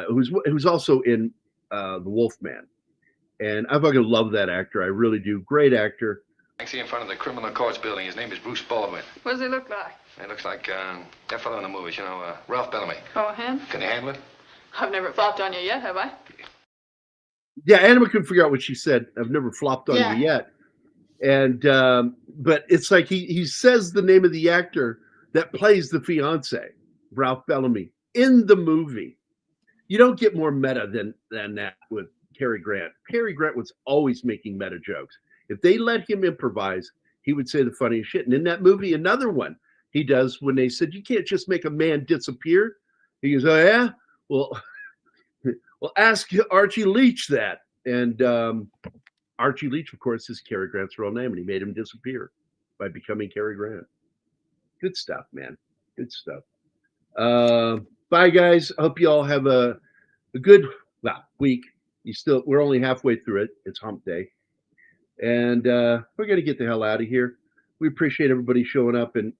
who's also in The Wolfman. And I fucking love that actor. I really do. Great actor. Taxi in front of the criminal courts building. His name is Bruce Baldwin. What does he look like? He looks like that fellow in the movies, Ralph Bellamy. Oh, him? Can you handle it? I've never flopped on you yet, have I? Yeah, Anima couldn't figure out what she said. I've never flopped on you yet. And but it's like he says the name of the actor that plays the fiance, Ralph Bellamy, in the movie. You don't get more meta than that with Cary Grant. Cary Grant was always making meta jokes. If they let him improvise, he would say the funniest shit. And in that movie, another one he does when they said, you can't just make a man disappear. He goes, oh, yeah? Well, ask Archie Leach that. And Archie Leach, of course, is Cary Grant's real name, and he made him disappear by becoming Cary Grant. Good stuff, man. Good stuff. Bye, guys. I hope you all have a good week. We're only halfway through it. It's hump day. And we're going to get the hell out of here. We appreciate everybody showing up. And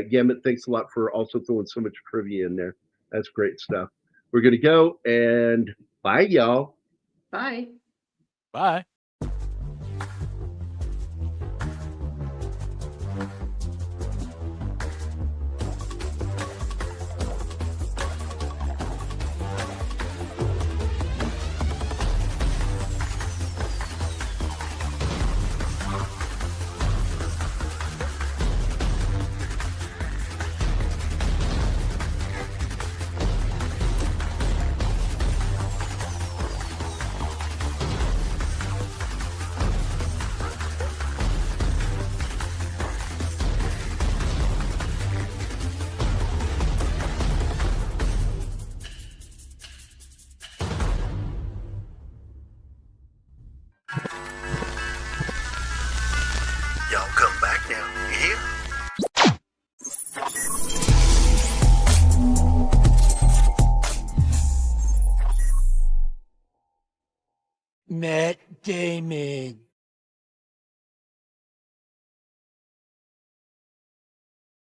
Gambit, thanks a lot for also throwing so much trivia in there. That's great stuff. We're going to go, and bye, y'all. Bye. Bye. Y'all come back now, you hear? Matt Damon.